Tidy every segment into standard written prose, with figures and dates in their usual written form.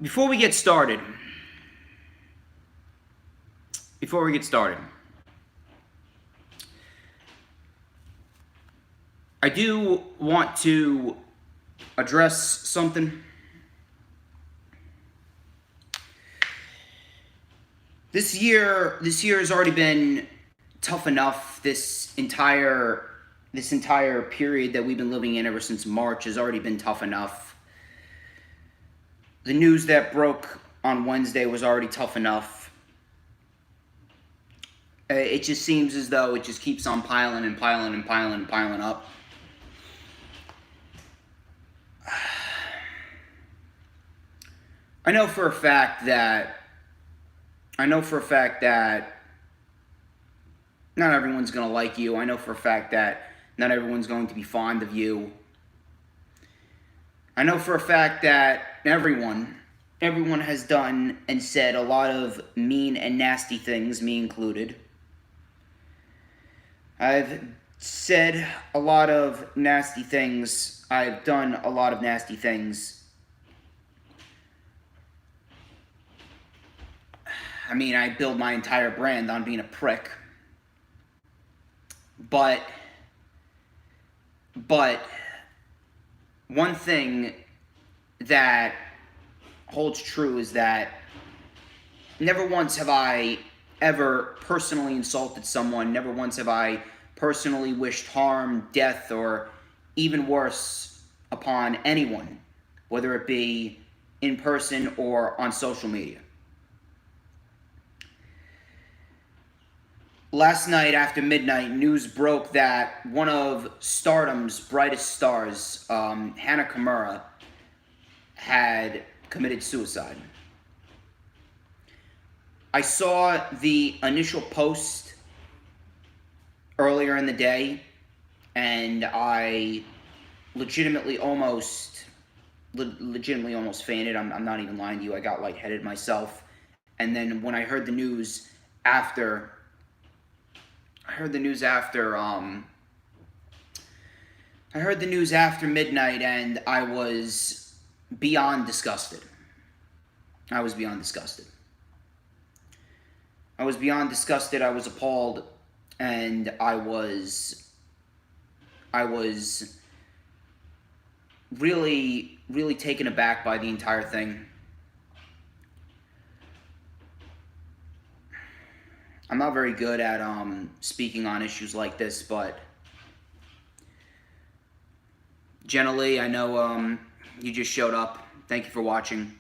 Before we get started, I do want to address something. This year has already been tough enough. This entire period that we've been living in ever since March has already been tough enough. The news that broke on Wednesday was already tough enough. It just seems as though it just keeps on piling and piling and piling and piling up. I know for a fact that not everyone's going to like you. I know for a fact that not everyone's going to be fond of you. I know for a fact that everyone has done and said a lot of mean and nasty things, me included. I've said a lot of nasty things. I've done a lot of nasty things. I mean, I build my entire brand on being a prick. But one thing that holds true is that never once have I ever personally insulted someone. Never once have I personally wished harm, death, or even worse upon anyone, whether it be in person or on social media. Last night after midnight, news broke that one of Stardom's brightest stars, Hana Kimura, had committed suicide. I saw the initial post earlier in the day, and I legitimately almost fainted. I'm not even lying to you. I got lightheaded myself. And then when I heard the news after midnight, and I was beyond disgusted. I was appalled, and I was really, really taken aback by the entire thing. I'm not very good at speaking on issues like this, but generally, I know you just showed up. Thank you for watching.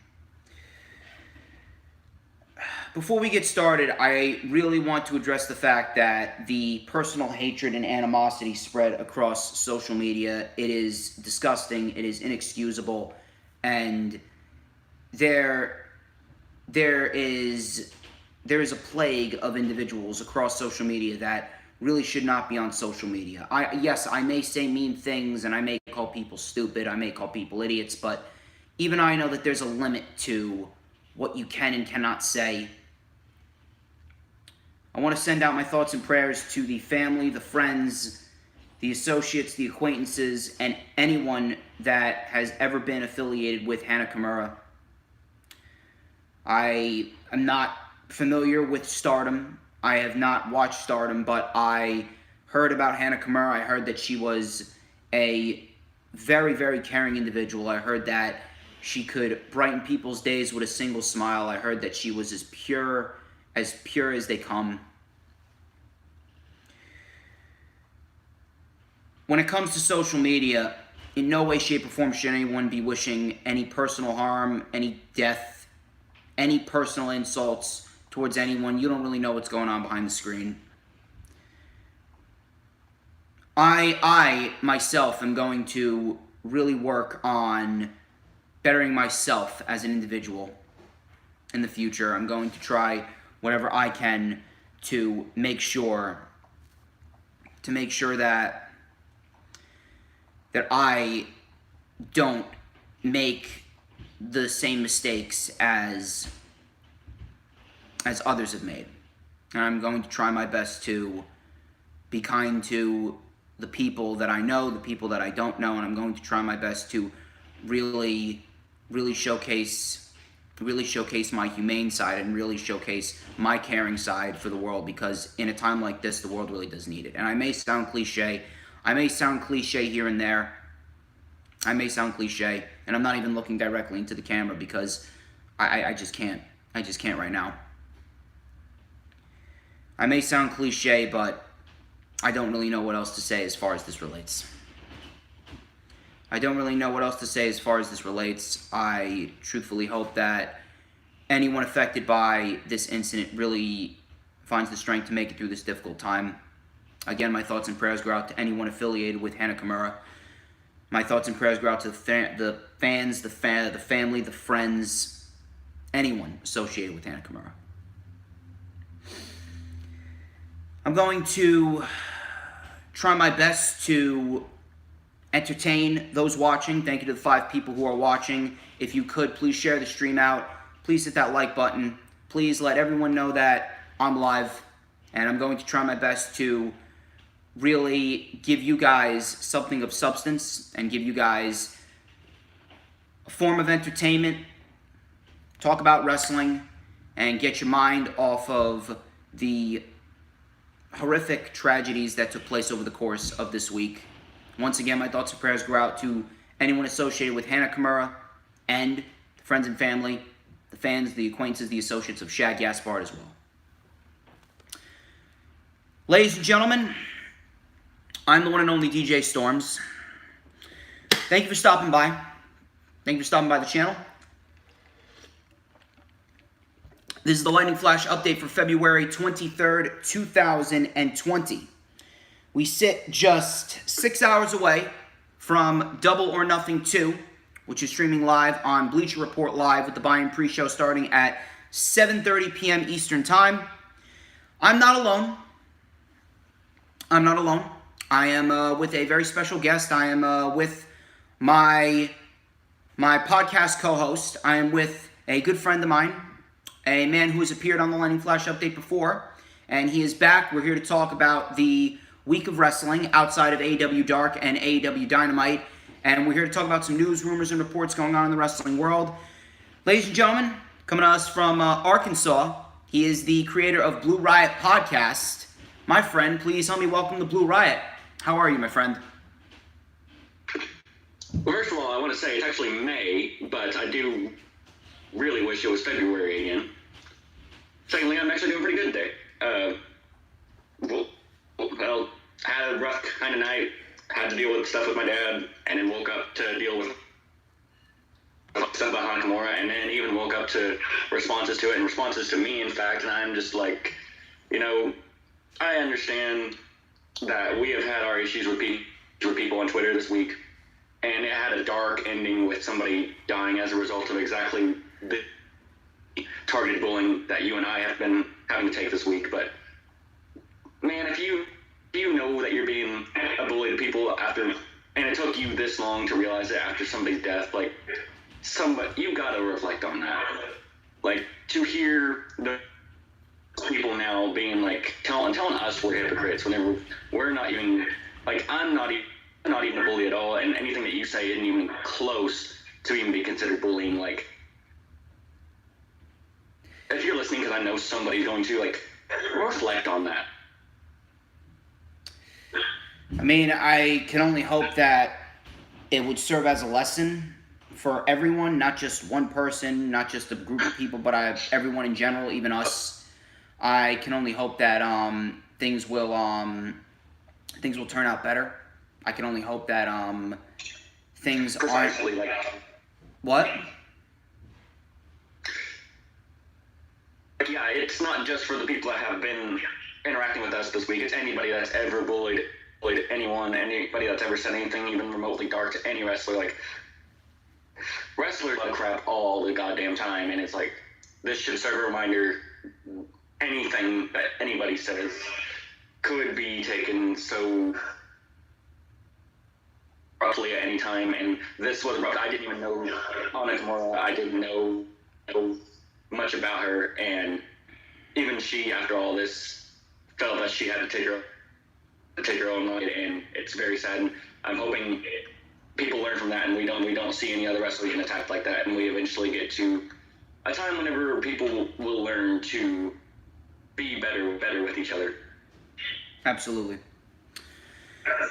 Before we get started, I really want to address the fact that the personal hatred and animosity spread across social media, it is disgusting, it is inexcusable, and there is a plague of individuals across social media that really should not be on social media. Yes, I may say mean things, and I may call people stupid, I may call people idiots, but even I know that there's a limit to what you can and cannot say. I want to send out my thoughts and prayers to the family, the friends, the associates, the acquaintances, and anyone that has ever been affiliated with Hana Kimura. I am not familiar with Stardom. I have not watched Stardom, but I heard about Hana Kimura. I heard that she was a very, very caring individual. I heard that she could brighten people's days with a single smile. I heard that she was as pure as they come. When it comes to social media, in no way, shape, or form should anyone be wishing any personal harm, any death, any personal insults towards anyone. You don't really know what's going on behind the screen. I myself am going to really work on bettering myself as an individual in the future. I'm going to try whatever I can to make sure that I don't make the same mistakes as others have made. And I'm going to try my best to be kind to the people that I know, the people that I don't know, and I'm going to try my best to really, really showcase really showcase my humane side and really showcase my caring side for the world, because in a time like this, the world really does need it. And I may sound cliche. I may sound cliche here and there. I may sound cliche, and I'm not even looking directly into the camera because I just can't. I just can't right now. I may sound cliche, but I don't really know what else to say as far as this relates. I don't really know what else to say as far as this relates. I truthfully hope that anyone affected by this incident really finds the strength to make it through this difficult time. Again, my thoughts and prayers go out to anyone affiliated with Hana Kimura. My thoughts and prayers go out to the fans, the family, the friends, anyone associated with Hana Kimura. I'm going to try my best to entertain those watching. Thank you to the 5 people who are watching. If you could, please share the stream out. Please hit that like button. Please let everyone know that I'm live. And I'm going to try my best to really give you guys something of substance and give you guys a form of entertainment, talk about wrestling, and get your mind off of the horrific tragedies that took place over the course of this week. Once again, my thoughts and prayers go out to anyone associated with Hana Kimura and the friends and family, the fans, the acquaintances, the associates of Shad Gaspard as well. Ladies and gentlemen, I'm the one and only DJ Storms. Thank you for stopping by. Thank you for stopping by the channel. This is the Lightning Flash update for February 23rd, 2020. We sit just 6 hours away from Double or Nothing 2, which is streaming live on Bleacher Report Live with the buy-in pre-show starting at 7:30 p.m. Eastern Time. I'm not alone. I am with a very special guest. I am with my podcast co-host. I am with a good friend of mine, a man who has appeared on the Lightning Flash update before, and he is back. We're here to talk about the week of wrestling outside of AEW Dark and AEW Dynamite, and we're here to talk about some news, rumors, and reports going on in the wrestling world. Ladies and gentlemen, coming to us from Arkansas, he is the creator of Blue Riott Podcast. My friend, please help me welcome to Blue Riott. How are you, my friend? Well, first of all, I want to say it's actually May, but I do really wish it was February again. Secondly, I'm actually doing pretty good today. Well, had a rough kind of night, had to deal with stuff with my dad, and then woke up to deal with stuff about Hana Kimura, and then even woke up to responses to it, and responses to me, in fact, and I'm just like, I understand that we have had our issues with people on Twitter this week, and it had a dark ending with somebody dying as a result of exactly the targeted bullying that you and I have been having to take this week. But man, if you know that you're being a bully to people after, and it took you this long to realize it after somebody's death, like, you gotta reflect on that. Like, to hear the people now being like telling us we're hypocrites whenever we're not even, like, I'm not even a bully at all, and anything that you say isn't even close to even be considered bullying. Like, if you're listening, because I know somebody's going to, like, reflect on that. I mean, I can only hope that it would serve as a lesson for everyone, not just one person, not just a group of people, but everyone in general, even us. I can only hope that things will turn out better. I can only hope that things Precisely, aren't. What? Yeah, it's not just for the people that have been interacting with us this week. It's anybody that's ever bullied anyone, anybody that's ever said anything even remotely dark to any wrestler. Like, wrestlers love crap all the goddamn time, and it's like, this should serve a reminder. Anything that anybody says could be taken so roughly at any time, and this was rough. I didn't even know Hana Kimura. I didn't know much about her, and even she, after all this, felt that she had to take her own life, and it's very sad. And I'm hoping people learn from that, and we don't see any other wrestlers getting attacked like that, and we eventually get to a time whenever people will learn to be better with each other. Absolutely.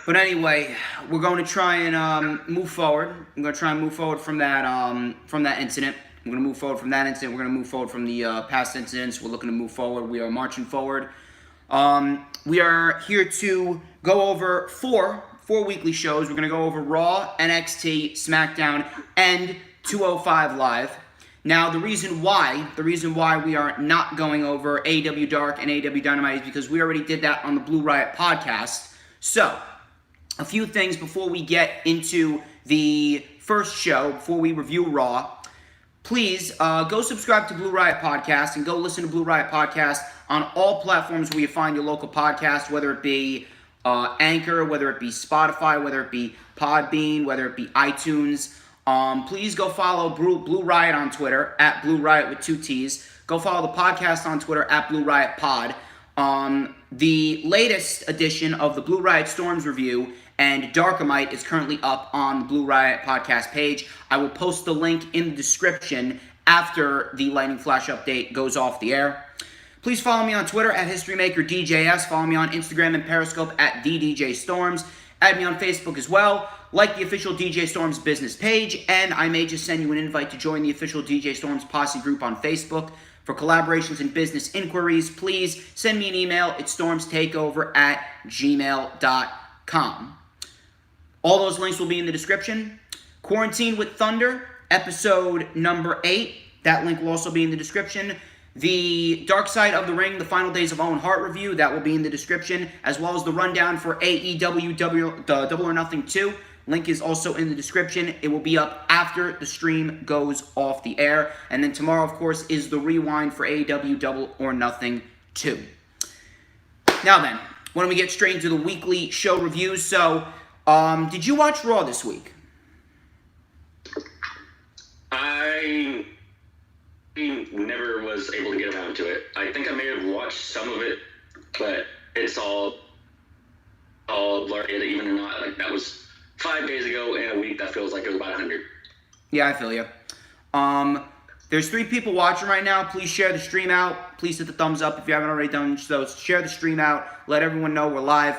But anyway, we're going to try and move forward. I'm going to try and move forward from that incident. We're going to move forward from that incident. We're going to move forward from the past incidents. We're looking to move forward. We are marching forward. We are here to go over four weekly shows. We're going to go over Raw, NXT, SmackDown, and 205 Live. Now, the reason why we are not going over AEW Dark and AEW Dynamite is because we already did that on the Blue Riot podcast. So, a few things before we get into the first show, before we review Raw. Please go subscribe to Blue Riot Podcast and go listen to Blue Riot Podcast on all platforms where you find your local podcast, whether it be Anchor, whether it be Spotify, whether it be Podbean, whether it be iTunes. Please go follow Blue Riot on Twitter, at Blue Riot with 2 T's. Go follow the podcast on Twitter, at Blue Riot Pod. The latest edition of the Blue Riot Storms review and Darkamite is currently up on the Blue Riot podcast page. I will post the link in the description after the Lightning Flash update goes off the air. Please follow me on Twitter at HistoryMakerDJS. Follow me on Instagram and Periscope at TheDJStorms. Add me on Facebook as well. Like the official DJ Storms business page, and I may just send you an invite to join the official DJ Storms Posse group on Facebook. For collaborations and business inquiries, please send me an email at stormstakeover@gmail.com. All those links will be in the description. Quarantine with Thunder, episode number 8. That link will also be in the description. The Dark Side of the Ring, the Final Days of Owen Hart review, that will be in the description, as well as the rundown for AEW Double or Nothing 2. Link is also in the description. It will be up after the stream goes off the air. And then tomorrow, of course, is the rewind for AEW Double or Nothing 2. Now then, why don't we get straight into the weekly show reviews? So, did you watch Raw this week? I never was able to get around to it. I think I may have watched some of it, but it's all blurry, even or not. Like, that was 5 days ago in a week. That feels like it was about 100. Yeah, I feel you. There's 3 people watching right now. Please share the stream out. Please hit the thumbs up if you haven't already done so. Share the stream out. Let everyone know we're live.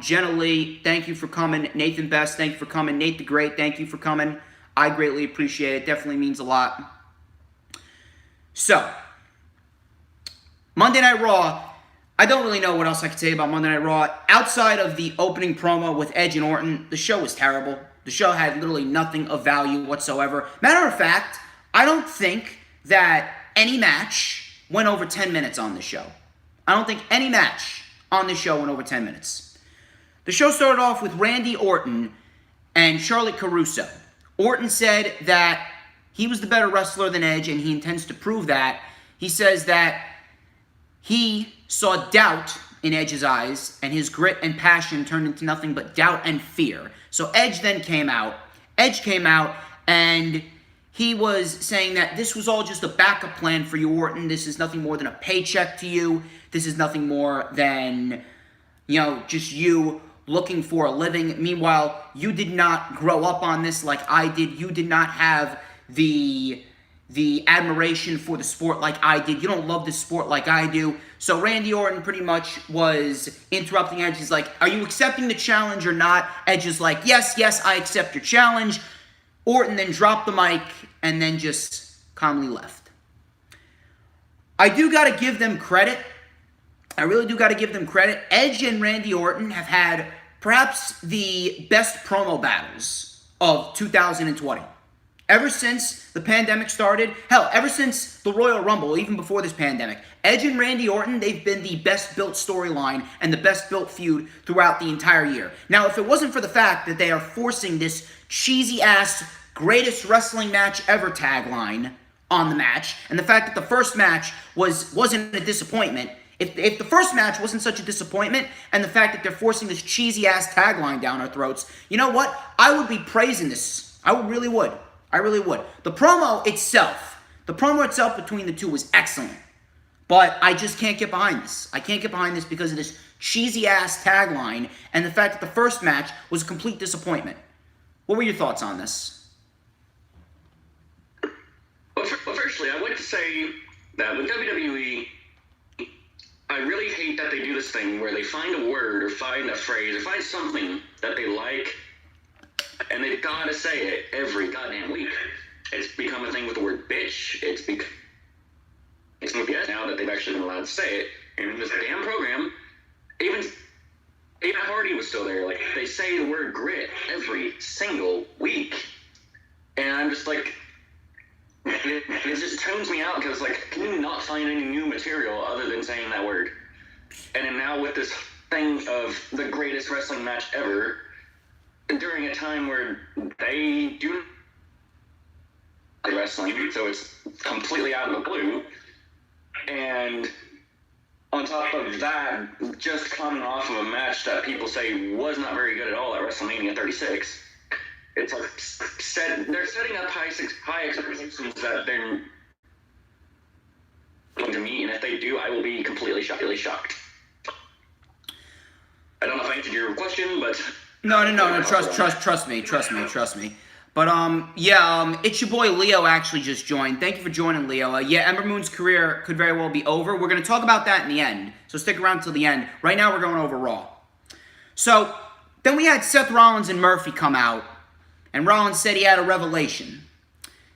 Jenna Lee, thank you for coming. Nathan Best, thank you for coming. Nate the Great, thank you for coming. I greatly appreciate it. Definitely means a lot. So, Monday Night Raw, I don't really know what else I can say about Monday Night Raw. Outside of the opening promo with Edge and Orton, the show was terrible. The show had literally nothing of value whatsoever. Matter of fact, I don't think that any match went over 10 minutes on this show. I don't think any match on this show went over 10 minutes. The show started off with Randy Orton and Charlotte Caruso. Orton said that he was the better wrestler than Edge, and he intends to prove that. He says that he saw doubt in Edge's eyes, and his grit and passion turned into nothing but doubt and fear. So Edge then came out. Edge came out, and he was saying that this was all just a backup plan for you, Orton. This is nothing more than a paycheck to you. This is nothing more than, just you looking for a living. Meanwhile, you did not grow up on this like I did. You did not have the admiration for the sport like I did. You don't love this sport like I do. So Randy Orton pretty much was interrupting Edge. He's like, are you accepting the challenge or not? Edge is like, yes, I accept your challenge. Orton then dropped the mic and then just calmly left. I do got to give them credit. I really do got to give them credit. Edge and Randy Orton have had perhaps the best promo battles of 2020. Ever since the pandemic started, hell, ever since the Royal Rumble, even before this pandemic, Edge and Randy Orton, they've been the best built storyline and the best built feud throughout the entire year. Now, if it wasn't for the fact that they are forcing this cheesy ass greatest wrestling match ever tagline on the match, and the fact that the first match wasn't a disappointment, if the first match wasn't such a disappointment, and the fact that they're forcing this cheesy ass tagline down our throats, you know what? I would be praising this. I really would. I really would. The promo itself between the two was excellent. But I just can't get behind this. I can't get behind this because of this cheesy-ass tagline and the fact that the first match was a complete disappointment. What were your thoughts on this? Well, first Firstly, I would say that with WWE, I really hate that they do this thing where they find a word or find a phrase or find something that they like, and they've got to say it every goddamn week. It's become a thing with the word bitch. It's now that they've actually been allowed to say it. And in this damn program, even Hardy was still there. Like, they say the word grit every single week. And I'm just like, it just tones me out because, like, can you not find any new material other than saying that word? And then now with this thing of the greatest wrestling match ever, during a time where they do wrestling, so it's completely out of the blue. And on top of that, just coming off of a match that people say was not very good at all at WrestleMania 36, it's like they're setting up high expectations that they're going to meet, and if they do, I will be completely shocked. I don't know if I answered your question, but No. Trust me. But it's your boy Leo actually just joined. Thank you for joining, Leo. Ember Moon's career could very well be over. We're going to talk about that in the end, so stick around till the end. Right now, we're going over Raw. So then we had Seth Rollins and Murphy come out, and Rollins said he had a revelation.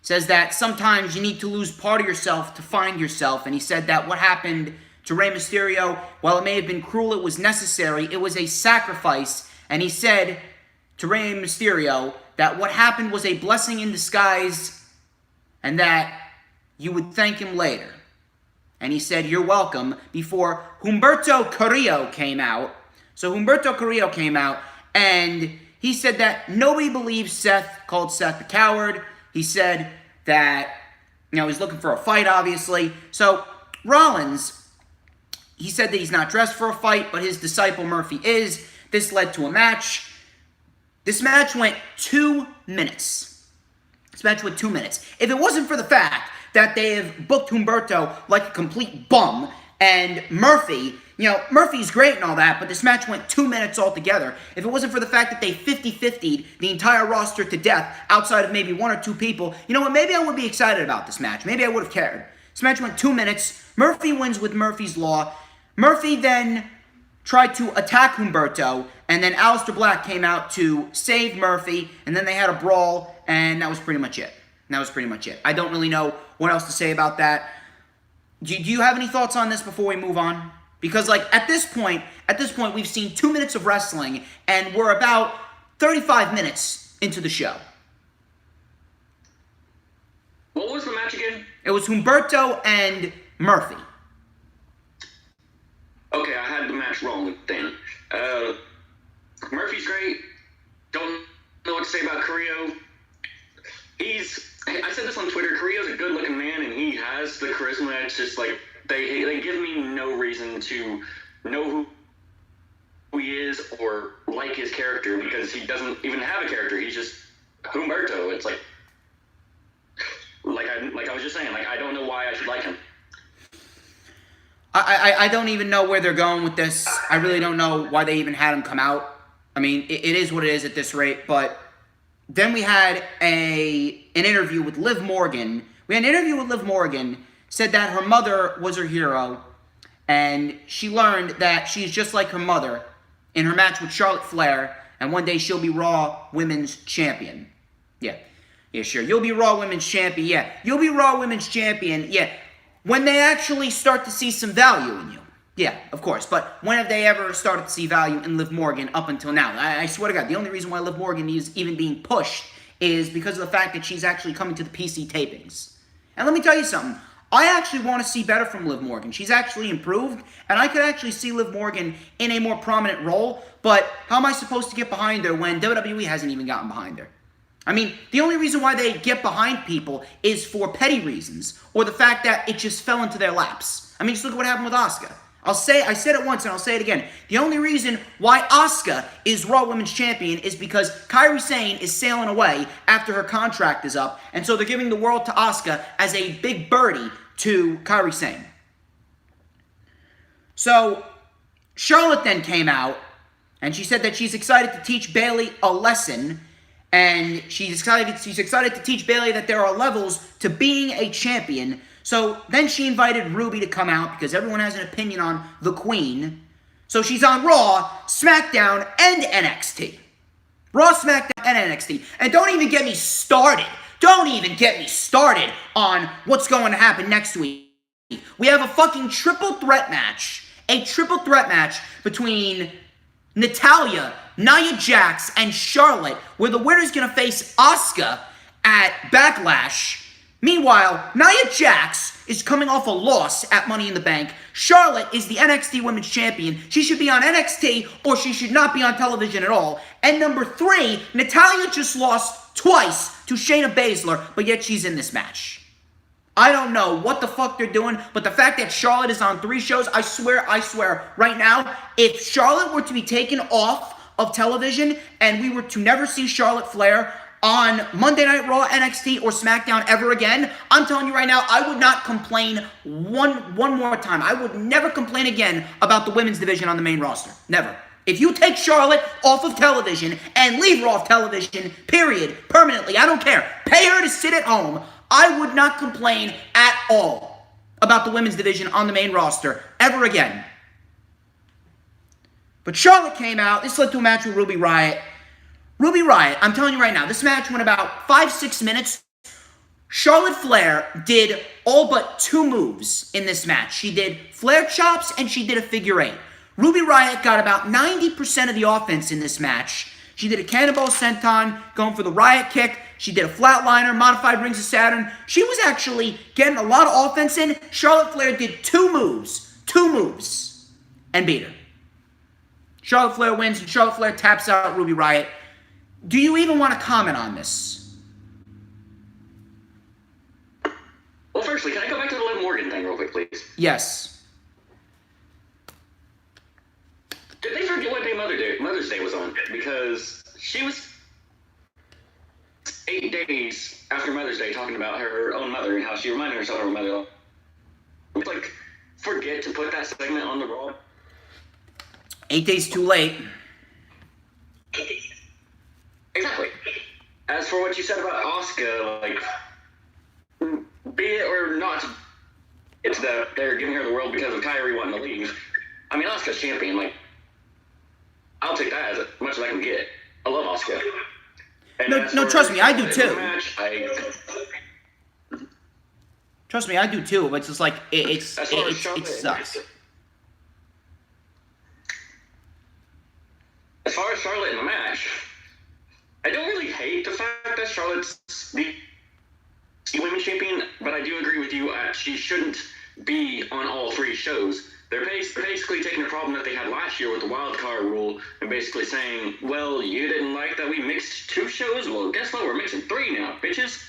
Says that sometimes you need to lose part of yourself to find yourself, and he said that what happened to Rey Mysterio, while it may have been cruel, it was necessary. It was a sacrifice, and he said to Rey Mysterio that what happened was a blessing in disguise and that you would thank him later. And he said, "You're welcome," before Humberto Carrillo came out. So Humberto Carrillo came out, and he said that nobody believes Seth, called Seth a coward. He said that, he's looking for a fight, obviously. So Rollins, he said that he's not dressed for a fight, but his disciple Murphy is. This led to a match. This match went 2 minutes. If it wasn't for the fact that they have booked Humberto like a complete bum, and Murphy, Murphy's great and all that, but this match went 2 minutes altogether. If it wasn't for the fact that they 50-50'd the entire roster to death outside of maybe 1 or 2 people, you know what, maybe I would be excited about this match. Maybe I would have cared. This match went 2 minutes. Murphy wins with Murphy's Law. Murphy then tried to attack Humberto, and then Aleister Black came out to save Murphy, and then they had a brawl, and that was pretty much it. I don't really know what else to say about that. Do you have any thoughts on this before we move on? Because, at this point, we've seen 2 minutes of wrestling, and we're about 35 minutes into the show. What was the match again? It was Humberto and Murphy. Okay, I had the match wrong then. Murphy's great. Don't know what to say about Carrillo. I said this on Twitter, Carrillo's a good-looking man, and he has the charisma. It's just like, they give me no reason to know who he is or like his character, because he doesn't even have a character. He's just Humberto. It's like I was just saying, I don't know why I should like him. I don't even know where they're going with this. I really don't know why they even had him come out. I mean, it is what it is at this rate. But then we had an interview with Liv Morgan. Said that her mother was her hero, and she learned that she's just like her mother in her match with Charlotte Flair, and one day she'll be Raw Women's Champion. Yeah, sure. You'll be Raw Women's Champion. Yeah, you'll be Raw Women's Champion. Yeah. When they actually start to see some value in you. Yeah, of course. But when have they ever started to see value in Liv Morgan up until now? I swear to God, the only reason why Liv Morgan is even being pushed is because of the fact that she's actually coming to the PC tapings. And let me tell you something. I actually want to see better from Liv Morgan. She's actually improved, and I could actually see Liv Morgan in a more prominent role, but how am I supposed to get behind her when WWE hasn't even gotten behind her? I mean, the only reason why they get behind people is for petty reasons, or the fact that it just fell into their laps. I mean, just look at what happened with Asuka. I said it once and I'll say it again. The only reason why Asuka is Raw Women's Champion is because Kairi Sane is sailing away after her contract is up, and so they're giving the world to Asuka as a big birdie to Kairi Sane. So, Charlotte then came out, and she said that she's excited to teach Bayley a lesson, And she's excited to teach Bayley that there are levels to being a champion. So then she invited Ruby to come out because everyone has an opinion on the Queen. So she's on Raw, SmackDown, and NXT. Raw, SmackDown, and NXT. And don't even get me started. Don't even get me started on what's going to happen next week. We have a fucking triple threat match. A triple threat match between Natalya, Nia Jax, and Charlotte, where the winner's going to face Asuka at Backlash. Meanwhile, Nia Jax is coming off a loss at Money in the Bank. Charlotte is the NXT Women's Champion. She should be on NXT or she should not be on television at all. And number 3, Natalya just lost twice to Shayna Baszler, but yet she's in this match. I don't know what the fuck they're doing, but the fact that Charlotte is on 3 shows, I swear, right now, if Charlotte were to be taken off of television and we were to never see Charlotte Flair on Monday Night Raw, NXT, or SmackDown ever again, I'm telling you right now, I would not complain one more time. I would never complain again about the women's division on the main roster. Never. If you take Charlotte off of television and leave her off television, period, permanently, I don't care. Pay her to sit at home. I would not complain at all about the women's division on the main roster ever again. But Charlotte came out. This led to a match with Ruby Riott. Ruby Riott, I'm telling you right now, this match went about 5-6 minutes. Charlotte Flair did all but 2 moves in this match. She did Flair chops and she did a figure 8. Ruby Riott got about 90% of the offense in this match. She did a cannonball senton, going for the Riott kick. She did a flatliner, modified rings of Saturn. She was actually getting a lot of offense in. Charlotte Flair did 2 moves, and beat her. Charlotte Flair wins, and Charlotte Flair taps out Ruby Riott. Do you even want to comment on this? Well, firstly, can I go back to the Liv Morgan thing real quick, please? Yes. Did they forget what day Mother's Day was on? Because she was 8 days after Mother's Day talking about her own mother and how she reminded herself of her mother. Like, forget to put that segment on the Raw. 8 days too late. Exactly. As for what you said about Asuka, like, be it or not, it's that they're giving her the world because of Kyrie wanting to leave. I mean, Asuka's champion. Like, I'll take that as much as I can get. I love Asuka. No, trust me, I do too. Match, Trust me, I do too. But it's just like it sucks. As far as Charlotte in the match, I don't really hate the fact that Charlotte's the women's champion, but I do agree with you. She shouldn't be on all 3 shows. They're basically taking the problem that they had last year with the wild card rule and basically saying, well, you didn't like that we mixed 2 shows? Well, guess what? We're mixing 3 now, bitches.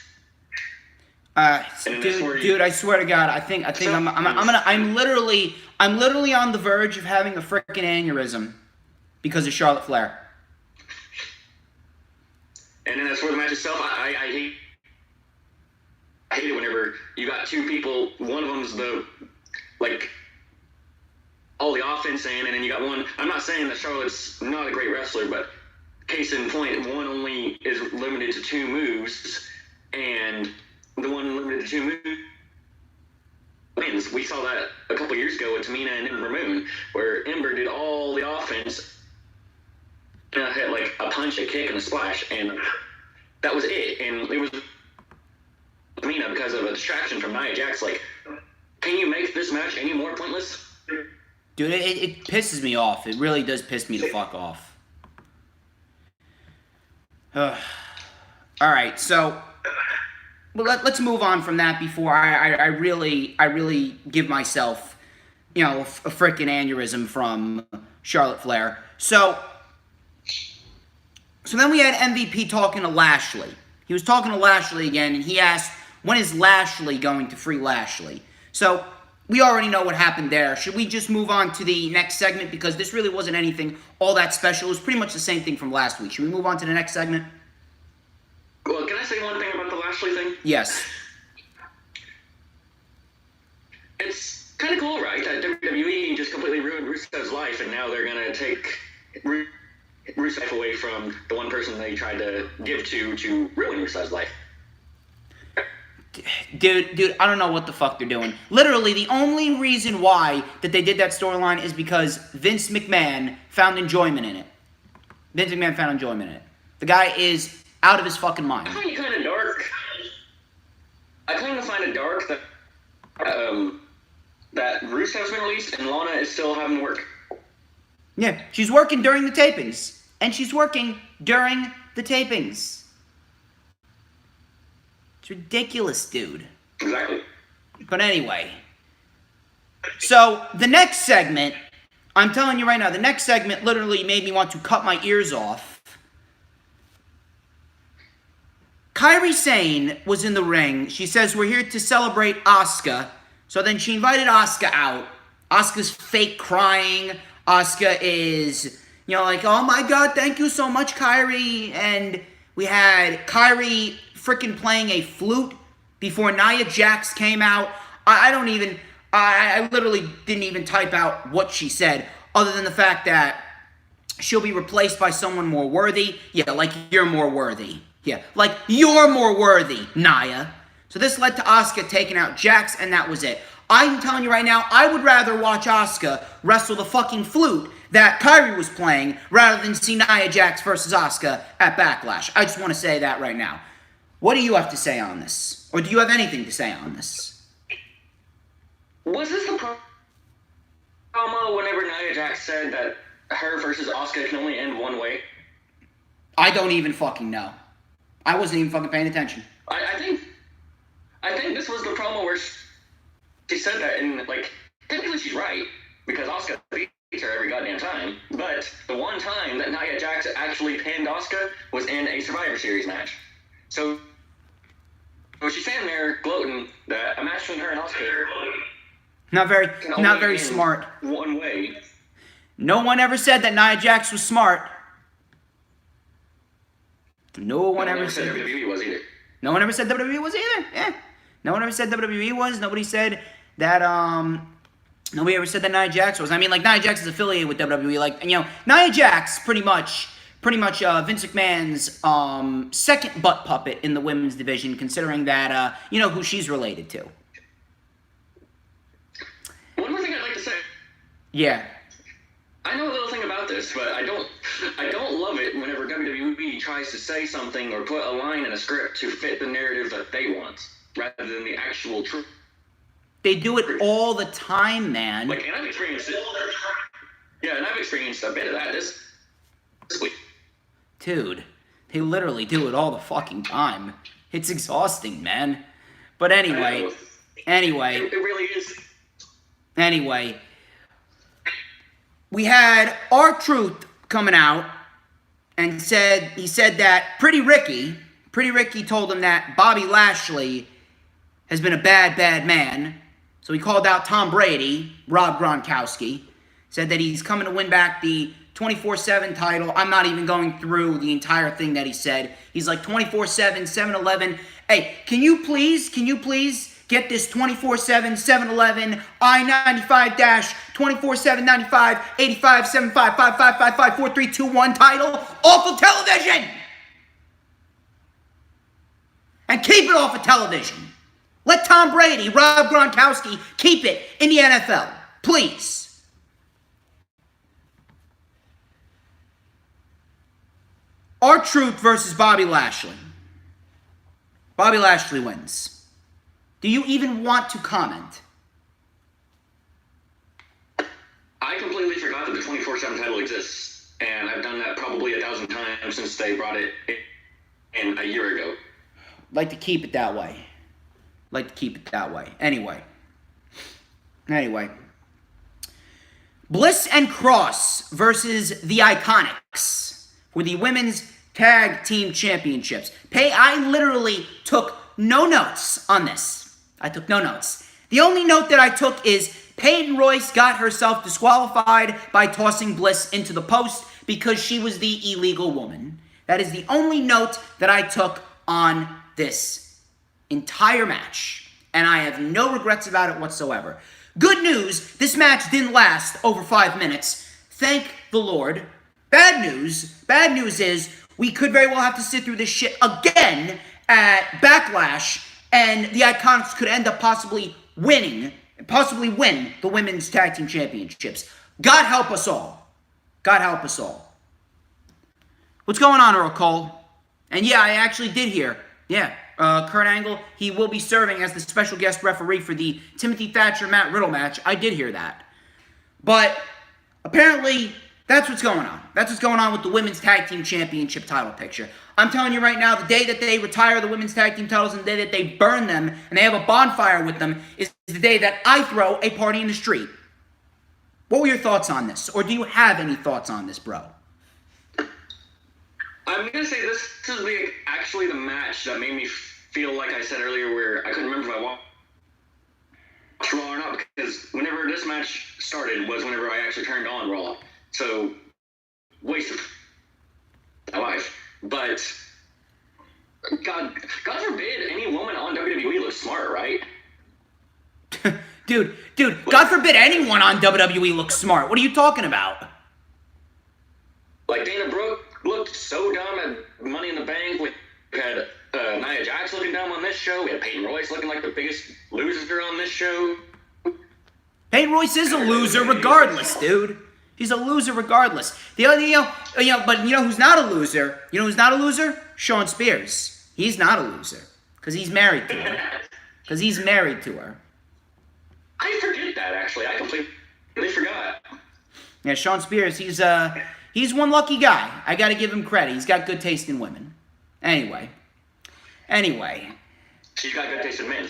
Dude, I swear to God, I think I'm literally on the verge of having a freaking aneurysm because of Charlotte Flair. And then as for the match itself, I hate it whenever you got 2 people. One of them's all the offense in, and then you got one. I'm not saying that Charlotte's not a great wrestler, but case in point, one only is limited to 2 moves, and the one limited to 2 moves wins. We saw that a couple years ago with Tamina and Ember Moon, where Ember did all the offense, hit like a punch, a kick, and a splash, and that was it. And it was Tamina because of a distraction from Nia Jax. Like, can you make this match any more pointless? Dude, it pisses me off. It really does piss me the fuck off. All right, so let's move on from that before I really give myself, a freaking aneurysm from Charlotte Flair. So then we had MVP talking to Lashley. He was talking to Lashley again, and he asked, when is Lashley going to free Lashley? So we already know what happened there. Should we just move on to the next segment? Because this really wasn't anything all that special. It was pretty much the same thing from last week. Should we move on to the next segment? Well, can I say one thing about the Lashley thing? Yes. It's kind of cool, right? That WWE just completely ruined Rusev's life, and now they're going to take Rusev away from the one person they tried to give to ruin Rusev's life. Dude, I don't know what the fuck they're doing. Literally, the only reason why that they did that storyline is because Vince McMahon found enjoyment in it. Vince McMahon found enjoyment in it. The guy is out of his fucking mind. I find it kind of dark. I kind of find it dark that that Rusev's been released and Lana is still having to work. Yeah, she's working during the tapings. And she's working during the tapings. It's ridiculous, dude. Exactly. But anyway. So, the next segment, I'm telling you right now, the next segment literally made me want to cut my ears off. Kairi Sane was in the ring. She says, we're here to celebrate Asuka. So then she invited Asuka out. Asuka's fake crying. Asuka is, like, oh my god, thank you so much, Kairi. And we had Kairi freaking playing a flute before Nia Jax came out. I literally didn't even type out what she said, other than the fact that she'll be replaced by someone more worthy. Yeah, like you're more worthy. Yeah, like you're more worthy, Nia. So this led to Asuka taking out Jax, and that was it. I'm telling you right now, I would rather watch Asuka wrestle the fucking flute that Kairi was playing rather than see Nia Jax versus Asuka at Backlash. I just want to say that right now. What do you have to say on this? Or do you have anything to say on this? Was this the promo whenever Nia Jax said that her versus Asuka can only end one way? I don't even fucking know. I wasn't even fucking paying attention. I think this was the promo where she said that, and technically she's right, because Asuka beats her every goddamn time. But the one time that Nia Jax actually pinned Asuka was in a Survivor Series match. So she's standing there gloating that a match between her and Asuka not very smart. One way. No one ever said that Nia Jax was smart. No one ever said WWE was either. No one ever said WWE was either. Yeah. No one ever said WWE was. Nobody said that, nobody ever said that Nia Jax was. I mean, Nia Jax is affiliated with WWE. Nia Jax pretty much Vince McMahon's second butt puppet in the women's division, considering that, who she's related to. One more thing I'd like to say. Yeah. I know a little thing about this, but I don't love it whenever WWE tries to say something or put a line in a script to fit the narrative that they want, rather than the actual truth. They do it all the time, man. And I've experienced it. Yeah, and I've experienced a bit of that this week. Dude, they literally do it all the fucking time. It's exhausting, man. But anyway. It really is. Anyway. We had R-Truth coming out and he said that Pretty Ricky told him that Bobby Lashley has been a bad man. So he called out Tom Brady, Rob Gronkowski, said that he's coming to win back the 24/7 title. I'm not even going through the entire thing that he said. He's like 24/7, 7-Eleven. Hey, can you please get this 24/7, 7-Eleven, I-95-24/7-95, 85, 75, 55, 55, 4, 3, 2, 1 title off of television? And keep it off of television. Let Tom Brady, Rob Gronkowski keep it in the NFL. Please. R-Truth versus Bobby Lashley. Bobby Lashley wins. Do you even want to comment? I completely forgot that the 24/7 title exists, and I've done that probably 1,000 times since they brought it in a year ago. Like to keep it that way. Anyway. Bliss and Cross versus the Iconics for the Women's Tag Team Championships. I literally took no notes on this. I took no notes. The only note that I took is Peyton Royce got herself disqualified by tossing Bliss into the post because she was the illegal woman. That is the only note that I took on this entire match, and I have no regrets about it whatsoever. Good news, this match didn't last over 5 minutes. Thank the Lord. Bad news is we could very well have to sit through this shit again at Backlash, and the Iconics could end up possibly win the Women's Tag Team Championships. God help us all. God help us all. What's going on, Earl Cole? And yeah, I actually did hear. Yeah, Kurt Angle, he will be serving as the special guest referee for the Timothy Thatcher-Matt Riddle match. I did hear that. But apparently, that's what's going on. That's what's going on with the Women's Tag Team Championship title picture. I'm telling you right now, the day that they retire the Women's Tag Team titles and the day that they burn them and they have a bonfire with them is the day that I throw a party in the street. What were your thoughts on this? Or do you have any thoughts on this, bro? I'm going to say this is actually the match that made me feel like I said earlier where I couldn't remember if I watched Raw or not, because whenever this match started was whenever I actually turned on Raw. So, waste of my life. But, God forbid any woman on WWE looks smart, right? Dude, God forbid anyone on WWE looks smart. What are you talking about? Like, Dana Brooke looked so dumb at Money in the Bank. We had Nia Jax looking dumb on this show. We had Peyton Royce looking like the biggest loser on this show. Peyton Royce is a loser regardless, dude. He's a loser regardless. But you know who's not a loser? You know who's not a loser? Shawn Spears. He's not a loser because he's married to her. I forget that, actually. I completely forgot. Yeah, Shawn Spears. He's one lucky guy. I got to give him credit. He's got good taste in women. Anyway. She's got good taste in men.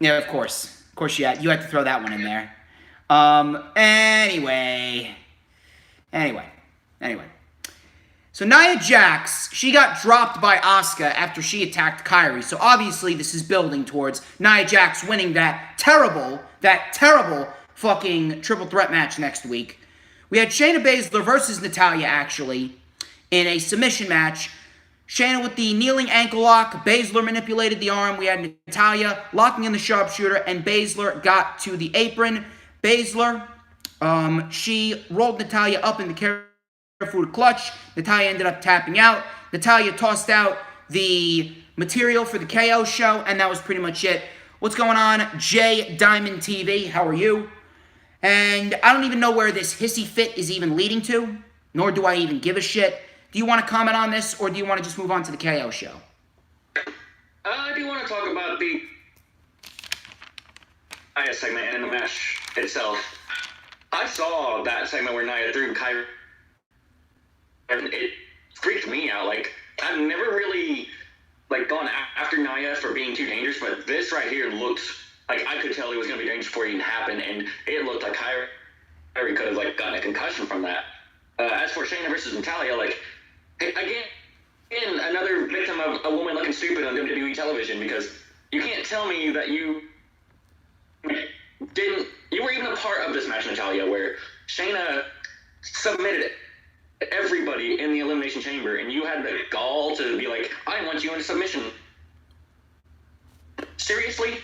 Yeah, of course. Of course, you had to throw that one in there. Anyway. So Nia Jax, she got dropped by Asuka after she attacked Kairi. So obviously this is building towards Nia Jax winning that terrible fucking triple threat match next week. We had Shayna Baszler versus Natalya, actually, in a submission match. Shayna with the kneeling ankle lock. Baszler manipulated the arm. We had Natalya locking in the sharpshooter, and Baszler got to the apron. Baszler, she rolled Natalya up in the Karafuda clutch. Natalya ended up tapping out. Natalya tossed out the material for the KO show, and that was pretty much it. What's going on, J Diamond TV? How are you? And I don't even know where this hissy fit is even leading to, nor do I even give a shit. Do you want to comment on this, or do you want to just move on to the KO show? I do want to talk about the Nia segment and the match itself. I saw that segment where Nia threw Kairi, and it freaked me out. Like, I've never really gone after Nia for being too dangerous, but this right here looked like I could tell it was going to be dangerous before it even happened, and it looked like Kairi could have gotten a concussion from that. As for Shayna versus Natalya, again, another victim of a woman looking stupid on WWE television, because you can't tell me that you were even a part of this match, Natalya, where Shayna submitted everybody in the Elimination Chamber, and you had the gall to be like, I want you in submission. Seriously?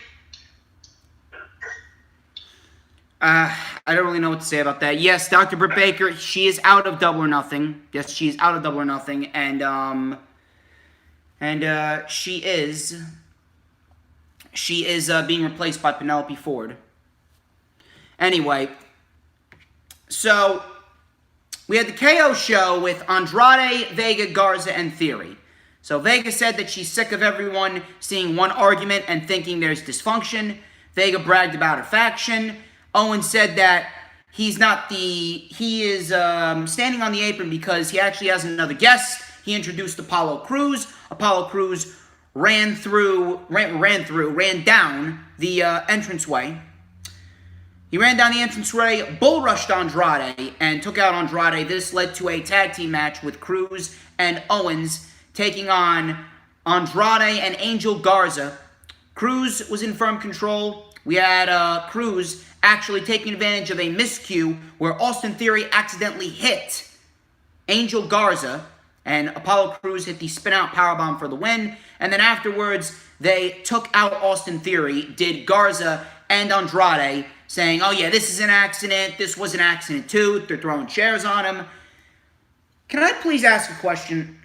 I don't really know what to say about that. Yes, Dr. Britt Baker, she is out of Double or Nothing. Yes, she is out of Double or Nothing, and she is being replaced by Penelope Ford. Anyway, so we had the KO show with Andrade, Vega, Garza, and Theory. So Vega said that she's sick of everyone seeing one argument and thinking there's dysfunction. Vega bragged about her faction. Owen said that he is standing on the apron because he actually has another guest. He introduced Apollo Crews. Apollo Crews ran down the entranceway. He ran down the entranceway, bull rushed Andrade, and took out Andrade. This led to a tag team match with Crews and Owens taking on Andrade and Angel Garza. Crews was in firm control. We had Crews actually taking advantage of a miscue where Austin Theory accidentally hit Angel Garza, and Apollo Crews hit the spin-out powerbomb for the win. And then afterwards, they took out Austin Theory, did Garza and Andrade, saying, oh yeah, this is an accident, this was an accident too. They're throwing chairs on him. Can I please ask a question?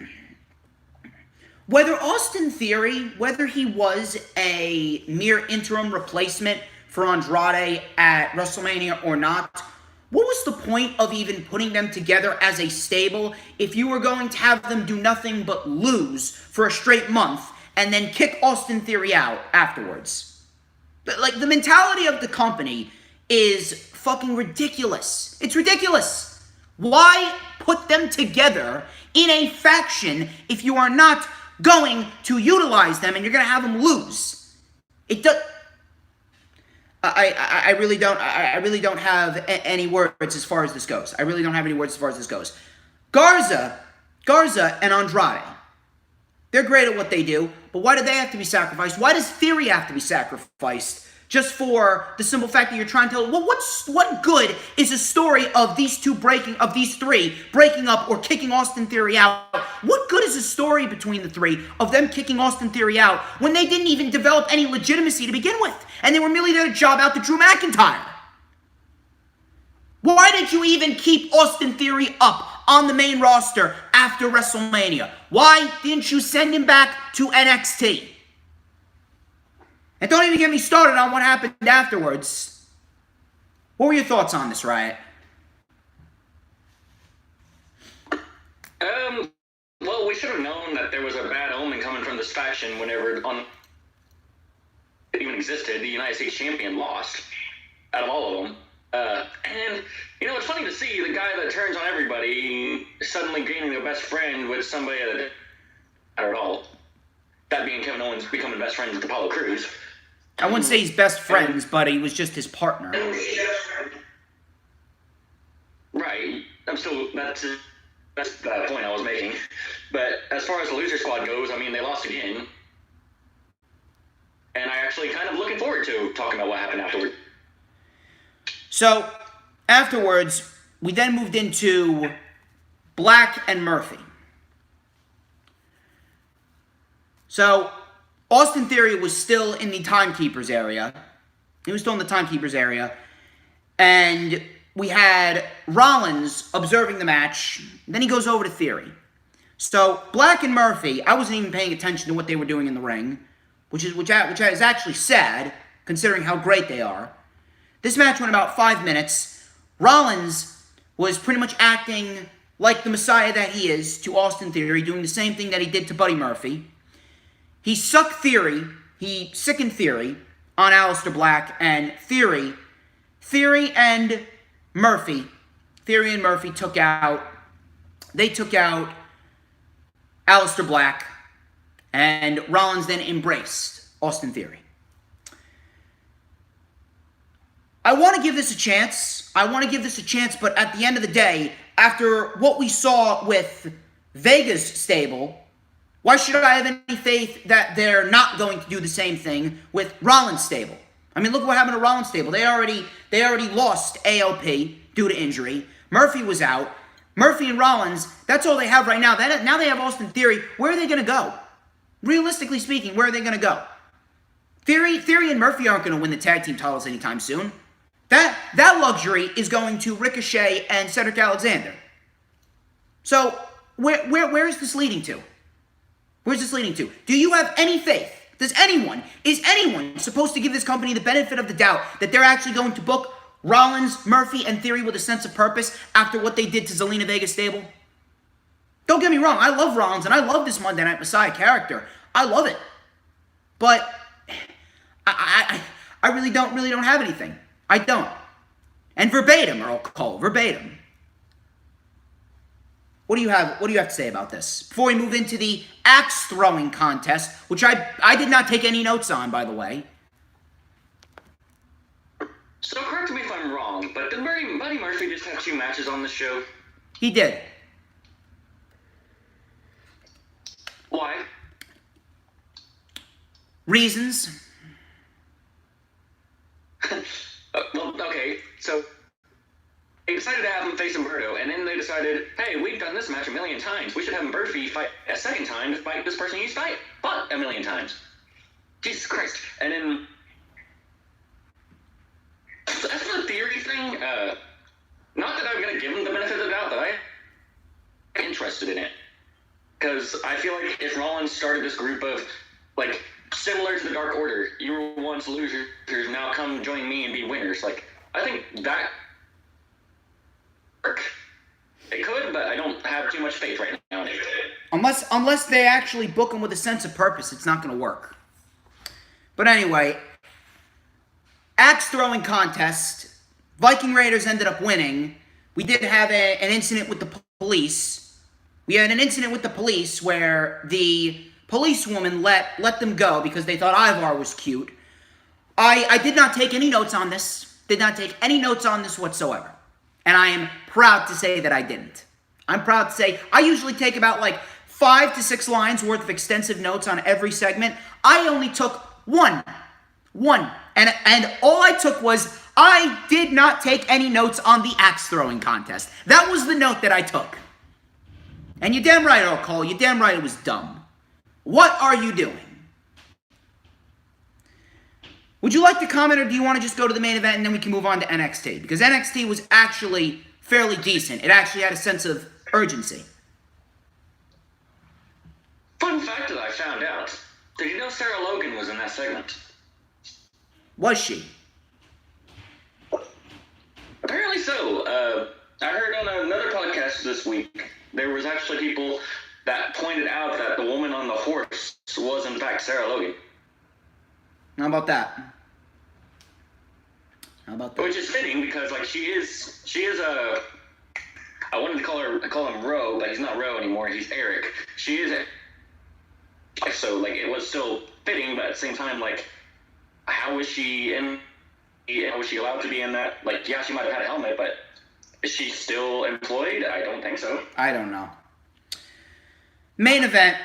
Whether Austin Theory, whether he was a mere interim replacement for Andrade at WrestleMania or not, what was the point of even putting them together as a stable if you were going to have them do nothing but lose for a straight month and then kick Austin Theory out afterwards? Like, the mentality of the company is fucking ridiculous. It's ridiculous. Why put them together in a faction if you are not going to utilize them and you're going to have them lose? It does. I really don't have any words as far as this goes. I really don't have any words as far as this goes. Garza and Andrade, they're great at what they do, but why do they have to be sacrificed? Why does Theory have to be sacrificed? Just for the simple fact that you're trying to tell, well, what good is a story of these three breaking up or kicking Austin Theory out? What good is a story between the three of them kicking Austin Theory out when they didn't even develop any legitimacy to begin with, and they were merely there to job out to Drew McIntyre? Why did you even keep Austin Theory up on the main roster after WrestleMania? Why didn't you send him back to NXT? And don't even get me started on what happened afterwards. What were your thoughts on this, Riott? Well, we should have known that there was a bad omen coming from this faction whenever it even existed. The United States champion lost out of all of them. And, it's funny to see the guy that turns on everybody suddenly gaining their best friend with somebody that didn't matter at all. That being Kevin Owens becoming best friends with Apollo Crews. I wouldn't say he's best friends, but he was just his partner. Right. That's the point I was making. But as far as the loser squad goes, they lost again. And I actually kind of looking forward to talking about what happened afterward. So, afterwards, we then moved into Black and Murphy. So, Austin Theory was still in the Timekeepers area. He was still in the Timekeepers area. And we had Rollins observing the match. Then he goes over to Theory. So, Black and Murphy, I wasn't even paying attention to what they were doing in the ring, which is actually sad, considering how great they are. This match went about 5 minutes. Rollins was pretty much acting like the Messiah that he is to Austin Theory, doing the same thing that he did to Buddy Murphy. He sickened Theory on Aleister Black, and Theory and Murphy took out Aleister Black, and Rollins then embraced Austin Theory. I want to give this a chance, but at the end of the day, after what we saw with Vega's stable, why should I have any faith that they're not going to do the same thing with Rollins' stable? Look what happened to Rollins' stable. They already lost AOP due to injury. Murphy was out. Murphy and Rollins, that's all they have right now. Now they have Austin Theory. Where are they going to go? Realistically speaking, where are they going to go? Theory and Murphy aren't going to win the tag team titles anytime soon. That luxury is going to Ricochet and Cedric Alexander. So, where is this leading to? Where's this leading to? Do you have any faith? Is anyone supposed to give this company the benefit of the doubt that they're actually going to book Rollins, Murphy, and Theory with a sense of purpose after what they did to Zelina Vega's stable? Don't get me wrong, I love Rollins and I love this Monday Night Messiah character. I love it. But I really don't have anything. I don't. And verbatim, Earl Cole, verbatim. What do you have to say about this? Before we move into the axe throwing contest, which I did not take any notes on, by the way. So correct me if I'm wrong, but did Buddy Murphy just have 2 matches on the show? He did. Why? Reasons. Well, okay, so they decided to have him face Umberto, and then they decided, hey, we've done this match 1 million times. We should have Murphy fight a second time to fight this person he's fought 1 million times. Jesus Christ. And then, as for the Theory thing, not that I'm going to give him the benefit of the doubt, but I'm interested interested in it. Because I feel like if Rollins started this group of, like, similar to the Dark Order, you were once losers, now come join me and be winners. Like, I think that it could, but I don't have too much faith right now in it. Unless they actually book him with a sense of purpose, it's not going to work. But anyway, axe throwing contest. Viking Raiders ended up winning. We did have an incident with the police. We had an incident with the police where the policewoman let them go because they thought Ivar was cute. I did not take any notes on this. Did not take any notes on this whatsoever. And I am proud to say that I didn't. I'm proud to say I usually take about like 5 to 6 lines worth of extensive notes on every segment. I only took one. And all I took was I did not take any notes on the axe throwing contest. That was the note that I took. And you're damn right, I'll call. You're damn right it was dumb. What are you doing? Would you like to comment, or do you want to just go to the main event and then we can move on to NXT? Because NXT was actually fairly decent. It actually had a sense of urgency. Fun fact that I found out. Did you know Sarah Logan was in that segment? Was she? Apparently so. I heard on another podcast this week, there was actually people that pointed out that the woman on the horse was in fact Sarah Logan. How about that? How about that? Which is fitting because like she is a. I wanted to call him Ro, but he's not Ro anymore. He's Eric. She is a. So like it was still fitting, but at the same time, like, how was she in? Was she allowed to be in that? Like, yeah, she might have had a helmet, but is she still employed? I don't think so. I don't know. Main event.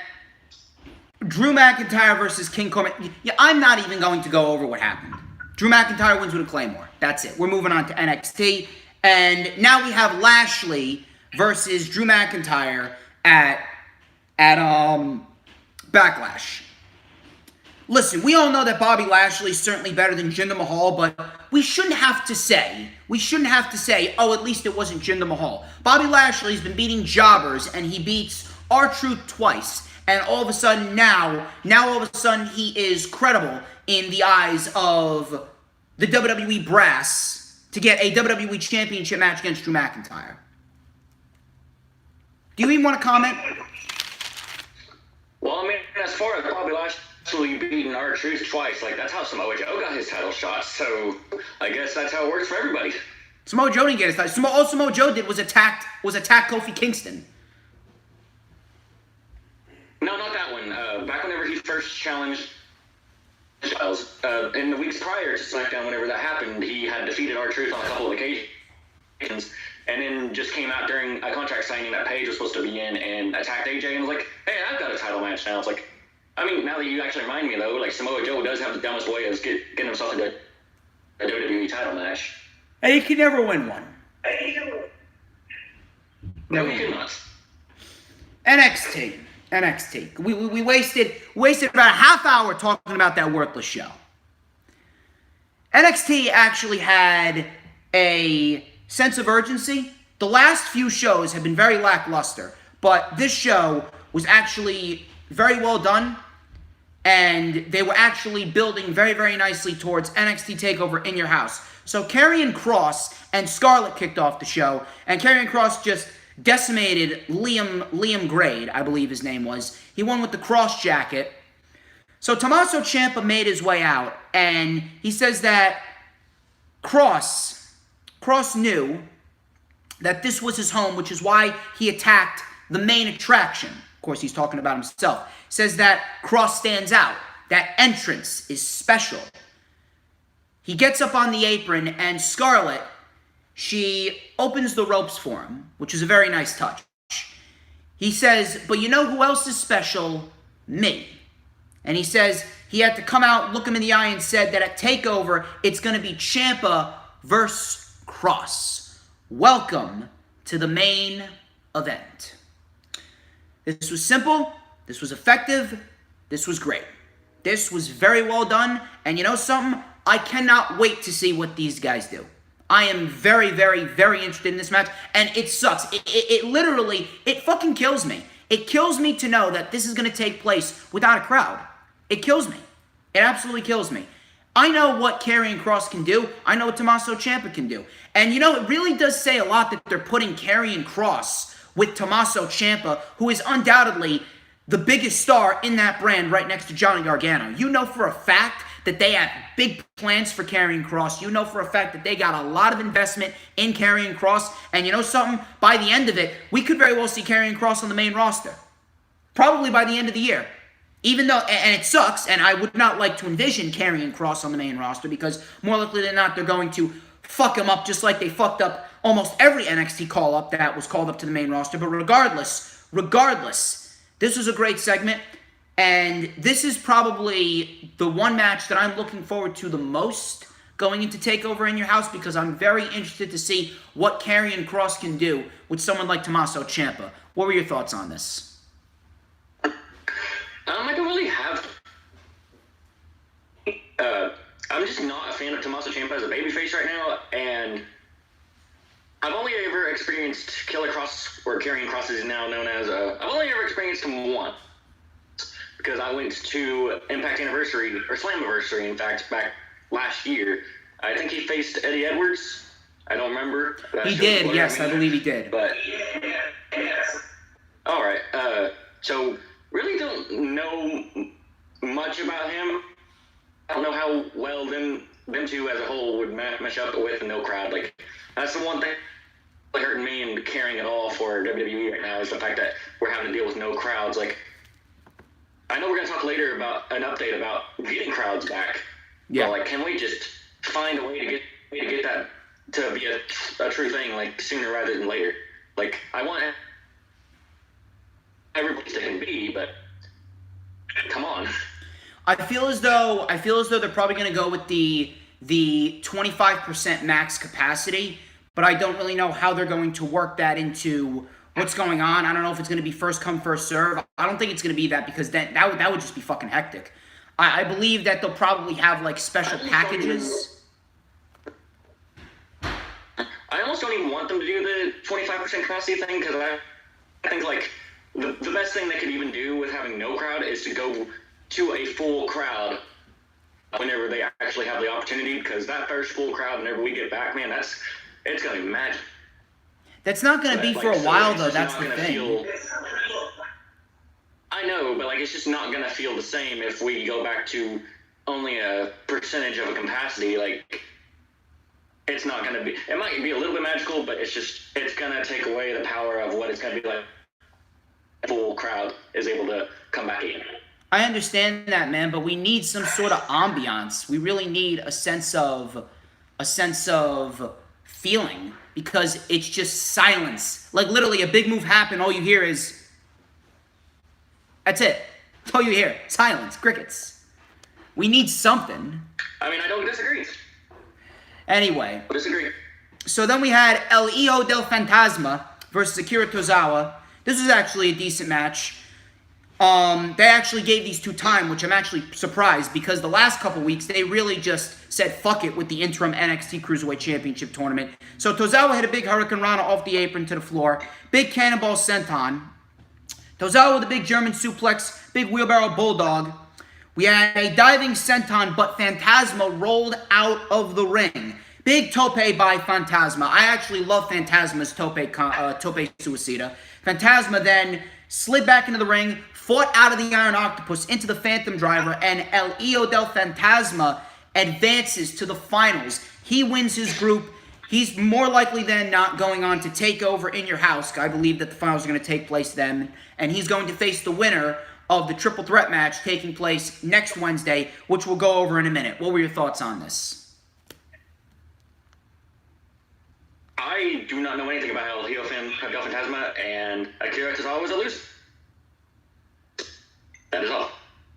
Drew McIntyre versus King Corbin. Yeah, I'm not even going to go over what happened. Drew McIntyre wins with a Claymore. That's it. We're moving on to NXT. And now we have Lashley versus Drew McIntyre at Backlash. Listen, we all know that Bobby Lashley is certainly better than Jinder Mahal, but we shouldn't have to say, oh, at least it wasn't Jinder Mahal. Bobby Lashley's been beating jobbers, and he beats R-Truth twice. And all of a sudden now all of a sudden he is credible in the eyes of the WWE brass to get a WWE Championship match against Drew McIntyre. Do you even want to comment? Well, I mean, as far as Bobby Lashley beating R-Truth twice, like, that's how Samoa Joe got his title shot, so I guess that's how it works for everybody. Samoa Joe didn't get his title. All Samoa Joe did was attack Kofi Kingston. No, not that one. Back whenever he first challenged Giles, in the weeks prior to SmackDown, whenever that happened, he had defeated R-Truth on a couple of occasions, and then just came out during a contract signing that Paige was supposed to be in and attacked AJ and was like, hey, I've got a title match now. It's like, I mean, now that you actually remind me, though, like, Samoa Joe does have the dumbest way of getting himself into a WWE title match. Hey, you can never win one. No, he cannot. NXT. We wasted about a half hour talking about that worthless show. NXT actually had a sense of urgency. The last few shows have been very lackluster, but this show was actually very well done, and they were actually building very, very nicely towards NXT TakeOver in your house. So Karrion Kross and Scarlett kicked off the show, and Karrion Kross just decimated Liam Grade, I believe his name was. He won with the cross jacket. So Tommaso Ciampa made his way out, and he says that Kross knew that this was his home, which is why he attacked the main attraction. Of course, he's talking about himself. Says that Kross stands out. That entrance is special. He gets up on the apron, and Scarlett, she opens the ropes for him, which is a very nice touch. He says, but you know who else is special? Me. And he says he had to come out, look him in the eye, and said that at TakeOver, it's going to be Ciampa versus Kross. Welcome to the main event. This was simple. This was effective. This was great. This was very well done. And you know something? I cannot wait to see what these guys do. I am very, very, very interested in this match, and it sucks. It literally, it fucking kills me. It kills me to know that this is going to take place without a crowd. It kills me. It absolutely kills me. I know what Karrion Kross can do. I know what Tommaso Ciampa can do. And, you know, it really does say a lot that they're putting Karrion Kross with Tommaso Ciampa, who is undoubtedly the biggest star in that brand right next to Johnny Gargano. You know for a fact that they have big plans for Karrion Kross. You know for a fact that they got a lot of investment in Karrion Kross. And you know something? By the end of it, we could very well see Karrion Kross on the main roster. Probably by the end of the year. Even though, and it sucks, and I would not like to envision Karrion Kross on the main roster because more likely than not, they're going to fuck him up just like they fucked up almost every NXT call-up that was called up to the main roster. But regardless, this was a great segment, and this is probably the one match that I'm looking forward to the most going into TakeOver in Your House because I'm very interested to see what Karrion Kross can do with someone like Tommaso Ciampa. What were your thoughts on this? I don't really have. I'm just not a fan of Tommaso Ciampa as a babyface right now, and I've only ever experienced Killer Kross, or Karrion Kross is now known as. I've only ever experienced him once because I went to Impact Anniversary or Slammiversary, in fact, back last year. I think he faced Eddie Edwards. I don't remember. He did, yes, I believe he did. But all right. So. Really don't know much about him. I don't know how well them two as a whole would mesh up with no crowd. Like, that's the one thing that's hurting me and caring at all for WWE right now is the fact that we're having to deal with no crowds. Like, I know we're going to talk later about an update about getting crowds back. Yeah. But, like, can we just find a way to get that to be a true thing, like, sooner rather than later? Like, I want everybody's taking B, but come on. I feel as though they're probably going to go with the 25% max capacity, but I don't really know how they're going to work that into what's going on. I don't know if it's going to be first come first serve. I don't think it's going to be that because that would just be fucking hectic. I believe that they'll probably have like special packages. I almost don't even want them to do the 25% capacity thing because I think like. The best thing they could even do with having no crowd is to go to a full crowd whenever they actually have the opportunity, because that first full crowd, whenever we get back, man, it's going to be magic. That's not going to be for a while, though. That's the thing. I know, but like it's just not going to feel the same if we go back to only a percentage of a capacity. Like, it's not going to be. It might be a little bit magical, but it's going to take away the power of what it's going to be like. Full crowd is able to come back in. I understand that, man, but we need some sort of ambiance. We really need a sense of feeling because it's just silence. Like literally, a big move happened. All you hear is that's it. That's all you hear. Silence, crickets. We need something. I mean, I don't disagree. Anyway, I disagree. So then we had El Hijo del Fantasma versus Akira Tozawa. This was actually a decent match. They actually gave these two time, which I'm actually surprised because the last couple weeks they really just said fuck it with the interim NXT Cruiserweight Championship tournament. So Tozawa hit a big Hurricane Rana off the apron to the floor. Big Cannonball Senton. Tozawa with a big German suplex. Big Wheelbarrow Bulldog. We had a diving Senton, but Phantasma rolled out of the ring. Big tope by Phantasma. I actually love Phantasma's tope suicida. Phantasma then slid back into the ring, fought out of the Iron Octopus into the Phantom Driver, and El Hijo del Fantasma advances to the finals. He wins his group. He's more likely than not going on to take over in your house. I believe that the finals are going to take place then, and he's going to face the winner of the triple threat match taking place next Wednesday, which we'll go over in a minute. What were your thoughts on this? I do not know anything about El Hijo del Fantasma, and Akira Tozawa was a loser. That is all.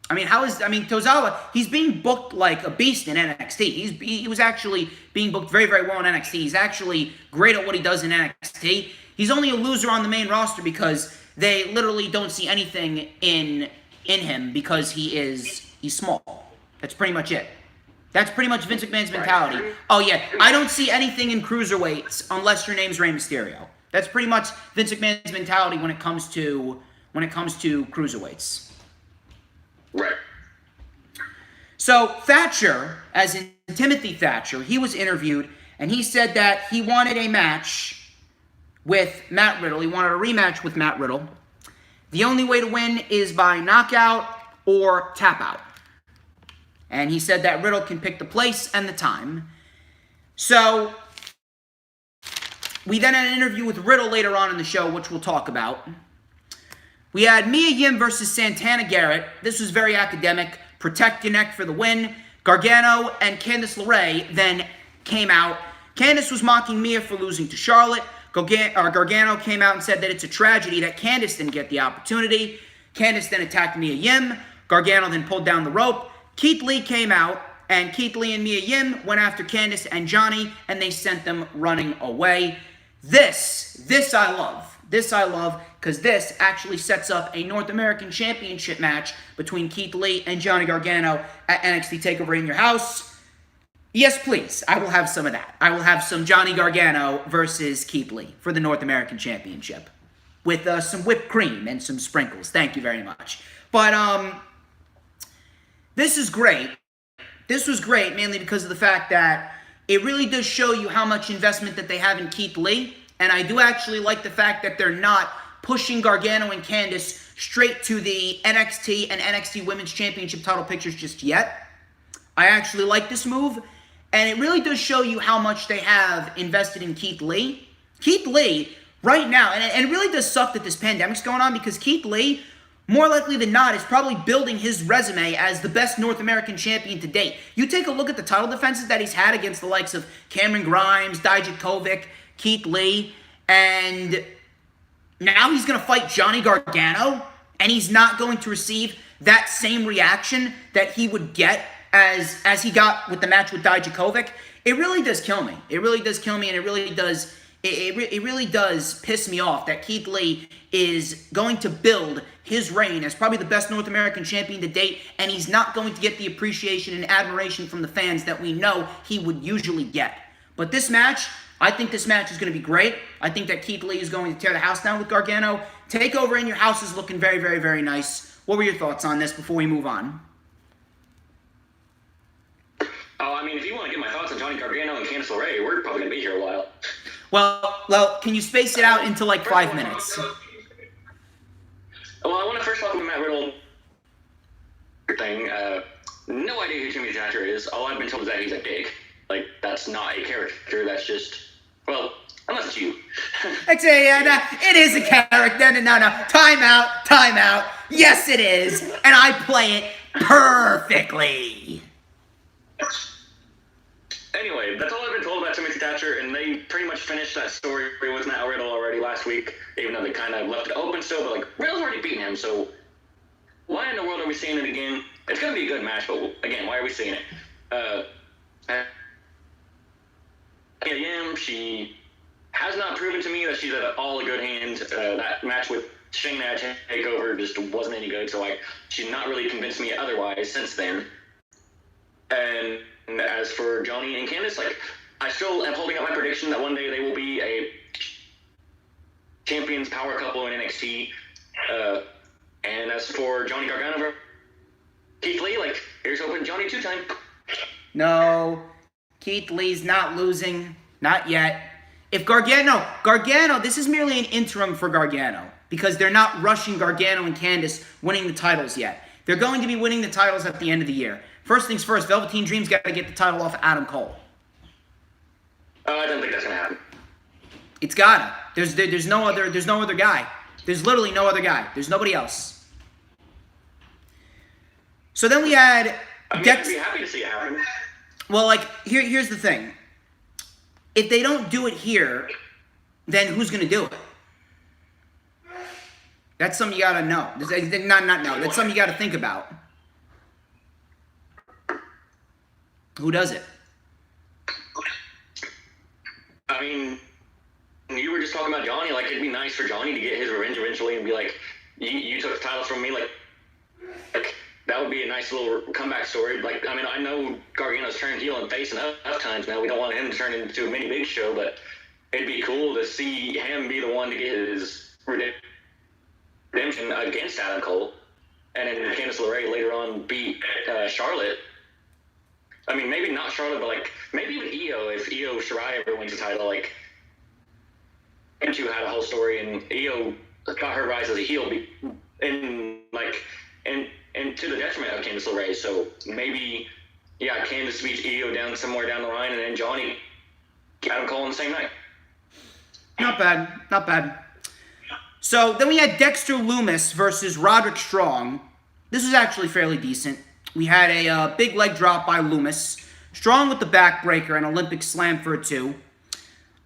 Tozawa, he's being booked like a beast in NXT. He was actually being booked very, very well in NXT. He's actually great at what he does in NXT. He's only a loser on the main roster because they literally don't see anything in him because he's small. That's pretty much it. That's pretty much Vince McMahon's mentality. Oh, yeah. I don't see anything in cruiserweights unless your name's Rey Mysterio. That's pretty much Vince McMahon's mentality when it comes to cruiserweights. Right. So Thatcher, as in Timothy Thatcher, he was interviewed, and he said that he wanted a match with Matt Riddle. He wanted a rematch with Matt Riddle. The only way to win is by knockout or tap out. And he said that Riddle can pick the place and the time. So we then had an interview with Riddle later on in the show, which we'll talk about. We had Mia Yim versus Santana Garrett. This was very academic. Protect your neck for the win. Gargano and Candice LeRae then came out. Candice was mocking Mia for losing to Charlotte. Gargano came out and said that it's a tragedy that Candice didn't get the opportunity. Candice then attacked Mia Yim. Gargano then pulled down the rope. Keith Lee came out, and Keith Lee and Mia Yim went after Candice and Johnny, and they sent them running away. This I love. This I love, because this actually sets up a North American Championship match between Keith Lee and Johnny Gargano at NXT TakeOver in Your House. Yes, please. I will have some of that. I will have some Johnny Gargano versus Keith Lee for the North American Championship with some whipped cream and some sprinkles. Thank you very much. But, this is great. This was great, mainly because of the fact that it really does show you how much investment that they have in Keith Lee. And I do actually like the fact that they're not pushing Gargano and Candice straight to the NXT and NXT Women's Championship title pictures just yet. I actually like this move. And it really does show you how much they have invested in Keith Lee. Keith Lee, right now, and it really does suck that this pandemic's going on, because Keith Lee, more likely than not, is probably building his resume as the best North American champion to date. You take a look at the title defenses that he's had against the likes of Cameron Grimes, Dijakovic, Keith Lee, and now he's going to fight Johnny Gargano, and he's not going to receive that same reaction that he would get as he got with the match with Dijakovic. It really does kill me. It really does kill me, and it really does piss me off that Keith Lee is going to build his reign as probably the best North American champion to date, and he's not going to get the appreciation and admiration from the fans that we know he would usually get. But this match, I think this match is going to be great. I think that Keith Lee is going to tear the house down with Gargano. TakeOver in Your House is looking very, very, very nice. What were your thoughts on this before we move on? Oh, I mean, if you want to get my thoughts on Johnny Gargano and Candice LeRae, we're probably going to be here a while. Well, can you space it out into like 5 minutes? Well, I want to first talk about Matt Riddle thing. No idea who Jimmy Thatcher is. All I've been told is that he's a dick. Like, that's not a character. That's just, well, unless it's you. It is a character. No. Time out. Yes, it is. And I play it perfectly. Anyway, that's all I've been told about Timothy Thatcher, and they pretty much finished that story with Matt Riddle already last week, even though they kind of left it open still, but, like, Riddle's already beaten him, so why in the world are we seeing it again? It's going to be a good match, but, again, why are we seeing it? She has not proven to me that she's at all a good hand. That match with Shayna at TakeOver just wasn't any good, so she's not really convinced me otherwise since then. And as for Johnny and Candice, I still am holding up my prediction that one day they will be a champions power couple in NXT. And as for Johnny Gargano, Keith Lee, here's hoping Johnny 2-time. No, Keith Lee's not losing, not yet. If Gargano, this is merely an interim for Gargano, because they're not rushing Gargano and Candice winning the titles yet. They're going to be winning the titles at the end of the year. First things first, Velveteen Dream's got to get the title off of Adam Cole. I don't think that's gonna happen. It's gotta. There's no other guy. There's literally no other guy. There's nobody else. So then we had I'd be happy to see it happen. Well, here's the thing. If they don't do it here, then who's gonna do it? That's something you gotta know. Not know. That's something you gotta think about. Who does it? I mean, you were just talking about Johnny. It'd be nice for Johnny to get his revenge eventually and be like, you took the title from me. That that would be a nice little comeback story. Like, I mean, I know Gargano's turned heel and face enough times now. We don't want him to turn into a mini Big Show, but it'd be cool to see him be the one to get his redemption against Adam Cole, and then Candice LeRae later on beat Charlotte. I mean, maybe not Charlotte, but like maybe even Io, if Io Shirai ever wins the title. Like, them two had a whole story, and Io got her rise as a heel, and to the detriment of Candice LeRae. So maybe, yeah, Candice beats Io down somewhere down the line, and then Johnny, Adam Cole on the same night. Not bad, not bad. So then we had Dexter Lumis versus Roderick Strong. This was actually fairly decent. We had a big leg drop by Lumis. Strong with the backbreaker and Olympic slam for a 2.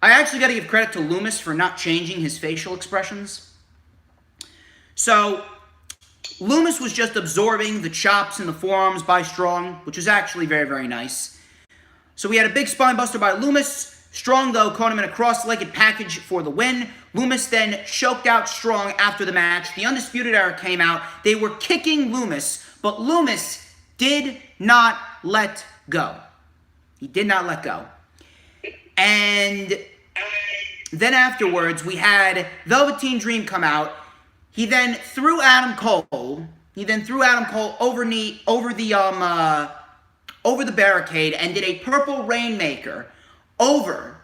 I actually got to give credit to Lumis for not changing his facial expressions. So Lumis was just absorbing the chops and the forearms by Strong, which was actually very, very nice. So we had a big spine buster by Lumis. Strong, though, caught him in a cross-legged package for the win. Lumis then choked out Strong after the match. The Undisputed Era came out. They were kicking Lumis, but Lumis did not let go. He did not let go. And then afterwards, we had Velveteen Dream come out. He then threw Adam Cole over the barricade and did a purple rainmaker over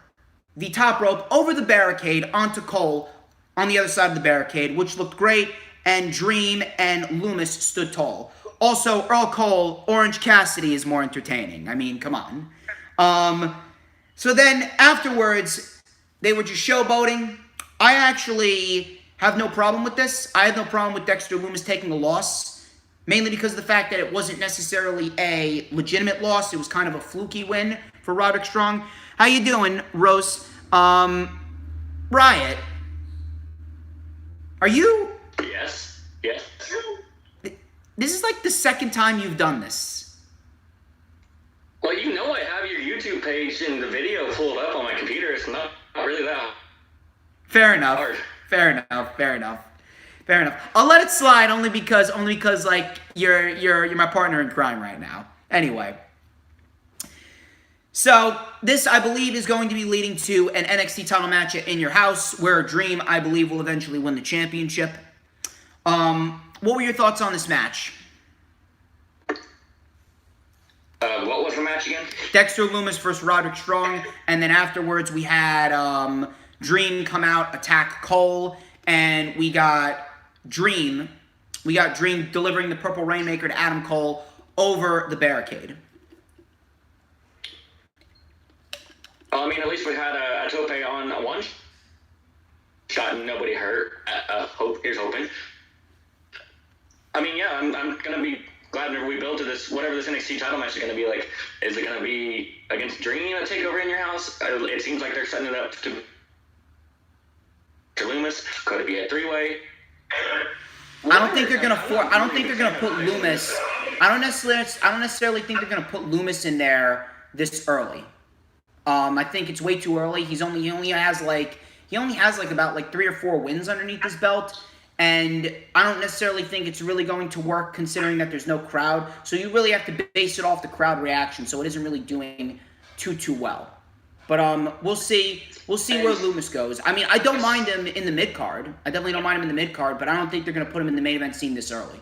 the top rope, over the barricade, onto Cole on the other side of the barricade, which looked great, and Dream and Lumis stood tall. Also, Earl Cole, Orange Cassidy is more entertaining. I mean, come on. So then, afterwards, they were just showboating. I actually have no problem with this. I have no problem with Dexter Lumis taking a loss, mainly because of the fact that it wasn't necessarily a legitimate loss. It was kind of a fluky win for Roderick Strong. How you doing, Rose? Riott, are you... Yes. This is like the second time you've done this. Well, you know I have your YouTube page and the video pulled up on my computer. It's not really that Fair enough. hard. Fair enough. I'll let it slide only because like you're my partner in crime right now. Anyway. So, this, I believe, is going to be leading to an NXT title match at In Your House, where Dream, I believe, will eventually win the championship. What were your thoughts on this match? What was the match again? Dexter Lumis versus Roderick Strong, and then afterwards we had Dream come out, attack Cole, and we got Dream delivering the Purple Rainmaker to Adam Cole over the barricade. I mean, at least we had a tope on one shot and nobody hurt. Here's hoping. I mean, yeah, I'm going to be glad whenever we build to this, whatever this NXT title match is going to be like. Is it going to be against Dream at TakeOver In Your House? It seems like they're setting it up to Lumis. Could it be a 3-way? I don't think they're gonna put Lumis. I don't necessarily think they're gonna put Lumis in there this early. I think it's way too early. He only has about 3 or 4 wins underneath his belt, and I don't necessarily think it's really going to work considering that there's no crowd. So you really have to base it off the crowd reaction. So it isn't really doing too well. But we'll see where Lumis goes. I mean, I don't mind him in the mid card. I definitely don't mind him in the mid card, but I don't think they're going to put him in the main event scene this early.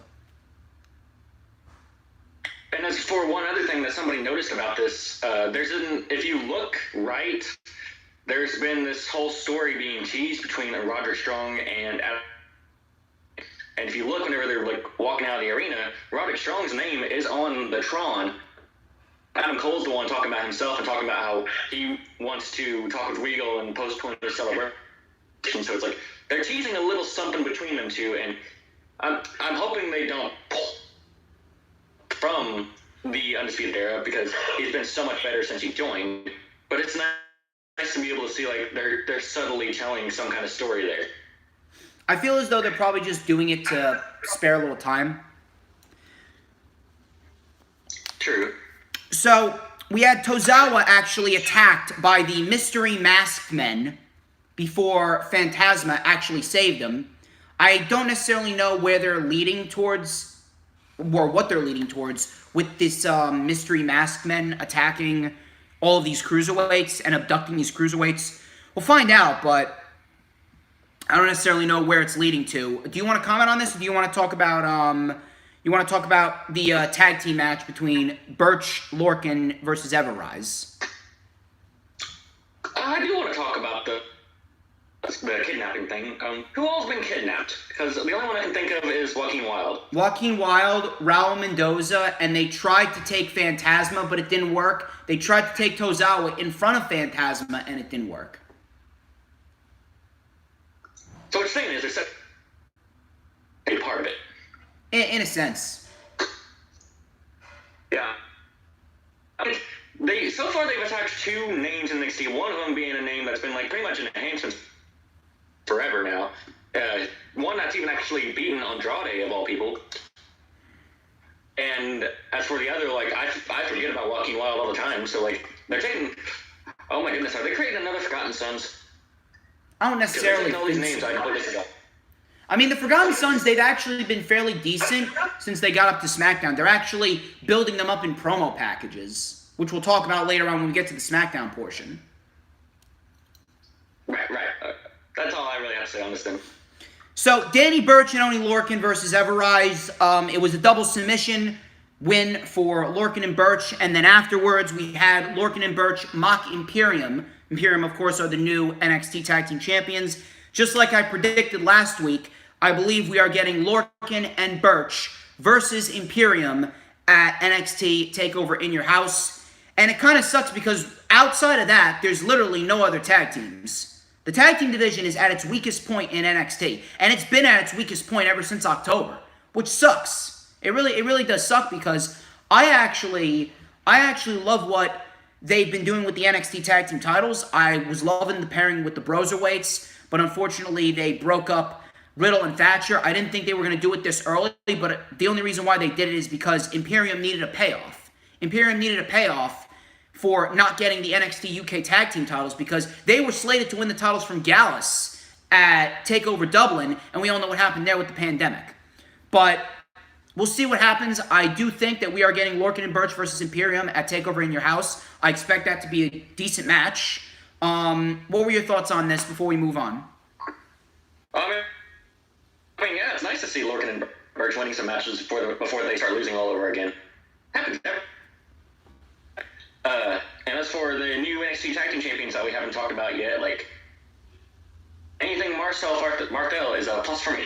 And as for one other thing that somebody noticed about this, if you look right, there's been this whole story being teased between Roderick Strong and Adam. And if you look whenever they're walking out of the arena, Roderick Strong's name is on the Tron. Adam Cole's the one talking about himself and talking about how he wants to talk with Regal and postpone their celebration. So it's like they're teasing a little something between them two, and I'm hoping they don't pull from the Undisputed Era because he's been so much better since he joined. But it's nice to be able to see they're subtly telling some kind of story there. I feel as though they're probably just doing it to spare a little time. True. So, we had Tozawa actually attacked by the mystery masked men before Phantasma actually saved him. I don't necessarily know where they're leading towards or what they're leading towards with this mystery masked men attacking all of these cruiserweights and abducting these cruiserweights. We'll find out, but I don't necessarily know where it's leading to. Do you want to comment on this, or do you want to talk about the tag team match between Birch, Lorcan versus Everrise? I do want to talk about the kidnapping thing. Who all's been kidnapped? Because the only one I can think of is Joaquin Wilde. Joaquin Wilde, Raul Mendoza, and they tried to take Phantasma, but it didn't work. They tried to take Tozawa in front of Phantasma, and it didn't work. So what you're saying is they're a part of it. In a sense. Yeah. I mean, so far they've attached 2 names in NXT, one of them being a name that's been like pretty much in the hand since forever now. One that's even actually beaten Andrade of all people. And as for the other, like I forget about Joaquin Wilde all the time. So like they're taking, oh my goodness, are they creating another Forgotten Sons? I don't necessarily all these think names so. I completely forgot. I mean, the Forgotten Sons, they've actually been fairly decent since they got up to SmackDown. They're actually building them up in promo packages, which we'll talk about later on when we get to the SmackDown portion. Right. That's all I really have to say on this thing. So, Danny Burch and Oney Lorcan versus Everrise. It was a double submission win for Lorcan and Burch, and then afterwards we had Lorcan and Burch mock Imperium. Imperium, of course, are the new NXT Tag Team Champions. Just like I predicted last week, I believe we are getting Lorcan and Burch versus Imperium at NXT TakeOver in Your House. And it kind of sucks because outside of that, there's literally no other tag teams. The tag team division is at its weakest point in NXT, and it's been at its weakest point ever since October, which sucks. It really does suck because I actually love what they've been doing with the NXT tag team titles. I was loving the pairing with the Broserweights, but unfortunately they broke up Riddle and Thatcher. I didn't think they were going to do it this early, but the only reason why they did it is because Imperium needed a payoff. Imperium needed a payoff for not getting the NXT UK tag team titles because they were slated to win the titles from Gallus at TakeOver Dublin, and we all know what happened there with the pandemic. But we'll see what happens. I do think that we are getting Lorcan and Burch versus Imperium at TakeOver in Your House. I expect that to be a decent match. What were your thoughts on this before we move on? I mean, yeah, it's nice to see Lorcan and Burch winning some matches before they start losing all over again. Happens there. And as for the new NXT Tag Team Champions that we haven't talked about yet, like, anything Martel is a plus for me.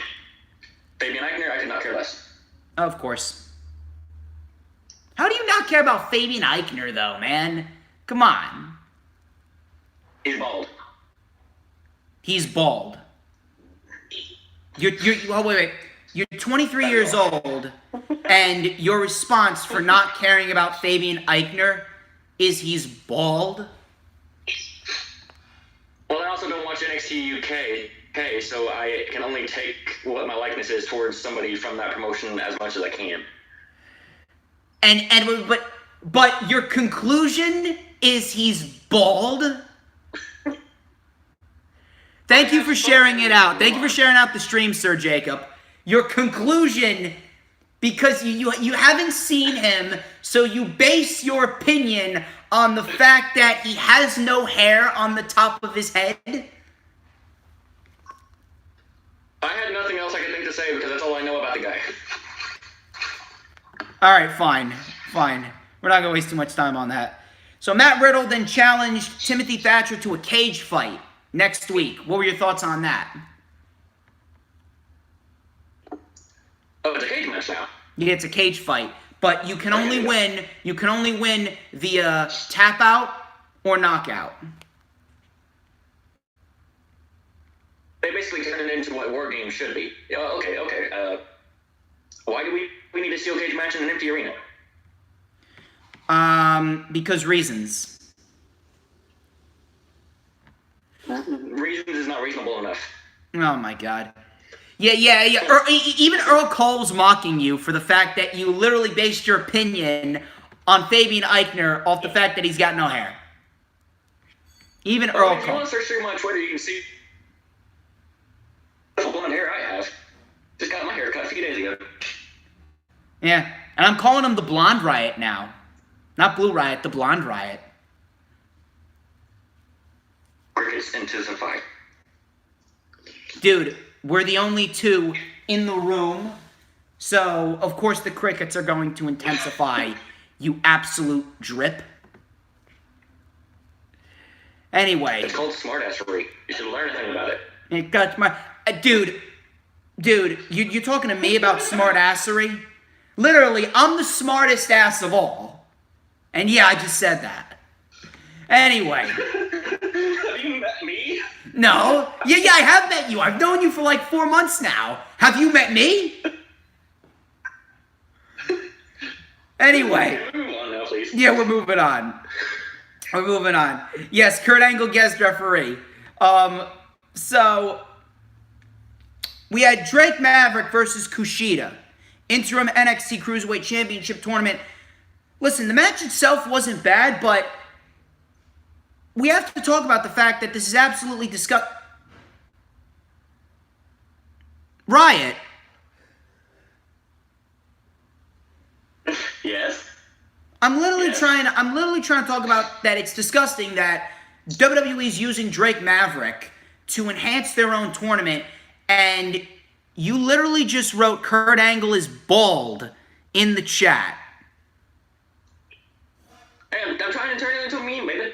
Fabian Eichner, I could not care less. Of course. How do you not care about Fabian Eichner, though, man? Come on. He's bald. He's bald. Wait. You're 23 years old, and your response for not caring about Fabian Eichner is he's bald? Well, I also don't watch NXT UK, so I can only take what my likeness is towards somebody from that promotion as much as I can. But your conclusion is he's bald? Thank you for sharing it out. Thank you for sharing out the stream, Sir Jacob. Your conclusion, because you haven't seen him, so you base your opinion on the fact that he has no hair on the top of his head? I had nothing else I could think to say because that's all I know about the guy. All right, fine. We're not going to waste too much time on that. So Matt Riddle then challenged Timothy Thatcher to a cage fight next week. What were your thoughts on that? Oh, it's a cage match now. Yeah, it's a cage fight, but you can only win. You can only win via tap out or knockout. They basically turned it into what War Games should be. Okay. Why do we need a steel cage match in an empty arena? Because reasons. Reasons is not reasonable enough. Oh my God. Yeah. Even Earl Cole's mocking you for the fact that you literally based your opinion on Fabian Eichner off the fact that he's got no hair. Even Earl Cole. If you want to search through my Twitter, you can see the blonde hair I have. Just got my hair cut a few days ago. Yeah, and I'm calling him the Blonde Riott now. Not Blue Riott, the Blonde Riott. Crickets intensify. Dude, we're the only two in the room, so of course the crickets are going to intensify, you absolute drip. Anyway. It's called smartassery. You should learn a thing about it. It got my... Dude, you talking to me about smartassery? Literally, I'm the smartest ass of all. And yeah, I just said that. Anyway. Have you met me? No. Yeah, I have met you. I've known you for like 4 months now. Have you met me? Anyway. Move on now, please. Yeah, we're moving on. Yes, Kurt Angle guest referee. So we had Drake Maverick versus Kushida. Interim NXT Cruiserweight Championship tournament. Listen, the match itself wasn't bad, but we have to talk about the fact that this is absolutely disgusting. Riott. Yes? I'm literally trying to talk about that it's disgusting that WWE's using Drake Maverick to enhance their own tournament, and you literally just wrote Kurt Angle is bald in the chat. Hey, I'm trying to turn it into a meme, baby.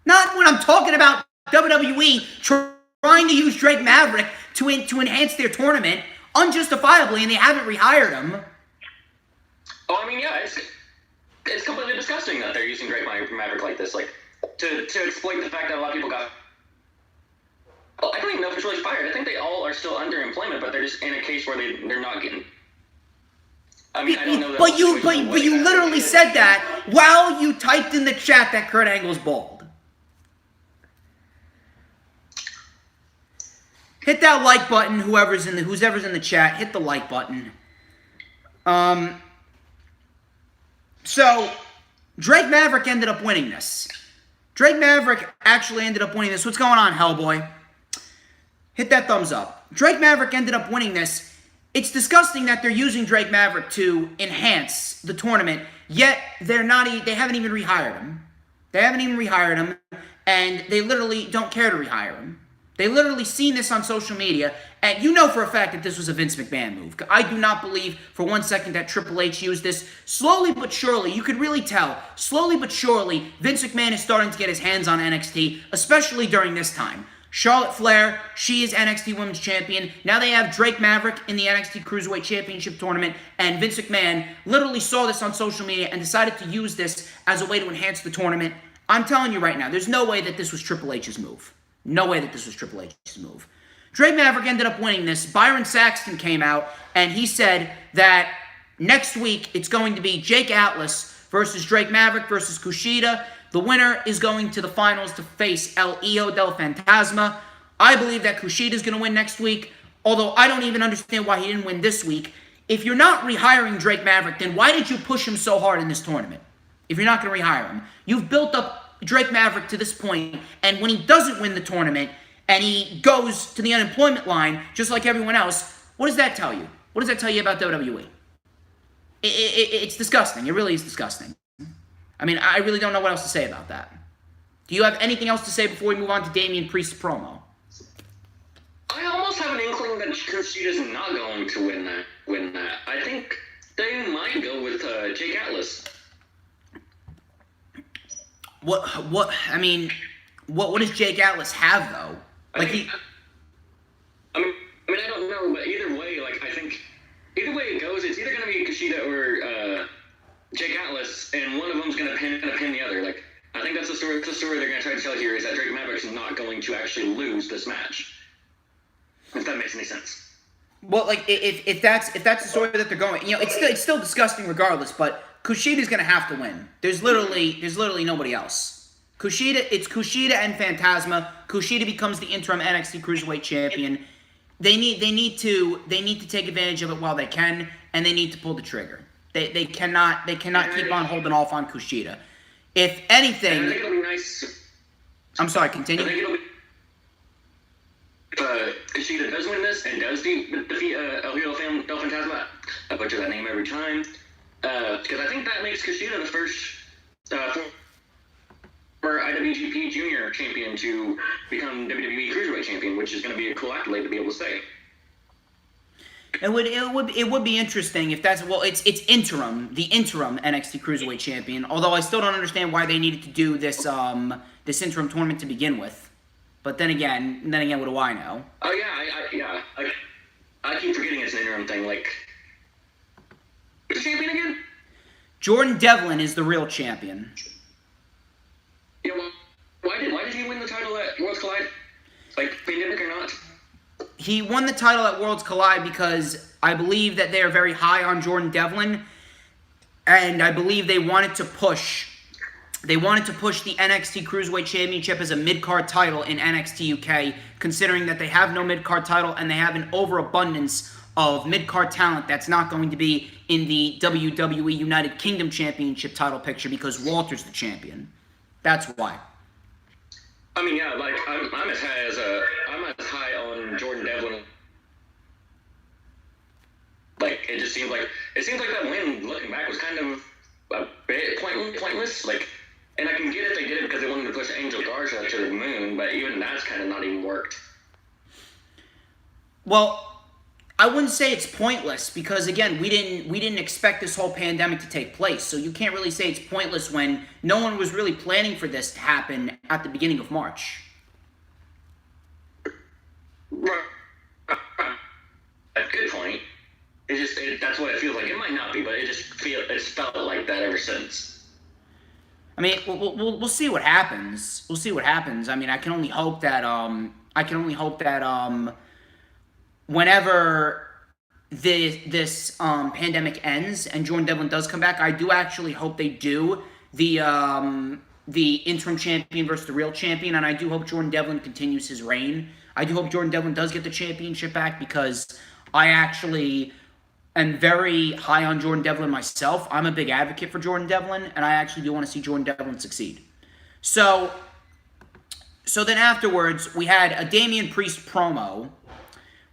Not when I'm talking about WWE trying to use Drake Maverick to enhance their tournament unjustifiably, and they haven't rehired him. Oh, I mean, yeah, it's completely disgusting that they're using Drake Maverick like this, like, to exploit the fact that a lot of people got... Well, I don't even know if it's really fired. I think they all are still under employment, but they're just in a case where they're not getting... I mean, I don't know that... But you literally said that while you typed in the chat that Kurt Angle's bald. Hit that like button, whoever's in the chat, hit the like button. So, Drake Maverick ended up winning this. Drake Maverick actually ended up winning this. What's going on, Hellboy? Hit that thumbs up. Drake Maverick ended up winning this. It's disgusting that they're using Drake Maverick to enhance the tournament, yet they haven't even rehired him. They haven't even rehired him, and they literally don't care to rehire him. They literally seen this on social media, and you know for a fact that this was a Vince McMahon move. I do not believe for 1 second that Triple H used this. Slowly but surely, you could really tell, slowly but surely, Vince McMahon is starting to get his hands on NXT, especially during this time. Charlotte Flair, she is NXT Women's Champion. Now they have Drake Maverick in the NXT Cruiserweight Championship Tournament, and Vince McMahon literally saw this on social media and decided to use this as a way to enhance the tournament. I'm telling you right now, there's no way that this was Triple H's move. No way that this was Triple H's move. Drake Maverick ended up winning this. Byron Saxton came out, and he said that next week it's going to be Jake Atlas versus Drake Maverick versus Kushida. The winner is going to the finals to face El Hijo del Fantasma. I believe that Kushida is going to win next week, although I don't even understand why he didn't win this week. If you're not rehiring Drake Maverick, then why did you push him so hard in this tournament? If you're not going to rehire him. You've built up Drake Maverick to this point, and when he doesn't win the tournament, and he goes to the unemployment line, just like everyone else, what does that tell you? What does that tell you about WWE? It's disgusting. It really is disgusting. I mean, I really don't know what else to say about that. Do you have anything else to say before we move on to Damian Priest's promo? I almost have an inkling that Kushida's not going to win that. I think they might go with Jake Atlas. What does Jake Atlas have, though? I mean, I don't know, but either way, I think either way it goes, it's either going to be Kushida or Jake Atlas, and one of them's going to pin the other. I think that's the story. The story they're going to try to tell here is that Drake Maverick's not going to actually lose this match. If that makes any sense. Well, if that's the story that they're going, it's still disgusting regardless. But Kushida's going to have to win. There's literally nobody else. It's Kushida and Phantasma. Kushida becomes the interim NXT Cruiserweight Champion. They need to take advantage of it while they can, and they need to pull the trigger. They cannot keep on holding off on Kushida. If anything, I think it'll be nice. I'm sorry. Continue. I think it'll be Kushida does win this and does defeat El Hijo del Fantasma. I butcher that name every time. Because I think that makes Kushida the first former IWGP Junior champion to become WWE Cruiserweight champion, which is going to be a cool accolade to be able to say. It would be interesting if that's it's interim, the interim NXT Cruiserweight champion. Although I still don't understand why they needed to do this this interim tournament to begin with. But then again, what do I know? Oh yeah, I keep forgetting it's an interim thing. Like, who's the champion again? Jordan Devlin is the real champion. Yeah, well, why did he win the title at Worlds Collide? Like, pandemic or not? He won the title at Worlds Collide because I believe that they are very high on Jordan Devlin, and I believe they wanted to push the NXT Cruiserweight Championship as a mid-card title in NXT UK, considering that they have no mid-card title and they have an overabundance of mid-card talent that's not going to be in the WWE United Kingdom Championship title picture because Walter's the champion. That's why. I mean, yeah, like I'm as high on Jordan Devlin. Like it seems like that win, looking back, was kind of a bit pointless. Like, and I can get it, they did it because they wanted to push Angel Garza to the moon, but even that's kind of not even worked. Well, I wouldn't say it's pointless because again, we didn't expect this whole pandemic to take place. So you can't really say it's pointless when no one was really planning for this to happen at the beginning of March. Right. Good point. That's what it feels like. It might not be, but it's felt like that ever since. I mean, we'll see what happens. We'll see what happens. I mean, I can only hope that whenever this pandemic ends and Jordan Devlin does come back, I do actually hope they do the interim champion versus the real champion, and I do hope Jordan Devlin continues his reign. I do hope Jordan Devlin does get the championship back because I actually am very high on Jordan Devlin myself. I'm a big advocate for Jordan Devlin, and I actually do want to see Jordan Devlin succeed. So then afterwards, we had a Damian Priest promo.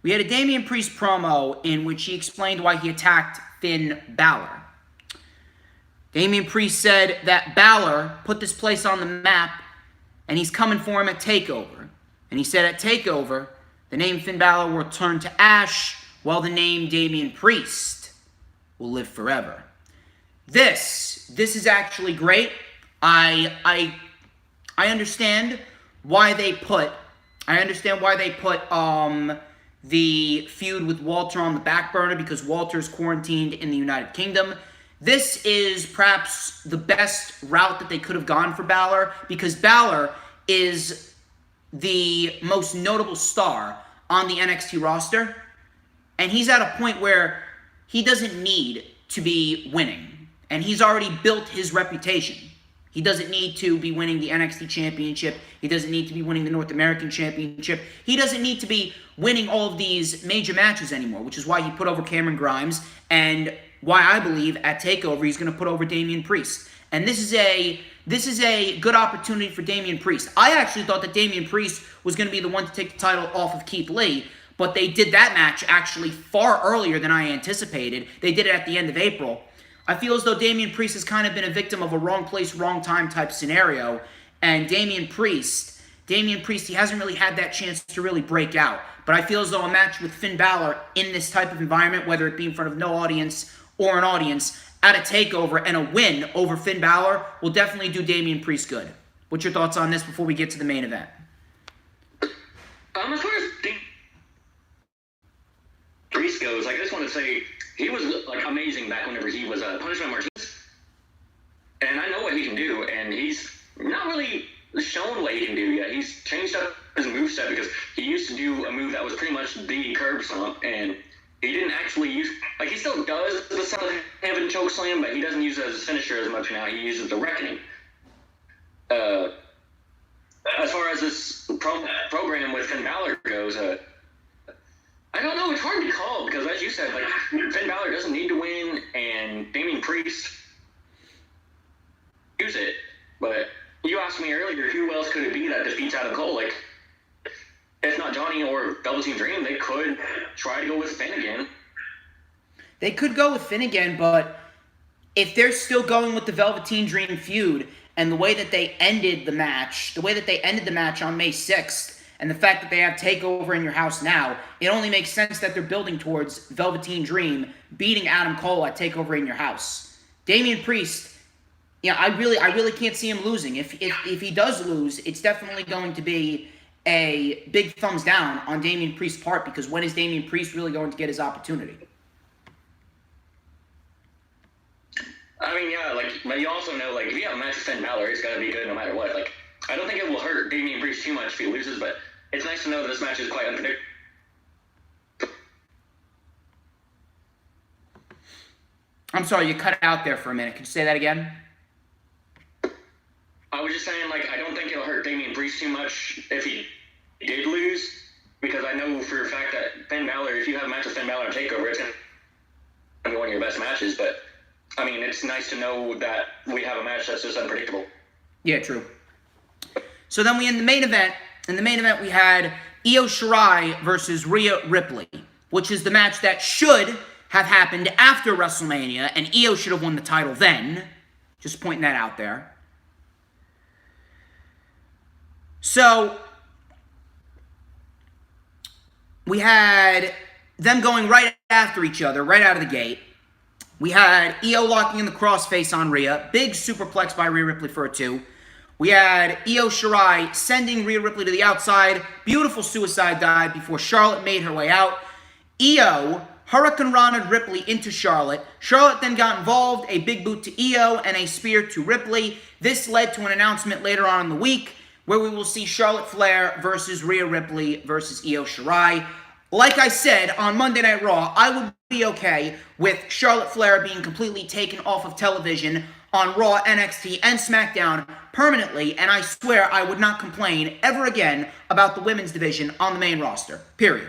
We had a Damian Priest promo in which he explained why he attacked Finn Balor. Damian Priest said that Balor put this place on the map, and he's coming for him at TakeOver. And he said at TakeOver, the name Finn Balor will turn to ash, while the name Damian Priest will live forever. This is actually great. I understand why they put the feud with Walter on the back burner because Walter's quarantined in the United Kingdom. This is perhaps the best route that they could have gone for Balor because Balor is the most notable star on the NXT roster, and he's at a point where he doesn't need to be winning, and he's already built his reputation. He doesn't need to be winning the NXT Championship. He doesn't need to be winning the North American Championship. He doesn't need to be winning all of these major matches anymore, which is why he put over Cameron Grimes and why I believe at TakeOver he's going to put over Damian Priest. And this is a good opportunity for Damian Priest. I actually thought that Damian Priest was going to be the one to take the title off of Keith Lee, but they did that match actually far earlier than I anticipated. They did it at the end of April. I feel as though Damian Priest has kind of been a victim of a wrong place, wrong time type scenario. And Damian Priest, he hasn't really had that chance to really break out. But I feel as though a match with Finn Balor in this type of environment, whether it be in front of no audience or an audience, at a TakeOver and a win over Finn Balor will definitely do Damian Priest good. What's your thoughts on this before we get to the main event? As far as Priest goes, I just want to say he was like amazing back whenever he was punished by Martinez, and I know what he can do, and he's not really shown what he can do yet. He's changed up his moveset because he used to do a move that was pretty much the curb stomp, and he didn't actually use, like, he still does the Son of Heaven choke slam, but he doesn't use it as a finisher as much now. He uses the Reckoning. As far as this program with Finn Balor goes, I don't know. It's hard to call because, as you said, like, Finn Balor doesn't need to win, and Damian Priest use it. But you asked me earlier, who else could it be that defeats Adam Cole? Like, if not Johnny or Velveteen Dream, they could try to go with Finn again. They could go with Finn again, but if they're still going with the Velveteen Dream feud and the way that they ended the match on May 6th, and the fact that they have TakeOver in your house now, it only makes sense that they're building towards Velveteen Dream beating Adam Cole at TakeOver in your house. Damian Priest, I really can't see him losing. If he does lose, it's definitely going to be a big thumbs down on Damian Priest's part, because when is Damian Priest really going to get his opportunity? I mean, yeah, but you also know, if you have a match with Finn Balor, it's gotta be good no matter what. I don't think it will hurt Damian Priest too much if he loses, but it's nice to know that this match is quite unpredictable. I'm sorry, you cut out there for a minute. Could you say that again? I was just saying, I don't think it'll hurt Damian Priest too much if he did lose, because I know for a fact that Finn Balor, if you have a match with Finn Balor on TakeOver, it's gonna be one of your best matches, but I mean, it's nice to know that we have a match that's just unpredictable. Yeah, true. So then in the main event, we had Io Shirai versus Rhea Ripley, which is the match that should have happened after WrestleMania, and Io should have won the title then. Just pointing that out there. So we had them going right after each other, right out of the gate. We had Io locking in the crossface on Rhea. Big superplex by Rhea Ripley for a 2. We had Io Shirai sending Rhea Ripley to the outside. Beautiful suicide dive before Charlotte made her way out. Io Hurricane Rana Ripley into Charlotte. Charlotte then got involved. A big boot to Io and a spear to Ripley. This led to an announcement later on in the week where we will see Charlotte Flair versus Rhea Ripley versus Io Shirai. Like I said, on Monday Night Raw, I would be okay with Charlotte Flair being completely taken off of television on Raw, NXT, and SmackDown permanently, and I swear I would not complain ever again about the women's division on the main roster. Period.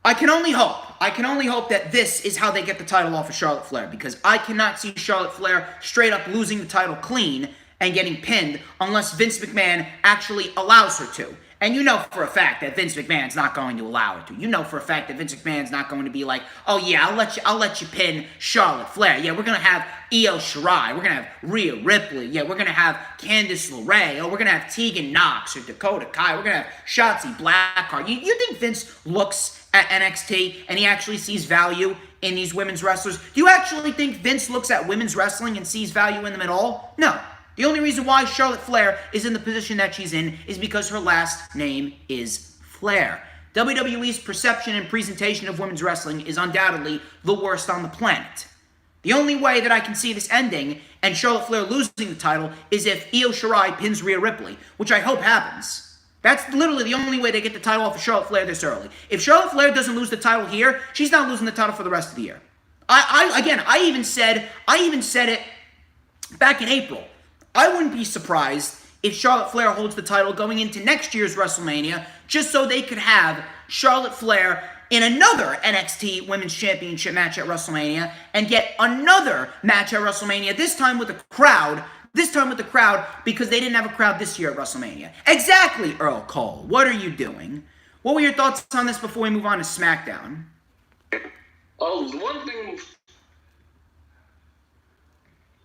I can only hope that this is how they get the title off of Charlotte Flair, because I cannot see Charlotte Flair straight up losing the title clean and getting pinned unless Vince McMahon actually allows her to. And you know for a fact that Vince McMahon's not going to allow her to. You know for a fact that Vince McMahon's not going to be like, oh yeah, I'll let you pin Charlotte Flair. Yeah, we're gonna have Io Shirai. We're gonna have Rhea Ripley. Yeah, we're gonna have Candice LeRae. Oh, we're gonna have Tegan Nox or Dakota Kai. We're gonna have Shotzi Blackheart. You think Vince looks at NXT and he actually sees value in these women's wrestlers? Do you actually think Vince looks at women's wrestling and sees value in them at all? No. The only reason why Charlotte Flair is in the position that she's in is because her last name is Flair. WWE's perception and presentation of women's wrestling is undoubtedly the worst on the planet. The only way that I can see this ending and Charlotte Flair losing the title is if Io Shirai pins Rhea Ripley, which I hope happens. That's literally the only way they get the title off of Charlotte Flair this early. If Charlotte Flair doesn't lose the title here, she's not losing the title for the rest of the year. I even said it back in April. I wouldn't be surprised if Charlotte Flair holds the title going into next year's WrestleMania, just so they could have Charlotte Flair in another NXT Women's Championship match at WrestleMania and get another match at WrestleMania, this time with a crowd. Because they didn't have a crowd this year at WrestleMania. Exactly, Earl Cole. What are you doing? What were your thoughts on this before we move on to SmackDown? Oh, one thing,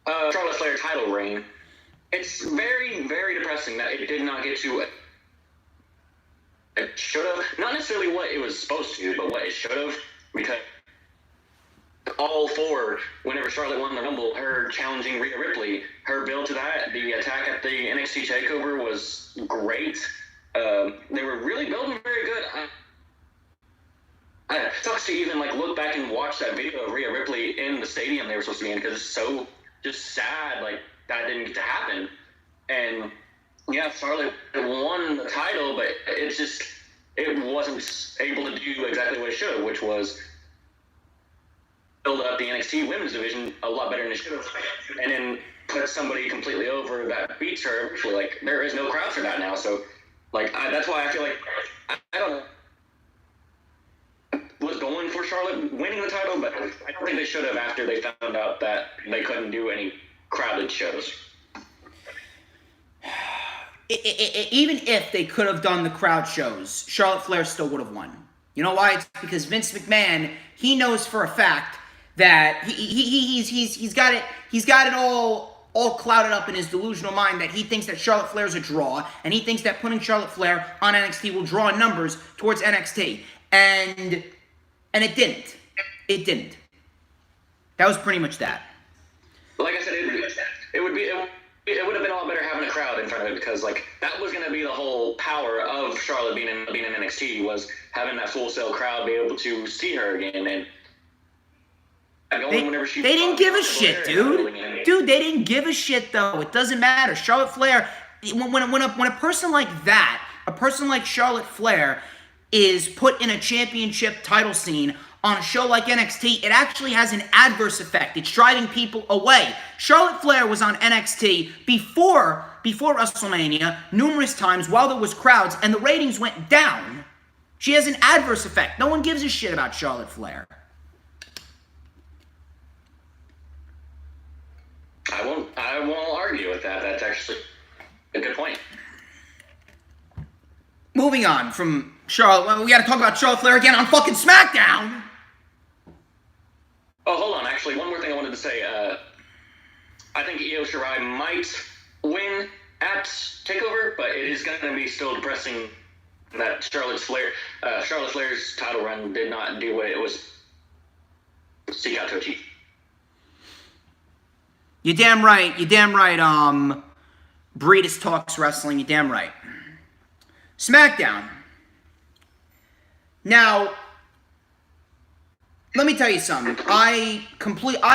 Charlotte Flair title reign. It's very, very depressing that it did not get to it should have. Not necessarily what it was supposed to, but what it should have. Because all four, whenever Charlotte won the Rumble, her challenging Rhea Ripley, her build to that, the attack at the NXT TakeOver was great. They were really building very good. It sucks to even look back and watch that video of Rhea Ripley in the stadium they were supposed to be in, because it's so just sad that didn't get to happen. And yeah, Charlotte won the title, but it wasn't able to do exactly what it should have, which was build up the NXT women's division a lot better than it should have, and then put somebody completely over that beats her. There is no crowd for that now, so that's why I feel I don't know, was going for Charlotte winning the title, but I don't think they should have after they found out that they couldn't do any crowded shows. Even if they could have done the crowd shows, Charlotte Flair still would have won. You know why? It's because Vince McMahon, he knows for a fact that he's got it all clouded up in his delusional mind that he thinks that Charlotte Flair's a draw, and he thinks that putting Charlotte Flair on NXT will draw numbers towards NXT. And it didn't. It didn't. That was pretty much that. Like I said, it would have been a lot better having a crowd in front of it, because like that was going to be the whole power of Charlotte being in NXT, was having that Full Sail crowd be able to see her again. And they didn't give a shit, dude. Dude, they didn't give a shit, though. It doesn't matter. Charlotte Flair, when a person like that, a person like Charlotte Flair, is put in a championship title scene on a show like NXT, it actually has an adverse effect. It's driving people away. Charlotte Flair was on NXT before WrestleMania numerous times while there was crowds, and the ratings went down. She has an adverse effect. No one gives a shit about Charlotte Flair. I won't argue with that. That's actually a good point. Moving on from Charlotte, well, we got to talk about Charlotte Flair again on fucking SmackDown. Oh, hold on. Actually, one more thing I wanted to say. I think Io Shirai might win at TakeOver, but it is going to be still depressing that Charlotte Flair's title run did not do what it was seek out to achieve. You're damn right. You're damn right. Breedis Talks Wrestling. You're damn right. SmackDown. Now, let me tell you something. I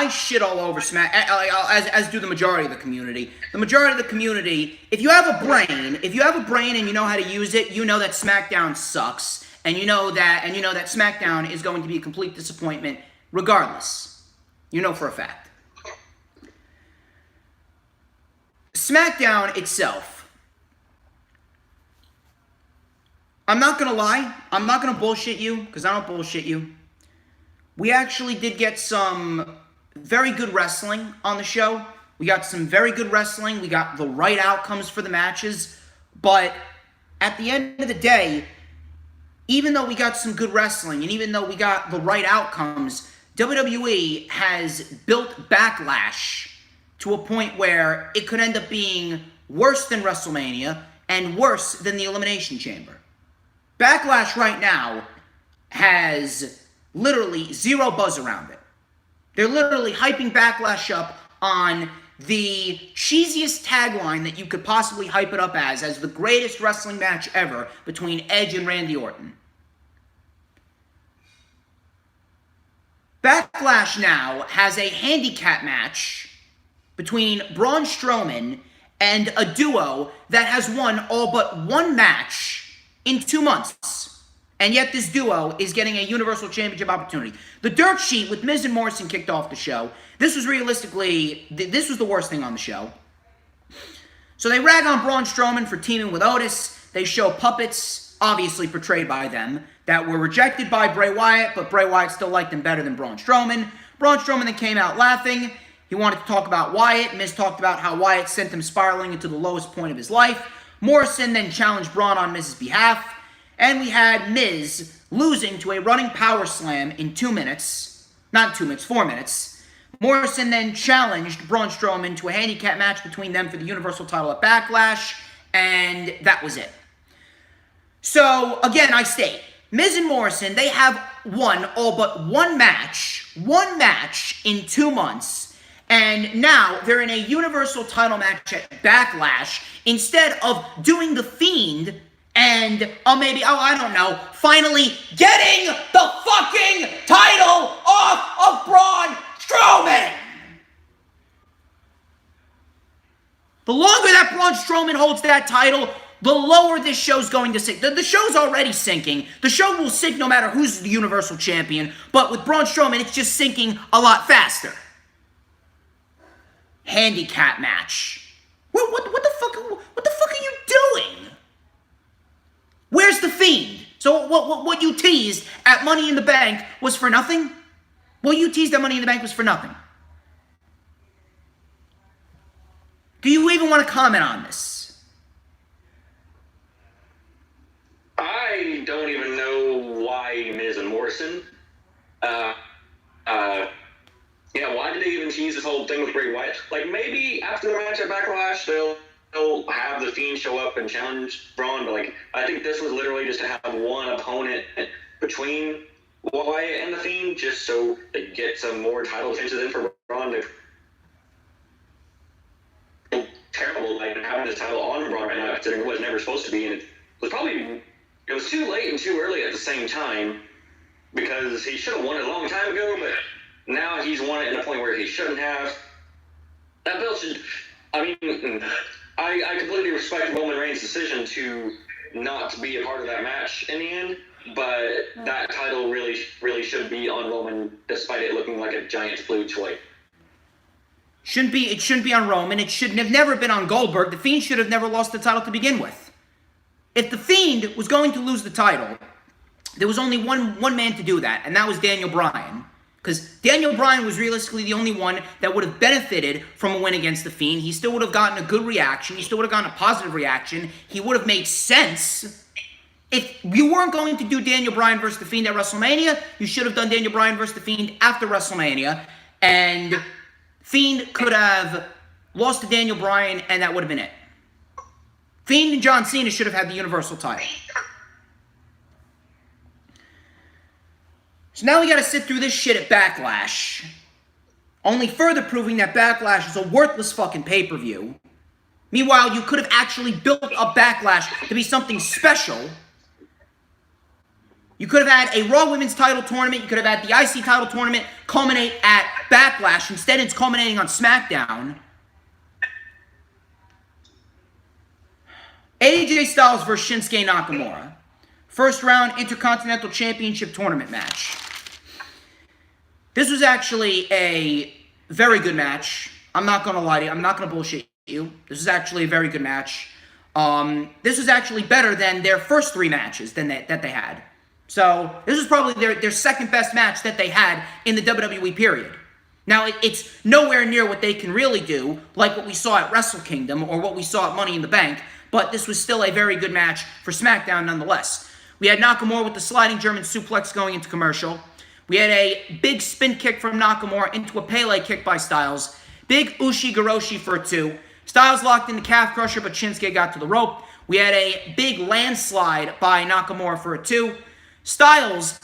shit all over as do the majority of the community. The majority of the community, if you have a brain and you know how to use it, you know that SmackDown sucks, and you know that SmackDown is going to be a complete disappointment regardless. You know for a fact. SmackDown itself. I'm not going to lie. I'm not going to bullshit you, because I don't bullshit you. We actually did get some very good wrestling on the show. We got some very good wrestling. We got the right outcomes for the matches. But at the end of the day, even though we got some good wrestling and even though we got the right outcomes, WWE has built Backlash to a point where it could end up being worse than WrestleMania and worse than the Elimination Chamber. Backlash right now has literally zero buzz around it. They're literally hyping Backlash up on the cheesiest tagline that you could possibly hype it up as the greatest wrestling match ever between Edge and Randy Orton. Backlash now has a handicap match between Braun Strowman and a duo that has won all but one match in 2 months. And yet this duo is getting a Universal Championship opportunity. The dirt sheet with Miz and Morrison kicked off the show. This was the worst thing on the show. So they rag on Braun Strowman for teaming with Otis. They show puppets, obviously portrayed by them, that were rejected by Bray Wyatt, but Bray Wyatt still liked them better than Braun Strowman. Braun Strowman then came out laughing. He wanted to talk about Wyatt. Miz talked about how Wyatt sent him spiraling into the lowest point of his life. Morrison then challenged Braun on Miz's behalf. And we had Miz losing to a running power slam in 2 minutes. Not 2 minutes, 4 minutes. Morrison then challenged Braun Strowman to a handicap match between them for the Universal title at Backlash. And that was it. So, again, I state, Miz and Morrison, they have won all but one match in 2 months. And now they're in a Universal title match at Backlash instead of doing the Fiend and I don't know, finally getting the fucking title off of Braun Strowman. The longer that Braun Strowman holds that title, the lower this show's going to sink. The show's already sinking. The show will sink no matter who's the Universal Champion, but with Braun Strowman, it's just sinking a lot faster. Handicap match. What the fuck are you doing? Where's the Fiend? So what you teased at Money in the Bank was for nothing? What you teased at Money in the Bank was for nothing. Do you even want to comment on this? I don't even know why Morrison. Why did they even tease this whole thing with Bray Wyatt? Like, maybe after the match at Backlash, they'll have the Fiend show up and challenge Braun, but, like, I think this was literally just to have one opponent between Wyatt and the Fiend, just so they get some more title chances in for Braun. Terrible, like, having this title on Braun right now, considering it was never supposed to be, and it was too late and too early at the same time, because he should have won it a long time ago, but now he's won it in a point where he shouldn't have. That belt should... I completely respect Roman Reigns' decision to not be a part of that match in the end, but that title really, really should be on Roman, despite it looking like a giant blue toy. It shouldn't be on Roman. It should have never been on Goldberg. The Fiend should have never lost the title to begin with. If the Fiend was going to lose the title, there was only one man to do that, and that was Daniel Bryan. Because Daniel Bryan was realistically the only one that would have benefited from a win against The Fiend. He still would have gotten a good reaction. He still would have gotten a positive reaction. He would have made sense. If you weren't going to do Daniel Bryan versus The Fiend at WrestleMania, you should have done Daniel Bryan versus The Fiend after WrestleMania. And Fiend could have lost to Daniel Bryan, and that would have been it. Fiend and John Cena should have had the Universal title. So now we gotta sit through this shit at Backlash. Only further proving that Backlash is a worthless fucking pay-per-view. Meanwhile, you could have actually built up Backlash to be something special. You could have had a Raw Women's title tournament. You could have had the IC title tournament culminate at Backlash. Instead, it's culminating on SmackDown. AJ Styles versus Shinsuke Nakamura. First round Intercontinental Championship tournament match. This was actually a very good match. I'm not going to lie to you. I'm not going to bullshit you. This was actually a very good match. This was actually better than their first three matches that they had. So this was probably their second best match that they had in the WWE period. Now, it's nowhere near what they can really do, like what we saw at Wrestle Kingdom or what we saw at Money in the Bank, but this was still a very good match for SmackDown nonetheless. We had Nakamura with the sliding German suplex going into commercial. We had a big spin kick from Nakamura into a Pele kick by Styles. Big Ushi-Goroshi for a 2. Styles locked in the calf crusher, but Shinsuke got to the rope. We had a big landslide by Nakamura for a 2. Styles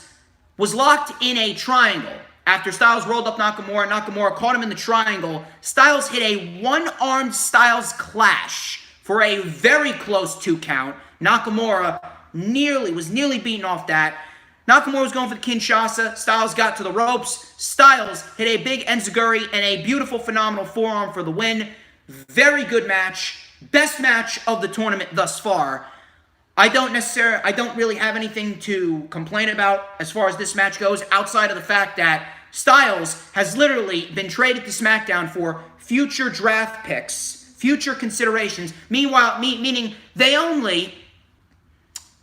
was locked in a triangle. After Styles rolled up Nakamura, Nakamura caught him in the triangle. Styles hit a one-armed Styles clash for a very close 2 count. Nakamura was nearly beaten off that. Nakamura was going for the Kinshasa. Styles got to the ropes. Styles hit a big enziguri and a beautiful, phenomenal forearm for the win. Very good match. Best match of the tournament thus far. I don't really have anything to complain about as far as this match goes, outside of the fact that Styles has literally been traded to SmackDown for future draft picks, future considerations. Meanwhile, meaning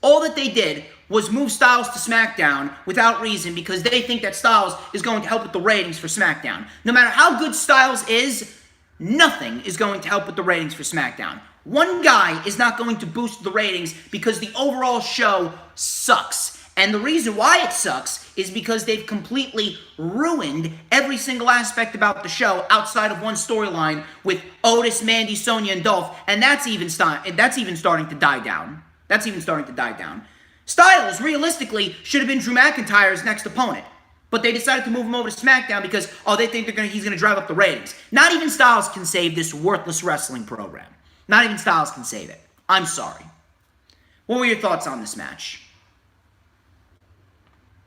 all that they did was move Styles to SmackDown without reason because they think that Styles is going to help with the ratings for SmackDown. No matter how good Styles is, nothing is going to help with the ratings for SmackDown. One guy is not going to boost the ratings because the overall show sucks. And the reason why it sucks is because they've completely ruined every single aspect about the show outside of one storyline with Otis, Mandy, Sonya, and Dolph. And that's even starting to die down. Styles, realistically, should have been Drew McIntyre's next opponent. But they decided to move him over to SmackDown because, they think he's going to drive up the ratings. Not even Styles can save this worthless wrestling program. Not even Styles can save it. I'm sorry. What were your thoughts on this match?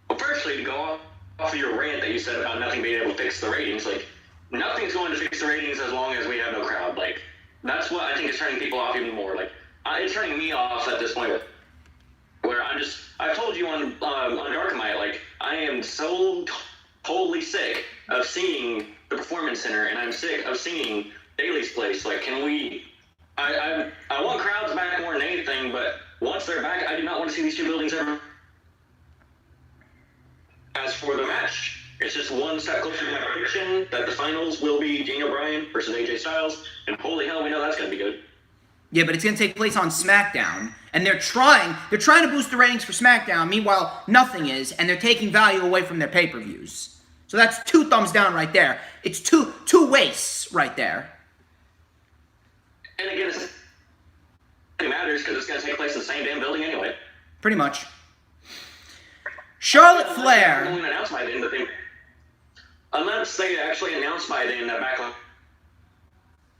Well, firstly, to go off of your rant that you said about nothing being able to fix the ratings, nothing's going to fix the ratings as long as we have no crowd. That's what I think is turning people off even more. It's turning me off at this point where I've told you on Darkmite, I am so totally sick of seeing the Performance Center, and I'm sick of seeing Daly's Place. I want crowds back more than anything, but once they're back, I do not want to see these two buildings ever. As for the match, it's just one step closer to my prediction that the finals will be Daniel Bryan versus AJ Styles, and holy hell, we know that's going to be good. Yeah, but it's going to take place on SmackDown, And they're trying to boost the ratings for SmackDown. Meanwhile, nothing is, and they're taking value away from their pay-per-views. So that's 2 thumbs down right there. It's two wastes right there. And again, it matters because it's going to take place in the same damn building anyway. Pretty much. Charlotte Flair. Unless they actually announce by then that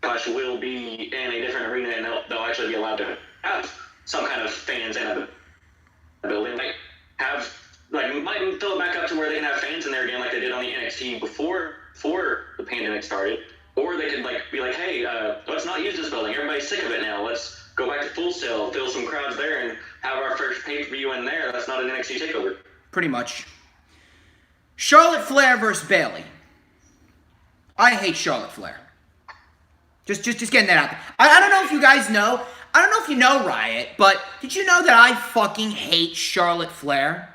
Backlash will be in a different arena and they'll actually be allowed to have some kind of fans in a building. Might fill it back up to where they can have fans in there again like they did on the NXT before the pandemic started. Or they could be like, hey, let's not use this building. Everybody's sick of it now. Let's go back to Full Sail, fill some crowds there, and have our first pay-per-view in there. That's not an NXT takeover. Pretty much. Charlotte Flair versus Bayley. I hate Charlotte Flair. Just getting that out there. I don't know if you guys know. I don't know if you know, Riott, but did you know that I fucking hate Charlotte Flair?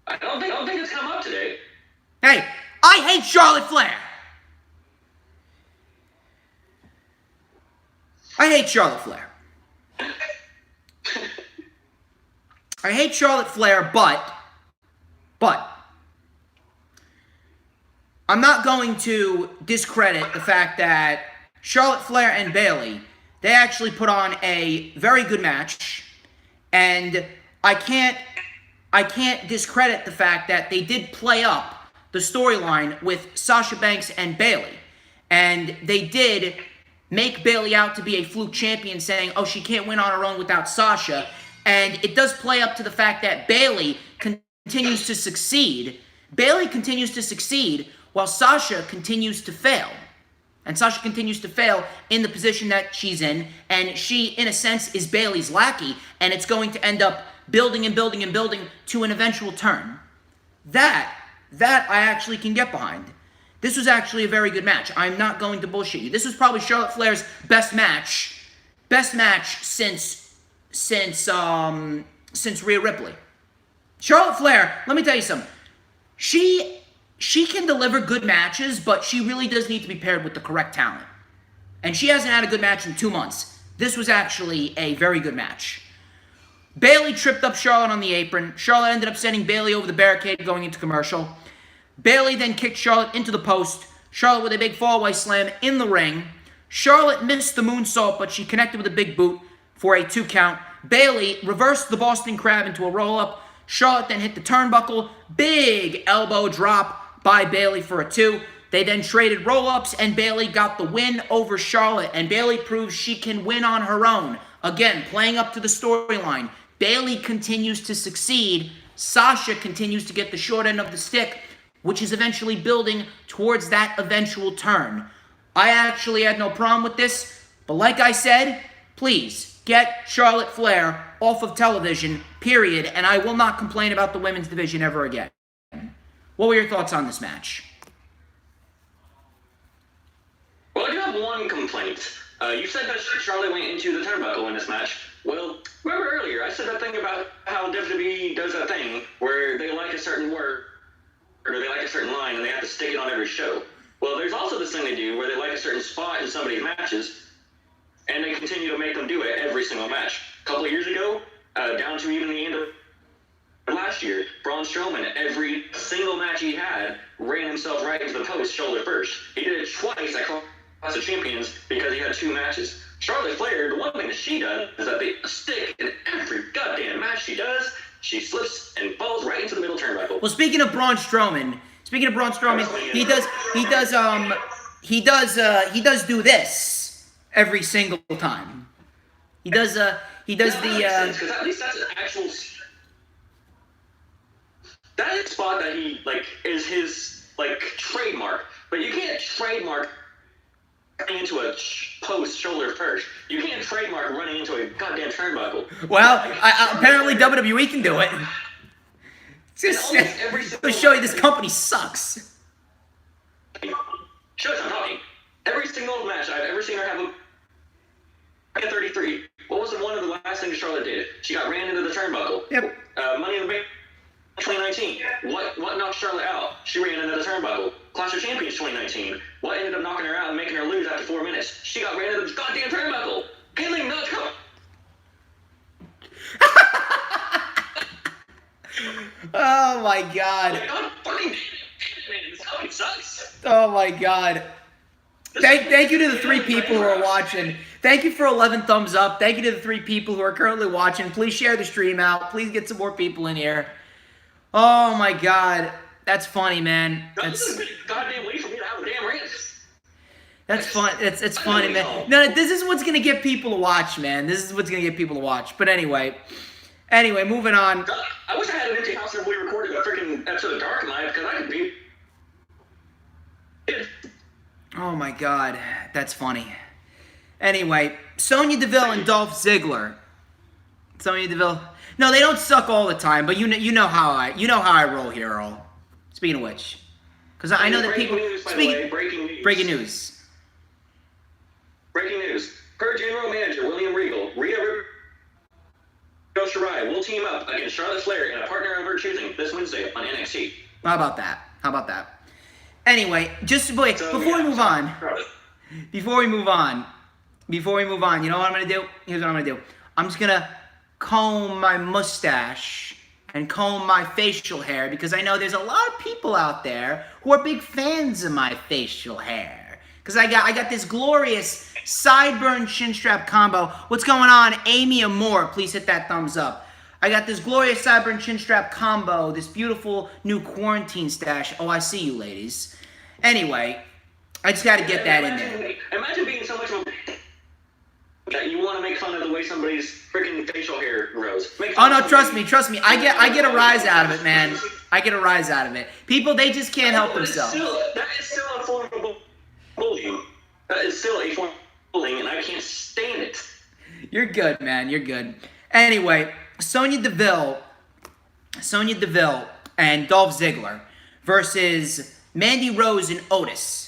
I don't think it's come up today. Hey, I hate Charlotte Flair. I hate Charlotte Flair. I hate Charlotte Flair, but I'm not going to discredit the fact that Charlotte Flair and Bayley, they actually put on a very good match, and I can't discredit the fact that they did play up the storyline with Sasha Banks and Bayley, and they did make Bayley out to be a fluke champion, saying, oh, she can't win on her own without Sasha. And it does play up to the fact that Bayley continues to succeed. Bayley continues to succeed while Sasha continues to fail. And Sasha continues to fail in the position that she's in. And she, in a sense, is Bayley's lackey. And it's going to end up building and building and building to an eventual turn. That I actually can get behind. This was actually a very good match. I'm not going to bullshit you. This was probably Charlotte Flair's best match since Rhea Ripley. Charlotte Flair, let me tell you something. She can deliver good matches, but she really does need to be paired with the correct talent. And she hasn't had a good match in 2 months. This was actually a very good match. Bayley tripped up Charlotte on the apron. Charlotte ended up sending Bayley over the barricade going into commercial. Bayley then kicked Charlotte into the post. Charlotte with a big fallaway slam in the ring. Charlotte missed the moonsault, but she connected with a big boot for a 2 count. Bayley reversed the Boston Crab into a roll-up. Charlotte then hit the turnbuckle. Big elbow drop by Bayley for a 2. They then traded roll-ups, and Bayley got the win over Charlotte. And Bayley proves she can win on her own. Again, playing up to the storyline. Bayley continues to succeed. Sasha continues to get the short end of the stick, which is eventually building towards that eventual turn. I actually had no problem with this, but like I said, please get Charlotte Flair off of television, period, and I will not complain about the women's division ever again. What were your thoughts on this match? Well, I do have one complaint. You said that Charlotte went into the turnbuckle in this match. Well, remember earlier, I said that thing about how WWE does that thing where they like a certain word, or they like a certain line, and they have to stick it on every show. Well, there's also this thing they do where they like a certain spot in somebody's matches, and they continue to make them do it every single match. A couple of years ago, down to even the end of last year, Braun Strowman, every single match he had, ran himself right into the post, shoulder first. He did it twice at Clash of Champions because he had 2 matches. Charlotte Flair, the one thing that she does is that they stick in every goddamn match she does. She slips and falls right into the middle turnbuckle. Well, speaking of Braun Strowman, he does do this every single time. He does the because at least that's an actual. That is a spot that he is his trademark, but you can't trademark into a post shoulder first. You can't trademark running into a goddamn turnbuckle. Well, apparently WWE can do it. Just to show you this company sucks. Show us I'm talking. Every single match I've ever seen her have a 33. What was one of the last things Charlotte did? She got ran into the turnbuckle. Yep. Money in the Bank 2019. What knocked Charlotte out? She ran into the turnbuckle. Clash of Champions 2019. What ended up knocking her out and making her lose after 4 minutes? She got ran into the goddamn turnbuckle. Can't leave no come. Oh my God. God fucking man, this fucking sucks. Oh my God. Thank you to the 3 people who are watching. Thank you for 11 thumbs up. Thank you to the 3 people who are currently watching. Please share the stream out. Please get some more people in here. Oh my God. That's funny, man. This is a goddamn way for me to have a damn rant. That's fun. It's funny, man. No, this is what's gonna get people to watch, man. This is what's gonna get people to watch. But anyway, moving on. I wish I had an empty house and we recorded a freaking episode of Dark Knight because I could be. Oh my God, that's funny. Anyway, Sonya Deville and Dolph Ziggler. Sonya Deville. No, they don't suck all the time, but you know how I roll here, Earl. Speaking of which, because I know that people. Breaking news. Breaking news. Per general manager William Regal, Rhea Riott will team up against Charlotte Flair in a partner of her choosing this Wednesday on NXT. How about that? Anyway, before we move on, you know what I'm gonna do? Here's what I'm gonna do. I'm just gonna comb my mustache and comb my facial hair because I know there's a lot of people out there who are big fans of my facial hair. Because I got this glorious sideburn chin strap combo. What's going on, Amy Amore? Please hit that thumbs up. I got this glorious sideburn chin strap combo, this beautiful new quarantine stash. Oh, I see you, ladies. Anyway, I just got to get that in there. Imagine being so much of a that you want to make fun of the way somebody's freaking facial hair grows. Oh no, trust me. I get a rise out of it, man. I get a rise out of it. People, they just can't help themselves. That is still a form of bullying. That is still a form of bullying, and I can't stand it. You're good, man. You're good. Anyway, Sonya Deville and Dolph Ziggler versus Mandy Rose and Otis.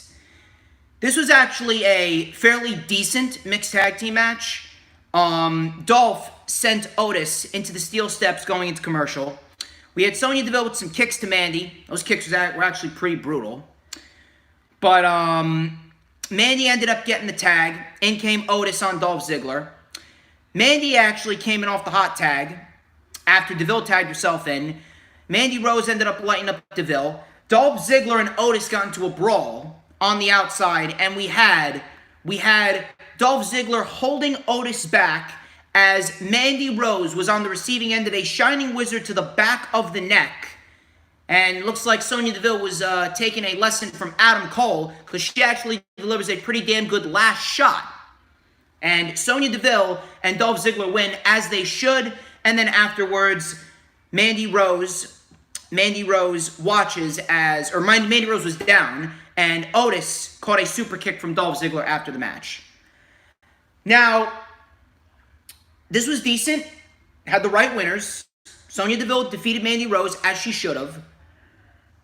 This was actually a fairly decent mixed tag team match. Dolph sent Otis into the steel steps going into commercial. We had Sonya Deville with some kicks to Mandy. Those kicks were actually pretty brutal. But Mandy ended up getting the tag. In came Otis on Dolph Ziggler. Mandy actually came in off the hot tag after Deville tagged herself in. Mandy Rose ended up lighting up Deville. Dolph Ziggler and Otis got into a brawl on the outside, and we had Dolph Ziggler holding Otis back as Mandy Rose was on the receiving end of a Shining Wizard to the back of the neck. And looks like Sonya Deville was taking a lesson from Adam Cole because she actually delivers a pretty damn good last shot. And Sonya Deville and Dolph Ziggler win as they should. And then afterwards, Mandy Rose watches Mandy Rose was down, and Otis caught a super kick from Dolph Ziggler after the match. Now, this was decent. Had the right winners. Sonya Deville defeated Mandy Rose as she should have.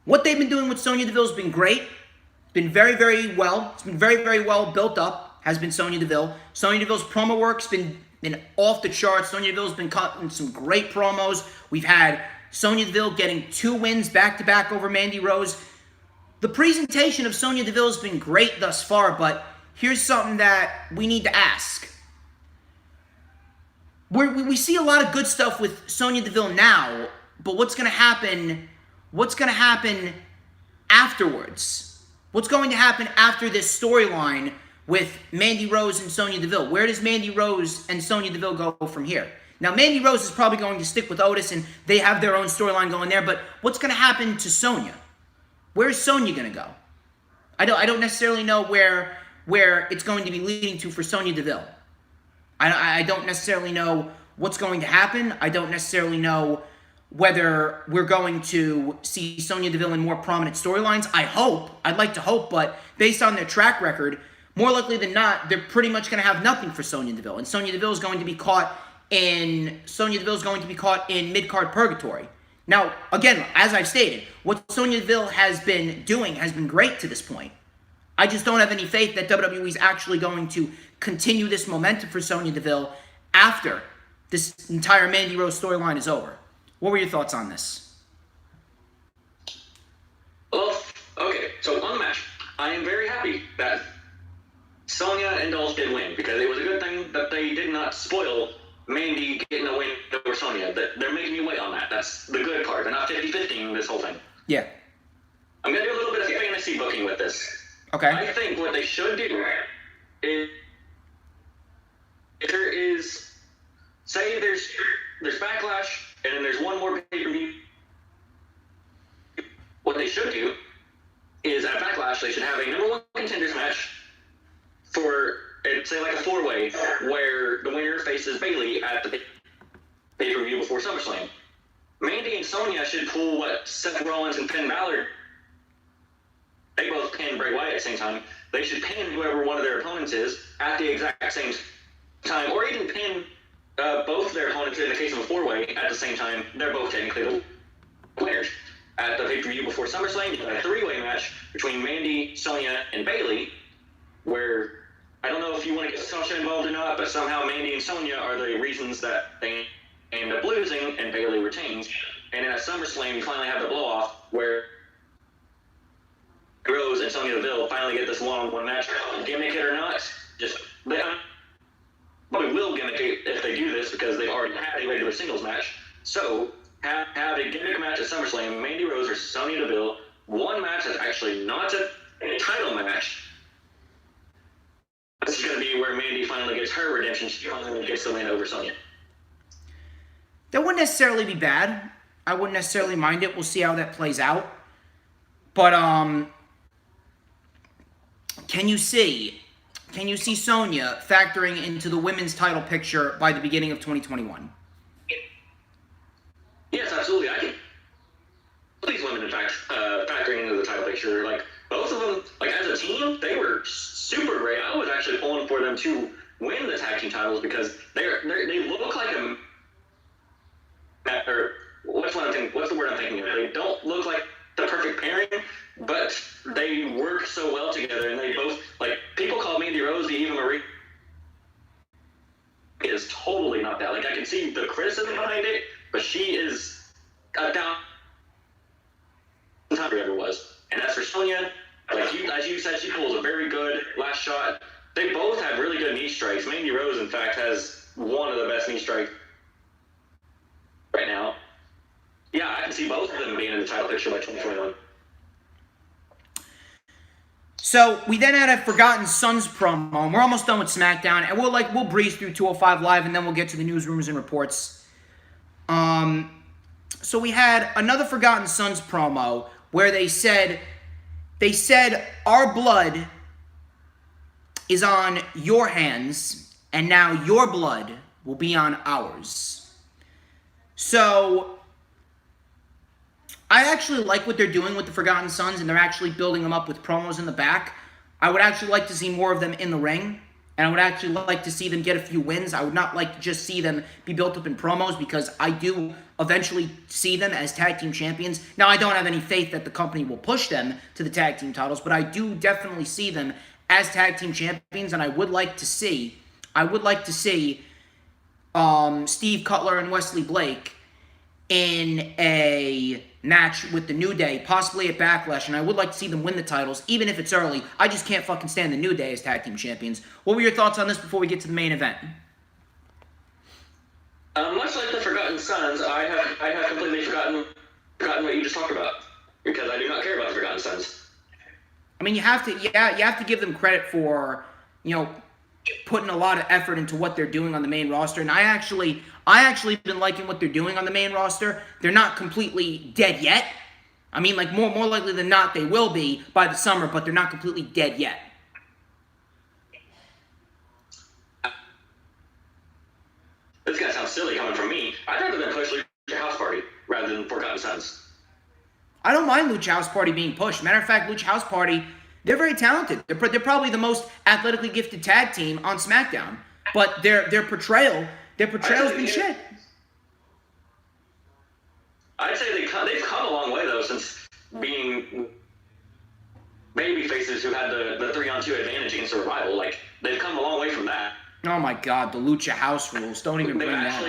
What they've been doing with Sonya Deville has been great. Been very, very well. It's been very, very well built up, has been Sonya Deville. Sonya Deville's promo work's been off the charts. Sonya Deville's been cutting some great promos. We've had Sonya Deville getting 2 wins back-to-back over Mandy Rose. The presentation of Sonya Deville has been great thus far, but here's something that we need to ask. We see a lot of good stuff with Sonya Deville now, but what's going to happen afterwards? What's going to happen after this storyline with Mandy Rose and Sonya Deville? Where does Mandy Rose and Sonya Deville go from here? Now, Mandy Rose is probably going to stick with Otis, and they have their own storyline going there, but what's going to happen to Sonya? Where's Sonya going to go? I don't necessarily know where it's going to be leading to for Sonya Deville. I don't necessarily know what's going to happen. I don't necessarily know whether we're going to see Sonya Deville in more prominent storylines. I'd like to hope, but based on their track record, more likely than not, they're pretty much going to have nothing for Sonya Deville, and Sonya Deville is going to be caught in mid-card purgatory. Now, again, as I've stated, what Sonya Deville has been doing has been great to this point. I just don't have any faith that WWE is actually going to continue this momentum for Sonya Deville after this entire Mandy Rose storyline is over. What were your thoughts on this? Well, okay, so on the match, I am very happy that Sonya and Dolph did win, because it was a good thing that they did not spoil Mandy getting a win over Sonya. They're making me wait on that. That's the good part. They're not 50-50 this whole thing. Yeah. I'm going to do a little bit of fantasy booking with this. Okay. I think what they should do is, if there is, say there's Backlash, and then there's one more pay-per-view. What they should do is at Backlash, they should have a number 1 contenders match for, say, like a 4-way, where the winner faces Bayley at the pay-per-view before SummerSlam. Mandy and Sonya should pull what Seth Rollins and Finn Balor. They both pin Bray Wyatt at the same time. They should pin whoever one of their opponents is at the exact same time, or even pin both their opponents in the case of a 4-way at the same time. They're both technically the winners. At the pay-per-view before SummerSlam, you have a 3-way match between Mandy, Sonya, and Bayley, where I don't know if you want to get Sasha involved or not, but somehow Mandy and Sonya are the reasons that they end up losing and Bayley retains. And then at SummerSlam, you finally have the blow-off where Rose and Sonya Deville finally get this one-on-one match. Gimmick it or not, just they probably will gimmick it if they do this because they've already had a regular singles match. So have a gimmick match at SummerSlam, Mandy Rose versus Sonya Deville, one match that's actually not a title match. This is going to be where Mandy finally gets her redemption. She finally gets the win over Sonya. That wouldn't necessarily be bad. I wouldn't necessarily mind it. We'll see how that plays out. But can you see Sonya factoring into the women's title picture by the beginning of 2021? Yes, absolutely. I can. These women, in fact, factoring into the title picture, like both of them, like as a team, they were super great. I was actually pulling for them to win the tag team titles because they look like a. Or what's the word I'm thinking of? They don't look like the perfect pairing, but they work so well together, and they both, like, people call Mandy Rose the Eva Marie. Is totally not that. Like, I can see the criticism behind it, but she is a down time ever was. And as for Sonya, as you said, she pulls a very good last shot. They both have really good knee strikes. Mandy Rose, in fact, has one of the best knee strikes right now. Yeah, I can see both of them being in the title picture by 2021. So we then had a Forgotten Sons promo, and we're almost done with SmackDown, and we'll breeze through 205 Live, and then we'll get to the news, rumors, and reports. So we had another Forgotten Sons promo where they said our blood is on your hands, and now your blood will be on ours. So I actually like what they're doing with the Forgotten Sons, and they're actually building them up with promos in the back. I would actually like to see more of them in the ring, and I would actually like to see them get a few wins. I would not like to just see them be built up in promos because I do eventually see them as tag team champions. Now, I don't have any faith that the company will push them to the tag team titles, but I do definitely see them as tag team champions, and I would like to see Steve Cutler and Wesley Blake in a match with the New Day, possibly at Backlash, and I would like to see them win the titles, even if it's early. I just can't fucking stand the New Day as tag team champions. What were your thoughts on this before we get to the main event? Much like the Forgotten Sons, I have completely forgotten what you just talked about because I do not care about the Forgotten Sons. I mean, you have to give them credit for, putting a lot of effort into what they're doing on the main roster, and I actually been liking what they're doing on the main roster. They're not completely dead yet. I mean, like, more likely than not, they will be by the summer, but they're not completely dead yet. This guy sounds silly coming from me. I'd rather than push Lucha House Party rather than Forgotten Sons. I don't mind Lucha House Party being pushed. Matter of fact, Lucha House Party, they're very talented. They're probably the most athletically gifted tag team on SmackDown. But their portrayal's been shit. I'd say they've come a long way, though, since being baby faces who had the 3-on-2 advantage against the Revival. Like, they've come a long way from that. Oh my God, the Lucha House rules. Don't even bring that up.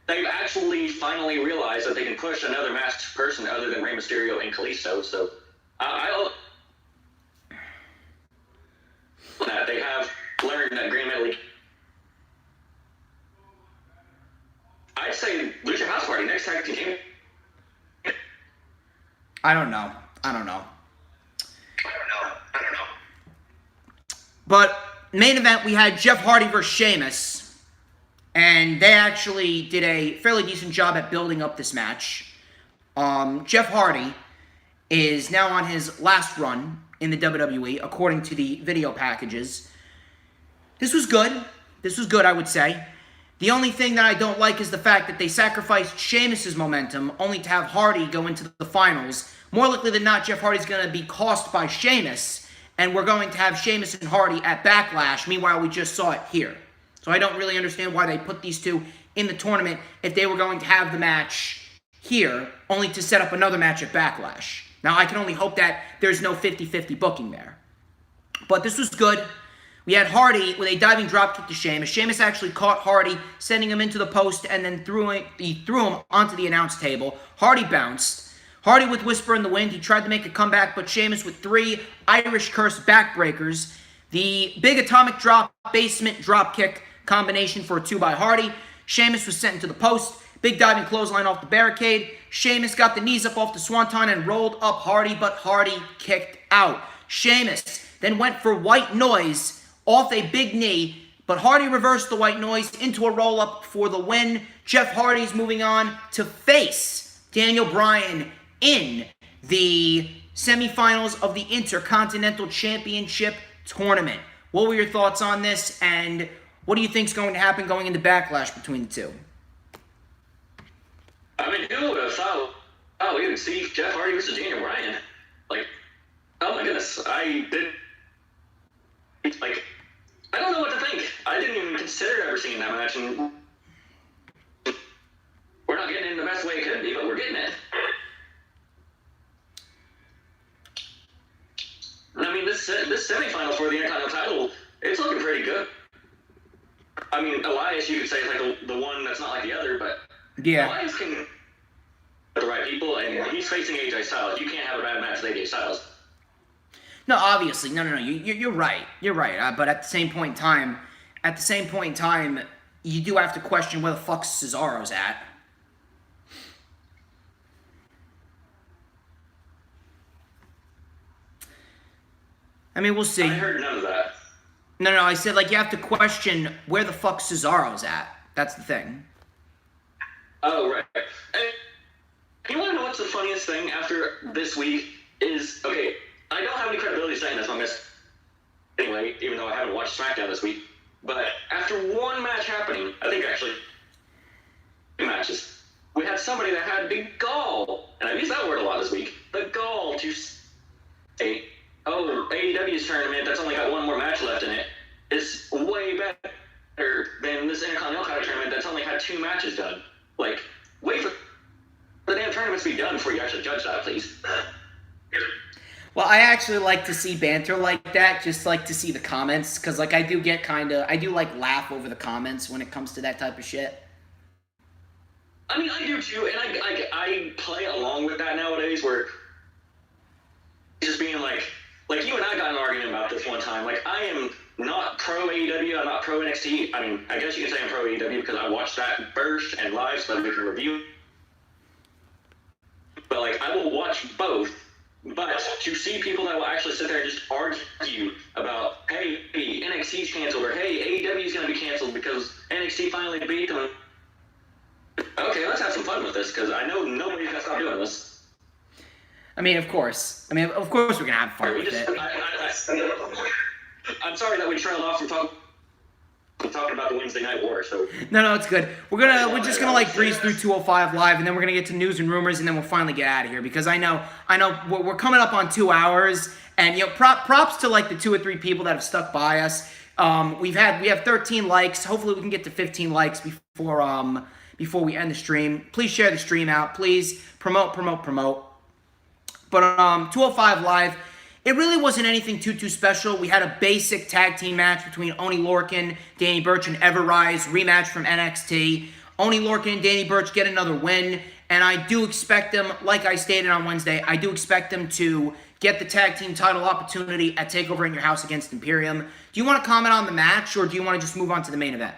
They've actually finally realized that they can push another masked person other than Rey Mysterio and Kalisto. So that they have learned that Grand Metal League. I'd say Lucha House tag team. I don't know. But main event, we had Jeff Hardy versus Sheamus, and they actually did a fairly decent job at building up this match. Jeff Hardy is now on his last run in the WWE, according to the video packages. This was good. I would say. The only thing that I don't like is the fact that they sacrificed Sheamus' momentum only to have Hardy go into the finals. More likely than not, Jeff Hardy's going to be cost by Sheamus, and we're going to have Sheamus and Hardy at Backlash. Meanwhile, we just saw it here. So I don't really understand why they put these two in the tournament if they were going to have the match here, only to set up another match at Backlash. Now, I can only hope that there's no 50-50 booking there. But this was good. We had Hardy with a diving dropkick to Sheamus. Sheamus actually caught Hardy, sending him into the post, and then threw him onto the announce table. Hardy bounced. Hardy with Whisper in the Wind. He tried to make a comeback, but Sheamus with 3 Irish Curse backbreakers. The big atomic drop, basement dropkick combination for a 2 by Hardy. Sheamus was sent into the post. Big diving clothesline off the barricade. Sheamus got the knees up off the swanton and rolled up Hardy, but Hardy kicked out. Sheamus then went for white noise off a big knee, but Hardy reversed the white noise into a roll-up for the win. Jeff Hardy's moving on to face Daniel Bryan in the semifinals of the Intercontinental Championship Tournament. What were your thoughts on this, and what do you think is going to happen going into Backlash between the two? I mean, who would have thought, we would see Jeff Hardy versus Daniel Bryan? Like, oh my goodness, I don't know what to think. I didn't even consider ever seeing that match, and we're not getting it in the best way it could be, but we're getting it. I mean, this semifinal for the Intercontinental title, it's looking pretty good. I mean, Elias, you could say, is like the one that's not like the other, but yeah, Elias can get the right people, and he's facing AJ Styles. You can't have a bad match with AJ Styles. No, obviously, no. You're right. But at the same point in time, you do have to question where the fuck Cesaro's at. I mean, we'll see. I heard none of that. No, I said, you have to question where the fuck Cesaro's at. That's the thing. Oh, right. And you want to know what's the funniest thing after this week is, okay, I don't have any credibility saying this, I'm missing anyway, even though I haven't watched SmackDown this week. But after one match happening, I think actually 2 matches, we had somebody that had the gall, and I've used that word a lot this week, the gall to say, oh, AEW's tournament that's only got 1 more match left in it is way better than this Intercontinental tournament that's only had 2 matches done. Like, wait for the damn tournaments to be done before you actually judge that, please. Well, I actually like to see banter like that, just like to see the comments, because I do laugh over the comments when it comes to that type of shit. I mean, I do too, and I play along with that nowadays, where just being like you and I got in an argument about this one time. Like, I am not pro AEW, I'm not pro NXT. I mean, I guess you can say I'm pro AEW because I watched that first and live so that we can review. But I will watch both. But to see people that will actually sit there and just argue about, hey, NXT's canceled, or hey, AEW's going to be canceled because NXT finally beat them. Okay, let's have some fun with this, because I know nobody's going to stop doing this. I mean, of course we're going to have fun with it. I'm sorry that we trailed off from talking about the Wednesday Night War, so... No, it's good. We're just gonna breeze through 205 Live, and then we're gonna get to news and rumors, and then we'll finally get out of here, because I know we're coming up on 2 hours, and props to the 2 or 3 people that have stuck by us. We have 13 likes. Hopefully we can get to 15 likes before we end the stream. Please share the stream out. Please promote. But 205 Live, it really wasn't anything too special. We had a basic tag team match between Oney Lorcan, Danny Burch, and Ever Rise, rematch from NXT. Oney Lorcan and Danny Burch get another win, and I do expect them, like I stated on Wednesday, I do expect them to get the tag team title opportunity at TakeOver in Your House against Imperium. Do you want to comment on the match, or do you want to just move on to the main event?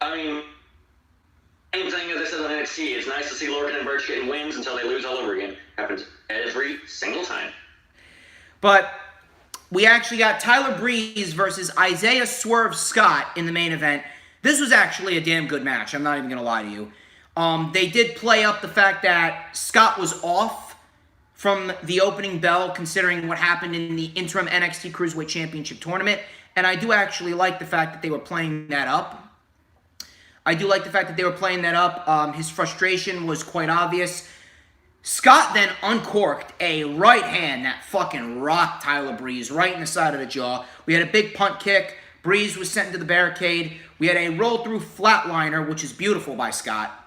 I mean, same thing as I see Lorcan and Birch getting wins until they lose all over again. Happens every single time. But we actually got Tyler Breeze versus Isaiah Swerve Scott in the main event. This was actually a damn good match. I'm not even going to lie to you. They did play up the fact that Scott was off from the opening bell, considering what happened in the interim NXT Cruiserweight Championship tournament. And I do actually like the fact that they were playing that up. His frustration was quite obvious. Scott then uncorked a right hand that fucking rocked Tyler Breeze right in the side of the jaw. We had a big punt kick. Breeze was sent into the barricade. We had a roll-through flatliner, which is beautiful by Scott.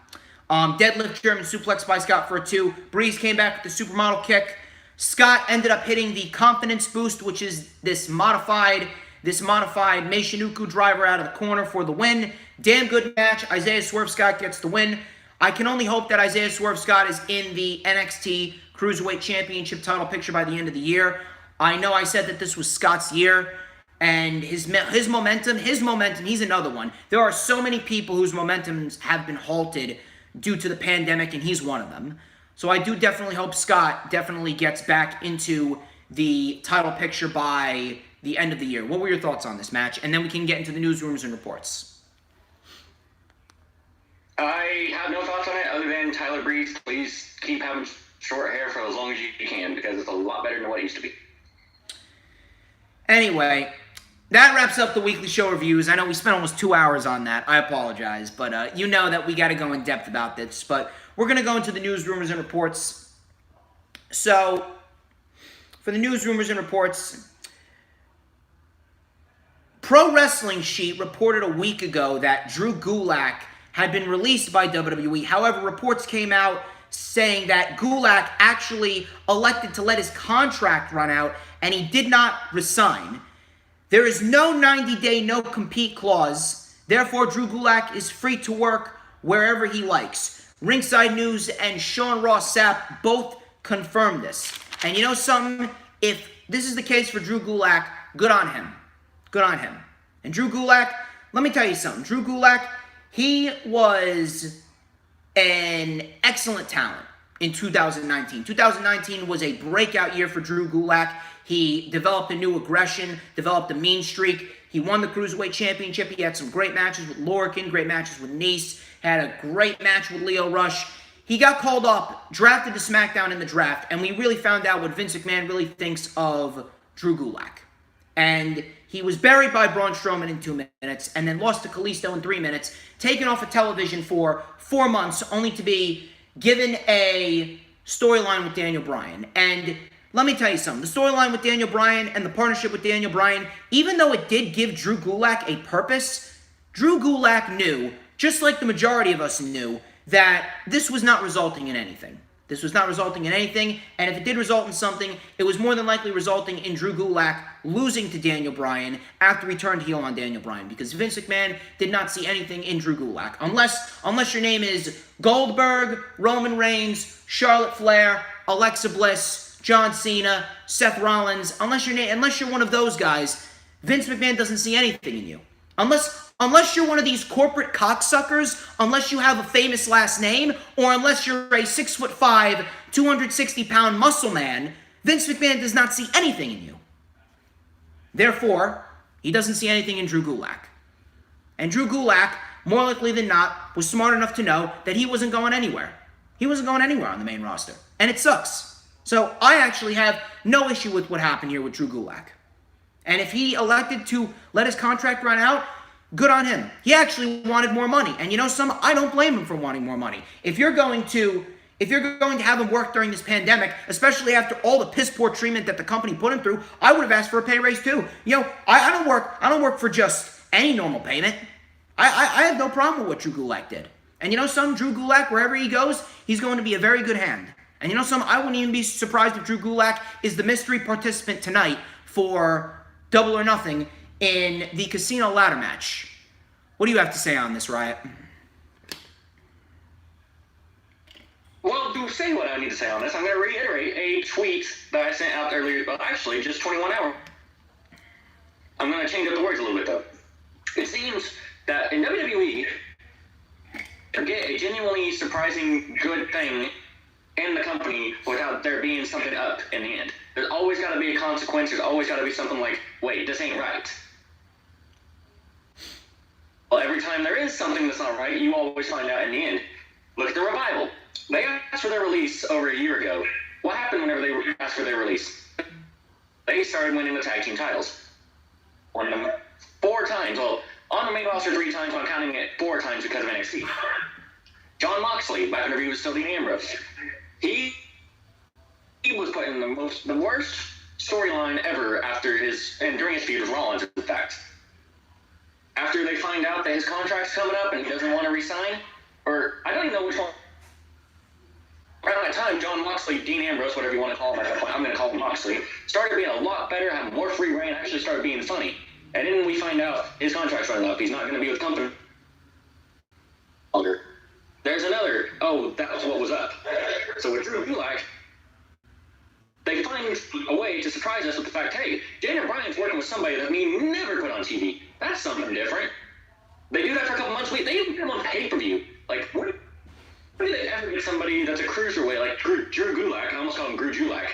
Deadlift German suplex by Scott for a 2. Breeze came back with the supermodel kick. Scott ended up hitting the confidence boost, which is this modified Meishinuku driver out of the corner for the win. Damn good match. Isaiah Swerve Scott gets the win. I can only hope that Isaiah Swerve Scott is in the NXT Cruiserweight Championship title picture by the end of the year. I know I said that this was Scott's year, and his momentum, he's another one. There are so many people whose momentums have been halted due to the pandemic, and he's one of them. So I do definitely hope Scott definitely gets back into the title picture by the end of the year. What were your thoughts on this match? And then we can get into the newsrooms and reports. I have no thoughts on it other than Tyler Breeze, please keep having short hair for as long as you can, because it's a lot better than what it used to be. Anyway, that wraps up the weekly show reviews. I know we spent almost 2 hours on that. I apologize, but you know that we got to go in depth about this. But we're going to go into the news, rumors, and reports. So, for the news, rumors, and reports, Pro Wrestling Sheet reported a week ago that Drew Gulak had been released by WWE. However, reports came out saying that Gulak actually elected to let his contract run out, and he did not resign. There is no 90-day no-compete clause. Therefore, Drew Gulak is free to work wherever he likes. Ringside News and Sean Ross Sapp both confirmed this. And you know something? If this is the case for Drew Gulak, good on him. Good on him. And Drew Gulak, let me tell you something. Drew Gulak, he was an excellent talent in 2019. 2019 was a breakout year for Drew Gulak. He developed a new aggression, developed a mean streak. He won the Cruiserweight Championship. He had some great matches with Lorcan, great matches with Nice, had a great match with Lio Rush. He got called up, drafted to SmackDown in the draft, and we really found out what Vince McMahon really thinks of Drew Gulak. And he was buried by Braun Strowman in 2 minutes, and then lost to Kalisto in 3 minutes, taken off of television for 4 months, only to be given a storyline with Daniel Bryan. And let me tell you something. The storyline with Daniel Bryan and the partnership with Daniel Bryan, even though it did give Drew Gulak a purpose, Drew Gulak knew, just like the majority of us knew, that this was not resulting in anything. This was not resulting in anything, and if it did result in something, it was more than likely resulting in Drew Gulak losing to Daniel Bryan after he turned heel on Daniel Bryan, because Vince McMahon did not see anything in Drew Gulak. Unless your name is Goldberg, Roman Reigns, Charlotte Flair, Alexa Bliss, John Cena, Seth Rollins, unless you're one of those guys, Vince McMahon doesn't see anything in you. Unless you're one of these corporate cocksuckers, unless you have a famous last name, or unless you're a 6'5", 260-pound muscle man, Vince McMahon does not see anything in you. Therefore, he doesn't see anything in Drew Gulak. And Drew Gulak, more likely than not, was smart enough to know that he wasn't going anywhere. He wasn't going anywhere on the main roster. And it sucks. So I actually have no issue with what happened here with Drew Gulak. And if he elected to let his contract run out, good on him. He actually wanted more money. And you know something? I don't blame him for wanting more money. If you're going to have him work during this pandemic, especially after all the piss poor treatment that the company put him through, I would have asked for a pay raise too. You know, I don't work for just any normal payment. I have no problem with what Drew Gulak did. And you know something? Drew Gulak, wherever he goes, he's going to be a very good hand. And you know something? I wouldn't even be surprised if Drew Gulak is the mystery participant tonight for Double or Nothing in the casino ladder match. What do you have to say on this, Riott? Well, to say what I need to say on this, I'm going to reiterate a tweet that I sent out earlier, actually just 21 hours. I'm going to change up the words a little bit, though. It seems that in WWE, get a genuinely surprising good thing in the company without there being something up in the end. There's always got to be a consequence. There's always got to be something like, wait, this ain't right. Well, every time there is something that's not right, you always find out in the end. Look at the Revival. They asked for their release over a year ago. What happened whenever they asked for their release? They started winning the tag team titles. Won them 4 times. Well, on the main roster 3 times, I'm counting it 4 times because of NXT. John Moxley, back whenever he was still Dean Ambrose. He was put in the worst storyline ever during his feud with Rollins, in fact. After they find out that his contract's coming up and he doesn't want to resign, or I don't even know which one. Around that time, John Moxley, Dean Ambrose, whatever you want to call him at that point, I'm going to call him Moxley, started being a lot better, had more free reign, actually started being funny. And then we find out his contract's running up. He's not going to be with the company longer. There's another, that's what was up. So with Drew Gulak, they find a way to surprise us with the fact, hey, Daniel Bryan's working with somebody that we never put on TV. That's something different. They do that for a couple months. They even put him on pay-per-view. Like, when do they ever get somebody that's a cruiserweight, like Drew Gulak? I almost call him Drew Gulak.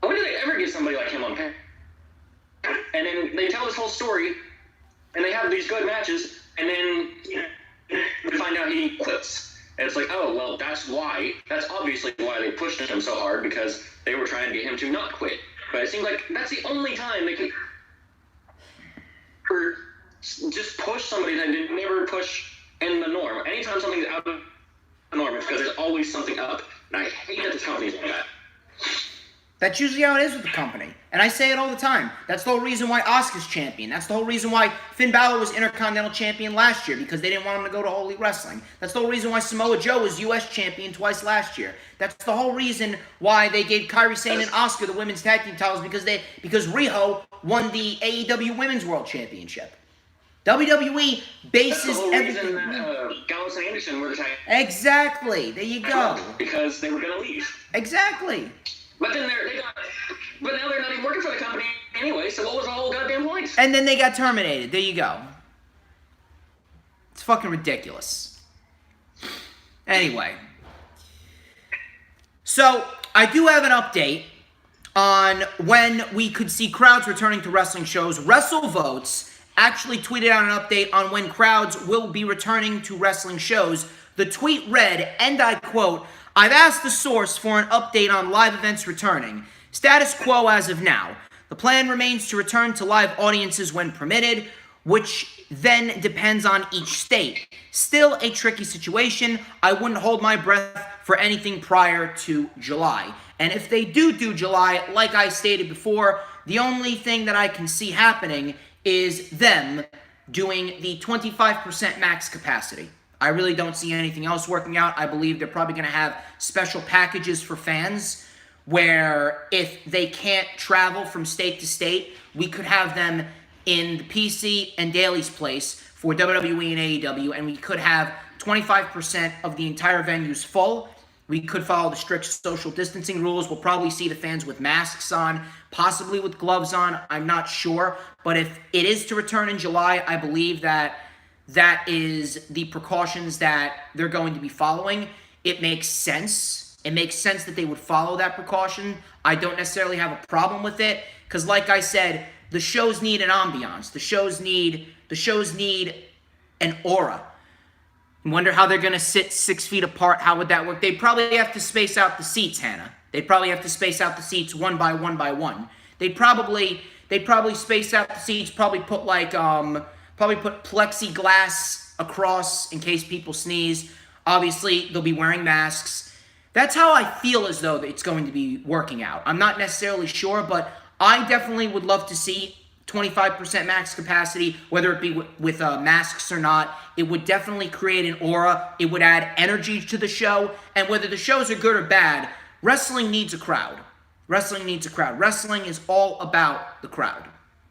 When do they ever get somebody like him on pay? And then they tell this whole story, and they have these good matches, and then we find out he quits. And it's like, oh, well, that's obviously why they pushed him so hard, because they were trying to get him to not quit. But it seems like that's the only time they can just push somebody that did never push in the norm. Anytime something's out of the norm, it's because there's always something up. And I hate that this company's like that. That's usually how it is with the company. And I say it all the time. That's the whole reason why Asuka's champion. That's the whole reason why Finn Balor was Intercontinental Champion last year, because they didn't want him to go to All Elite Wrestling. That's the whole reason why Samoa Joe was U.S. Champion twice last year. That's the whole reason why they gave Kairi Sane and Asuka the women's tag team titles, because Riho won the AEW Women's World Championship. WWE bases everything. Gallows and Anderson were the tag. Exactly. There you go. Because they were going to leave. Exactly. But then but now they're not even working for the company anyway, so what was the whole goddamn point? And then they got terminated. There you go. It's fucking ridiculous. Anyway. So, I do have an update on when we could see crowds returning to wrestling shows. WrestleVotes actually tweeted out an update on when crowds will be returning to wrestling shows. The tweet read, and I quote, "I've asked the source for an update on live events returning. Status quo as of now. The plan remains to return to live audiences when permitted, which then depends on each state. Still a tricky situation. I wouldn't hold my breath for anything prior to July. And if they do July, like I stated before, the only thing that I can see happening is them doing the 25% max capacity. I really don't see anything else working out. I believe they're probably going to have special packages for fans where if they can't travel from state to state, we could have them in the PC and Daly's place for WWE and AEW, and we could have 25% of the entire venues full. We could follow the strict social distancing rules. We'll probably see the fans with masks on, possibly with gloves on. I'm not sure. But if it is to return in July, I believe that is the precautions that they're going to be following. It makes sense. It makes sense that they would follow that precaution. I don't necessarily have a problem with it, because like I said, the shows need an ambiance. The shows need an aura. I wonder how they're going to sit 6 feet apart. How would that work? They'd probably have to space out the seats, Hannah. They'd probably have to space out the seats one by one. They'd probably space out the seats, probably put plexiglass across in case people sneeze. Obviously, they'll be wearing masks. That's how I feel as though it's going to be working out. I'm not necessarily sure, but I definitely would love to see 25% max capacity, whether it be with masks or not. It would definitely create an aura. It would add energy to the show. And whether the shows are good or bad, wrestling needs a crowd. Wrestling needs a crowd. Wrestling is all about the crowd.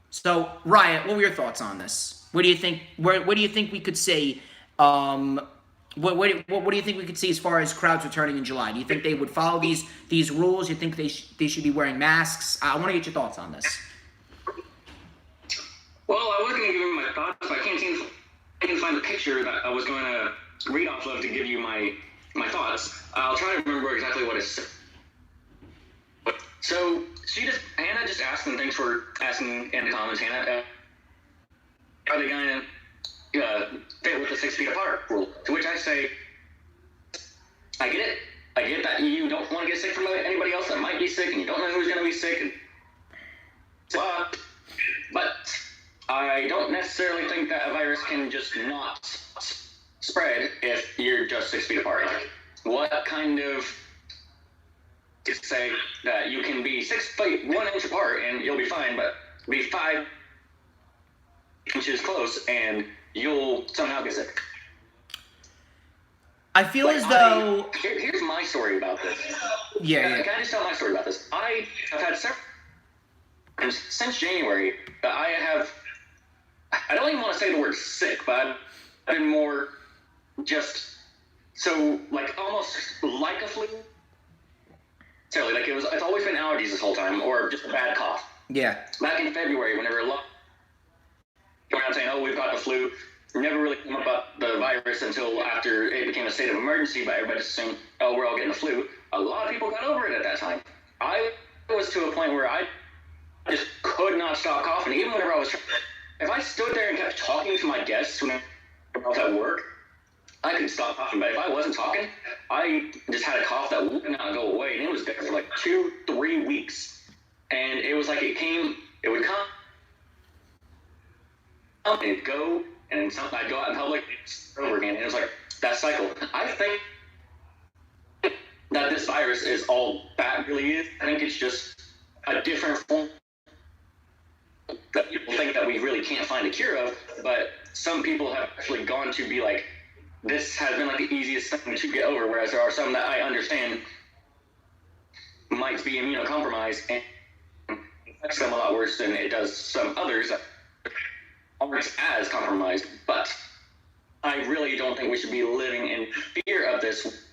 So, Riott, what were your thoughts on this? What do you think? What do you think we could see? What do you think we could see as far as crowds returning in July? Do you think they would follow these rules? You think they should be wearing masks? I want to get your thoughts on this. Well, I was going to give you my thoughts, but I can't seem to can find the picture that I was going to read off of to give you my thoughts. I'll try to remember exactly what it said. So Hannah just asked, and thanks for asking in the comments, Hannah, are they going to fit with the 6 feet apart rule? To which I say, I get it. I get that you don't want to get sick from anybody else that might be sick, and you don't know who's going to be sick. But I don't necessarily think that a virus can just not spread if you're just 6 feet apart. Like, what kind of to say that you can be 6 feet 1 inch apart and you'll be fine, but be 5 inches close and you'll somehow get sick? I feel as though... Here's my story about this. Yeah. Can I just tell my story about this? I have had several times since January that I don't even want to say the word sick, but I've been more just so, like, almost like a flu. Like, it's always been allergies this whole time, or just a bad cough. Yeah. Back in February, whenever a lot going around saying, oh, we've got the flu, never really came about the virus until after it became a state of emergency, but everybody just saying, oh, we're all getting the flu. A lot of people got over it at that time. I was to a point where I just could not stop coughing, even whenever I was trying. If I stood there and kept talking to my guests when I was at work, I could stop coughing, but if I wasn't talking, I just had a cough that would not go away, and it was there for like 2-3 weeks. And it was like it would come, and it'd go, and I'd go out in public, and start over again. And it was like that cycle. I think that this virus is all that really is. I think it's just a different form that people think that we really can't find a cure of, but some people have actually gone to be like, this has been like the easiest thing to get over, whereas there are some that I understand might be immunocompromised and affects them a lot worse than it does some others that aren't as compromised. But I really don't think we should be living in fear of this.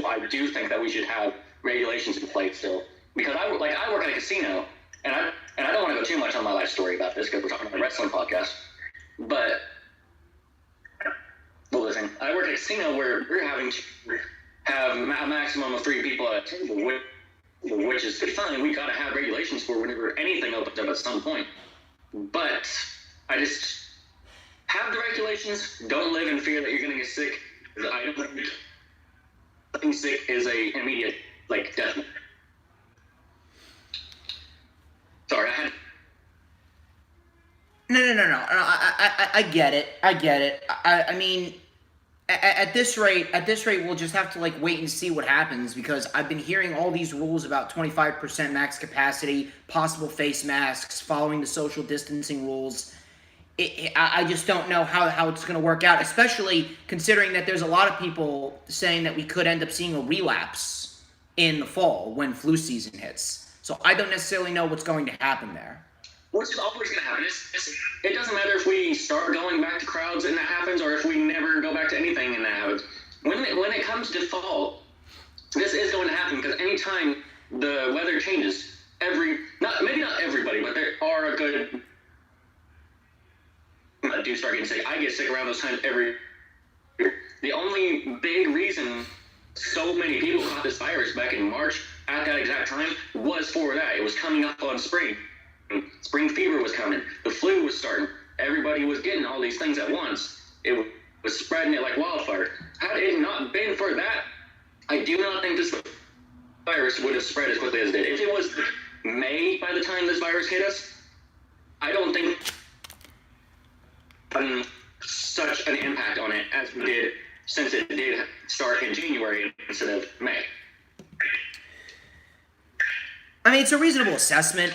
I do think that we should have regulations in place still, because I work at a casino, and I don't want to go too much on my life story about this because we're talking about a wrestling podcast, but listen, I work at a casino where we're having to have a maximum of 3 people at a table, which is fine. We got to have regulations for whenever anything opens up at some point. But I just have the regulations. Don't live in fear that you're going to get sick. I don't think getting sick is an immediate, death. Sorry, I had... No. I get it. I mean, at this rate, we'll just have to wait and see what happens, because I've been hearing all these rules about 25% max capacity, possible face masks, following the social distancing rules. I just don't know how it's going to work out, especially considering that there's a lot of people saying that we could end up seeing a relapse in the fall when flu season hits. So I don't necessarily know what's going to happen there. What's always going to happen? It doesn't matter if we start going back to crowds and that happens, or if we never go back to anything and that happens. When it comes to fall, this is going to happen, because anytime the weather changes, maybe not everybody, but there are a good that do start getting sick. I get sick around those times every year. The only big reason so many people caught this virus back in March at that exact time was for that. It was coming up on spring. Spring fever was coming. The flu was starting. Everybody was getting all these things at once. It was spreading it like wildfire. Had it not been for that, I do not think this virus would have spread as quickly as it did. If it was May by the time this virus hit us, I don't think such an impact on it as we did, since it did start in January instead of May. I mean, it's a reasonable assessment.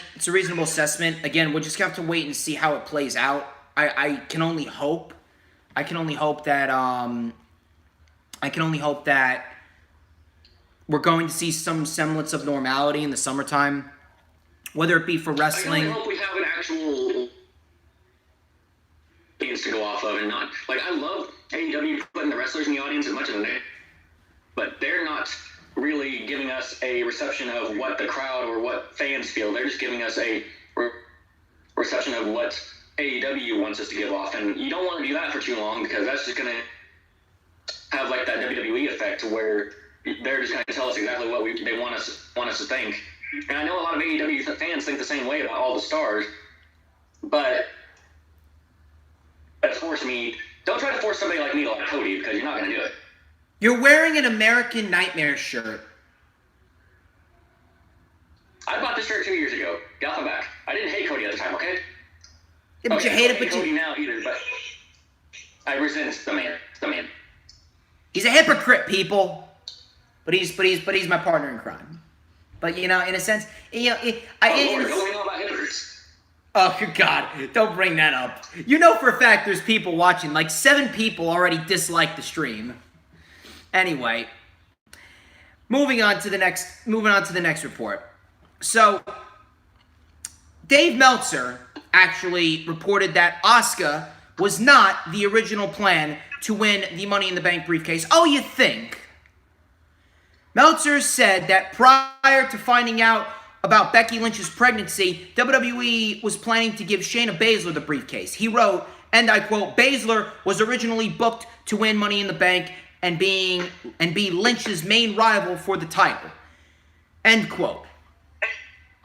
Again, we'll just have to wait and see how it plays out. I can only hope that we're going to see some semblance of normality in the summertime, whether it be for wrestling. I hope we have an actual audience to go off of, and not I love AEW putting the wrestlers in the audience as much as they, but they're not really giving us a reception of what the crowd or what fans feel. They're just giving us a reception of what AEW wants us to give off, and you don't want to do that for too long because that's just going to have like that WWE effect where they're just going to tell us exactly what they want us to think. And I know a lot of AEW fans think the same way about all the stars, but don't try to force somebody like me like Cody because you're not going to do it. You're wearing an American Nightmare shirt. I bought this shirt 2 years ago. Get off my back. I didn't hate Cody at the time, okay? Yeah, but you hate it, but Cody now either, but I resent the man. He's a hypocrite, people. But he's my partner in crime. But in a sense, Lord, don't we know about hypocrites? Oh, God, don't bring that up. You know for a fact there's people watching. Like 7 people already dislike the stream. Anyway, moving on to the next report. So, Dave Meltzer actually reported that Asuka was not the original plan to win the Money in the Bank briefcase. Oh, you think? Meltzer said that prior to finding out about Becky Lynch's pregnancy, WWE was planning to give Shayna Baszler the briefcase. He wrote, and I quote, "Baszler was originally booked to win Money in the Bank and be Lynch's main rival for the title." End quote.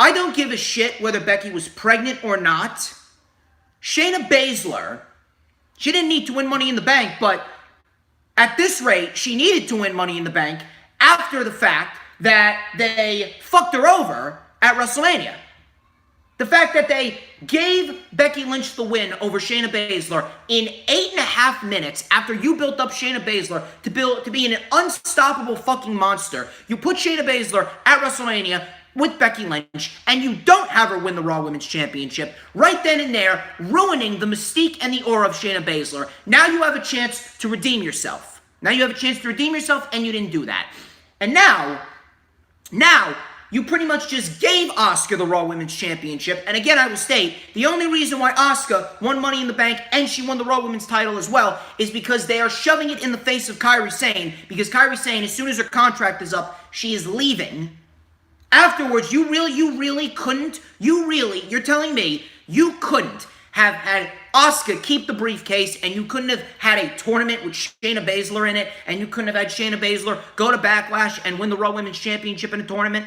I don't give a shit whether Becky was pregnant or not. Shayna Baszler, she didn't need to win Money in the Bank, but at this rate, she needed to win Money in the Bank after the fact that they fucked her over at WrestleMania. The fact that they gave Becky Lynch the win over Shayna Baszler in 8.5 minutes after you built up Shayna Baszler to be an unstoppable fucking monster. You put Shayna Baszler at WrestleMania with Becky Lynch, and you don't have her win the Raw Women's Championship right then and there, ruining the mystique and the aura of Shayna Baszler. Now you have a chance to redeem yourself. And you didn't do that. And now, you pretty much just gave Asuka the Raw Women's Championship. And again, I will state, the only reason why Asuka won Money in the Bank and she won the Raw Women's title as well is because they are shoving it in the face of Kairi Sane. Because Kairi Sane, as soon as her contract is up, she is leaving. Afterwards, you're telling me you couldn't have had Asuka keep the briefcase, and you couldn't have had a tournament with Shayna Baszler in it, and you couldn't have had Shayna Baszler go to Backlash and win the Raw Women's Championship in a tournament?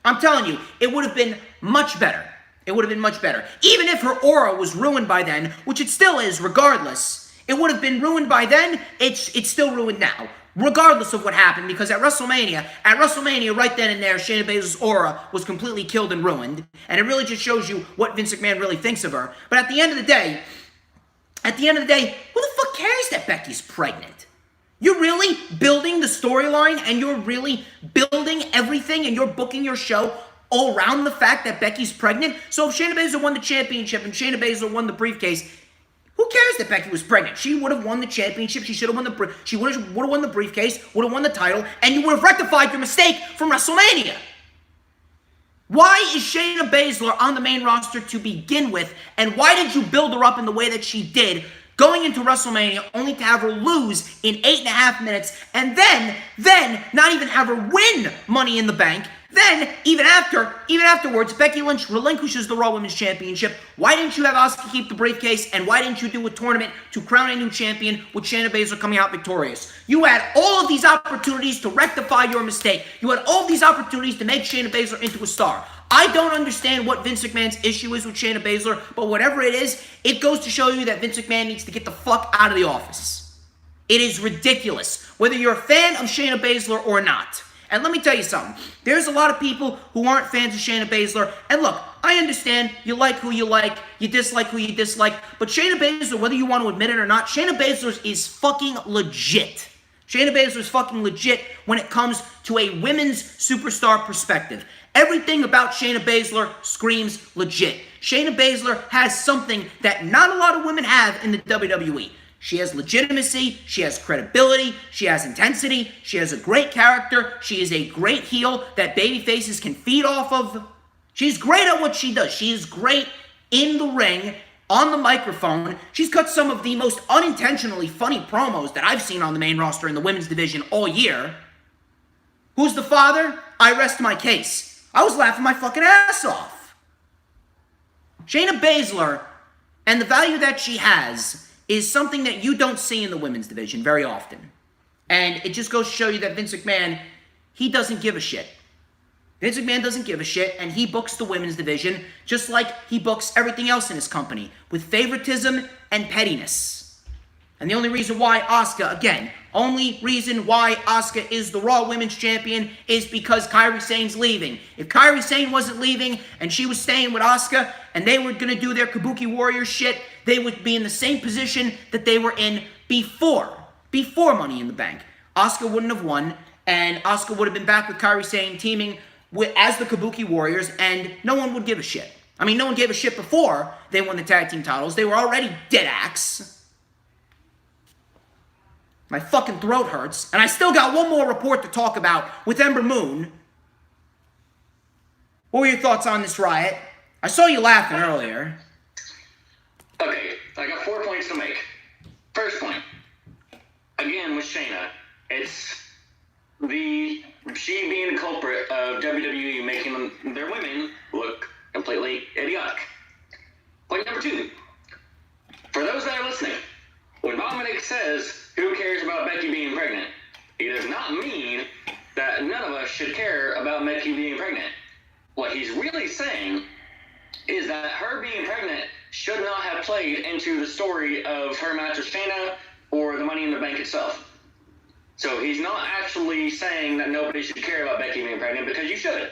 I'm telling you, it would have been much better. Even if her aura was ruined by then, which it still is regardless, it would have been ruined by then, it's still ruined now. Regardless of what happened, because at WrestleMania right then and there, Shayna Baszler's aura was completely killed and ruined, and it really just shows you what Vince McMahon really thinks of her. But at the end of the day, who the fuck cares that Becky's pregnant? You're really building the storyline, and you're really building everything, and you're booking your show all around the fact that Becky's pregnant? So if Shayna Baszler won the championship and Shayna Baszler won the briefcase, who cares that Becky was pregnant? She would have won the championship. She would have won the briefcase, would have won the title, and you would have rectified your mistake from WrestleMania. Why is Shayna Baszler on the main roster to begin with, and why did you build her up in the way that she did, going into WrestleMania only to have her lose in 8.5 minutes, and then not even have her win Money in the Bank? Then, even afterwards, Becky Lynch relinquishes the Raw Women's Championship. Why didn't you have Asuka keep the briefcase, and why didn't you do a tournament to crown a new champion with Shayna Baszler coming out victorious? You had all of these opportunities to rectify your mistake. You had all of these opportunities to make Shayna Baszler into a star. I don't understand what Vince McMahon's issue is with Shayna Baszler, but whatever it is, it goes to show you that Vince McMahon needs to get the fuck out of the office. It is ridiculous, whether you're a fan of Shayna Baszler or not. And let me tell you something. There's a lot of people who aren't fans of Shayna Baszler. And look, I understand you like who you like, you dislike who you dislike. But Shayna Baszler, whether you want to admit it or not, Shayna Baszler is fucking legit. Shayna Baszler is fucking legit when it comes to a women's superstar perspective. Everything about Shayna Baszler screams legit. Shayna Baszler has something that not a lot of women have in the WWE. She has legitimacy, she has credibility, she has intensity, she has a great character, she is a great heel that babyfaces can feed off of. She's great at what she does. She is great in the ring, on the microphone. She's cut some of the most unintentionally funny promos that I've seen on the main roster in the women's division all year. Who's the father? I rest my case. I was laughing my fucking ass off. Shayna Baszler And the value that she has is something that you don't see in the women's division very often. And it just goes to show you that Vince McMahon, he doesn't give a shit. Vince McMahon doesn't give a shit, and he books the women's division just like he books everything else in his company, with favoritism and pettiness. And the only reason why Asuka, again, only reason why Asuka is the Raw Women's Champion is because Kairi Sane's leaving. If Kairi Sane wasn't leaving and she was staying with Asuka and they were going to do their Kabuki Warrior shit, they would be in the same position that they were in before Money in the Bank. Asuka wouldn't have won, and Asuka would have been back with Kairi Sane teaming as the Kabuki Warriors, and no one would give a shit. I mean, no one gave a shit before they won the tag team titles. They were already dead axe. My fucking throat hurts, and I still got one more report to talk about with Ember Moon. What were your thoughts on this, Riott? I saw you laughing earlier. Okay, I got 4 points to make. First point, again with Shayna, it's she being the culprit of WWE making their women look completely idiotic. Point number 2, for those that are listening, when Dominic says, who cares about Becky being pregnant, he does not mean that none of us should care about Becky being pregnant. What he's really saying is that her being pregnant should not have played into the story of her match with Shayna or the Money in the Bank itself. So he's not actually saying that nobody should care about Becky being pregnant, because you should.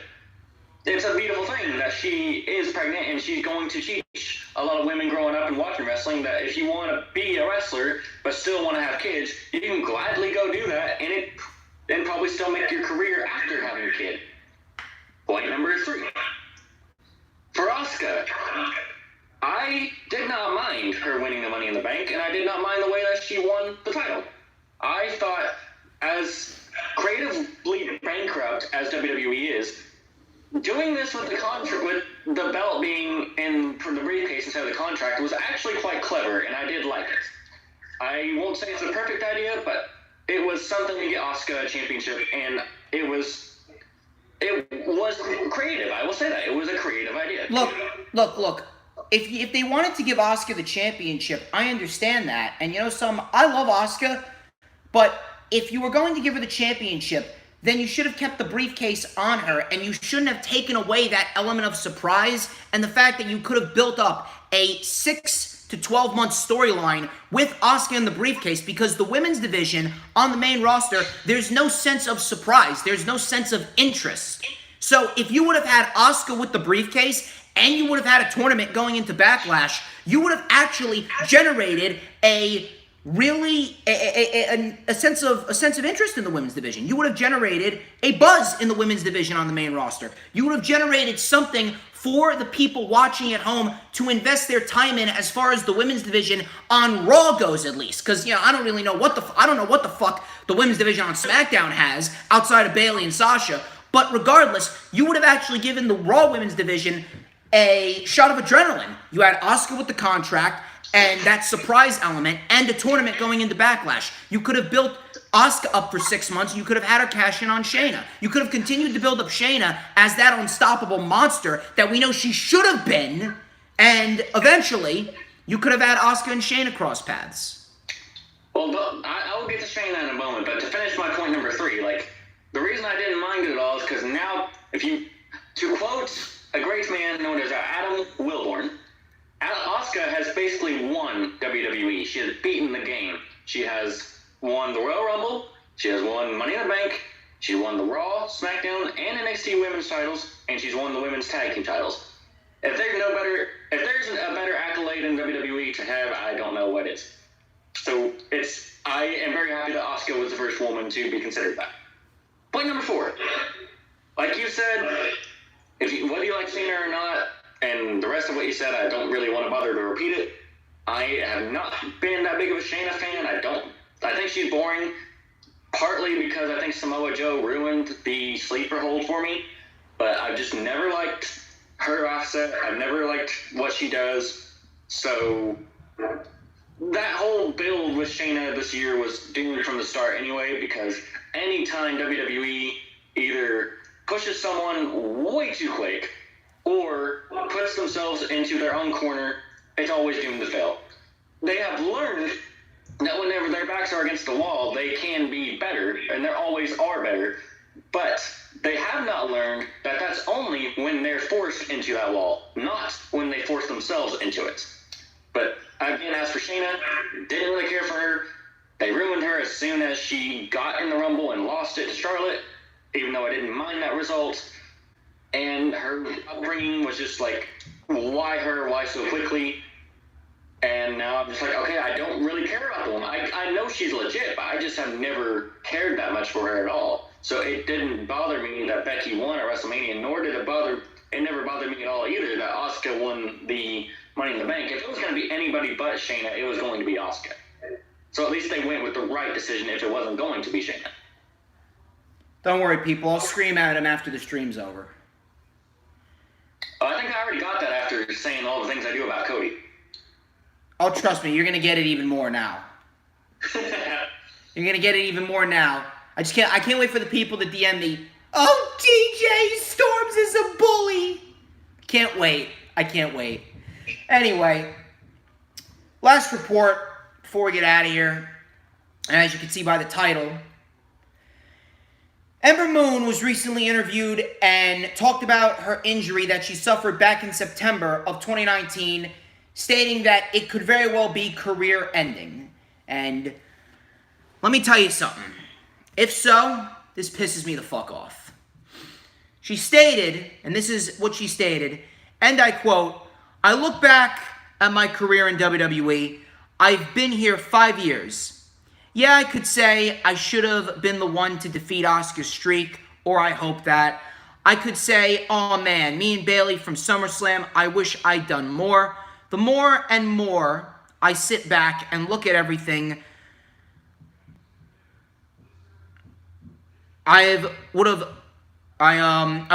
It's a beautiful thing that she is pregnant, and she's going to teach a lot of women growing up and watching wrestling that if you want to be a wrestler but still want to have kids, you can gladly go do that, and probably still make your career after having a kid. Point number 3. For Asuka, I did not mind her winning the Money in the Bank, and I did not mind the way that she won the title. I thought, as creatively bankrupt as WWE is, doing this with with the belt being in from the briefcase instead of the contract was actually quite clever, and I did like it. I won't say it's a perfect idea, but it was something to get Asuka a championship, and it was creative. I will say that. It was a creative idea. Look. If they wanted to give Asuka the championship, I understand that. And I love Asuka, but if you were going to give her the championship, then you should have kept the briefcase on her, and you shouldn't have taken away that element of surprise and the fact that you could have built up a 6 to 12 month storyline with Asuka in the briefcase, because the women's division on the main roster, there's no sense of surprise. There's no sense of interest. So if you would have had Asuka with the briefcase and you would have had a tournament going into Backlash, you would have actually generated a sense of interest in the women's division. You would have generated a buzz in the women's division on the main roster. You would have generated something for the people watching at home to invest their time in, as far as the women's division on Raw goes, at least. Because I don't really know what the fuck the women's division on SmackDown has outside of Bayley and Sasha. But regardless, you would have actually given the Raw women's division a shot of adrenaline. You had Asuka with the contract and that surprise element and a tournament going into Backlash. You could have built Asuka up for 6 months. You could have had her cash in on Shayna. You could have continued to build up Shayna as that unstoppable monster that we know she should have been. And eventually, you could have had Asuka and Shayna cross paths. Well, I will get to Shayna in a moment, but to finish my point number 3, the reason I didn't mind it at all is because now, to quote a great man known as Adam Wilborn, Asuka has basically won WWE. She has beaten the game. She has won the Royal Rumble. She has won Money in the Bank. She won the Raw, SmackDown, and NXT women's titles, and she's won the women's tag team titles. If there's a better accolade in WWE to have, I don't know what is. So I am very happy that Asuka was the first woman to be considered that. Point number 4. Like you said, whether you like Shayna or not, and the rest of what you said, I don't really want to bother to repeat it. I have not been that big of a Shayna fan. I think she's boring, partly because I think Samoa Joe ruined the sleeper hold for me, but I've just never liked her offset. I've never liked what she does. So that whole build with Shayna this year was doomed from the start anyway, because anytime WWE either pushes someone way too quick or puts themselves into their own corner it's always doomed to fail. They have learned that whenever their backs are against the wall, they can be better, and they always are better. But they have not learned that that's only when they're forced into that wall, not when they force themselves into it. But again, as for Shayna, didn't really care for her. They ruined her as soon as she got in the Rumble and lost it to Charlotte, even though I didn't mind that result. And her upbringing was just like, why her? Why so quickly? And now I'm just like, okay, I don't really care about the woman. I know she's legit, but I just have never cared that much for her at all. So it didn't bother me that Becky won at WrestleMania, nor did it never bothered me at all either that Asuka won the Money in the Bank. If it was going to be anybody but Shayna, it was going to be Asuka. So at least they went with the right decision if it wasn't going to be Shayna. Don't worry, people. I'll scream at him after the stream's over. I think I already got that after saying all the things I do about Cody. Oh, trust me, you're going to get it even more now. You're going to get it even more now. I can't wait for the people to DM me. Oh, DJ Storms is a bully. Can't wait. I can't wait. Anyway, last report before we get out of here. And as you can see by the title, Ember Moon was recently interviewed and talked about her injury that she suffered back in September of 2019, stating that it could very well be career-ending. And let me tell you something. If so, this pisses me the fuck off. She stated, and this is what she stated, and I quote, "I look back at my career in WWE. I've been here 5 years. Yeah, I could say I should have been the one to defeat Asuka's streak, or I hope that. I could say, oh man, me and Bayley from SummerSlam, I wish I'd done more. The more and more I sit back and look at everything I've done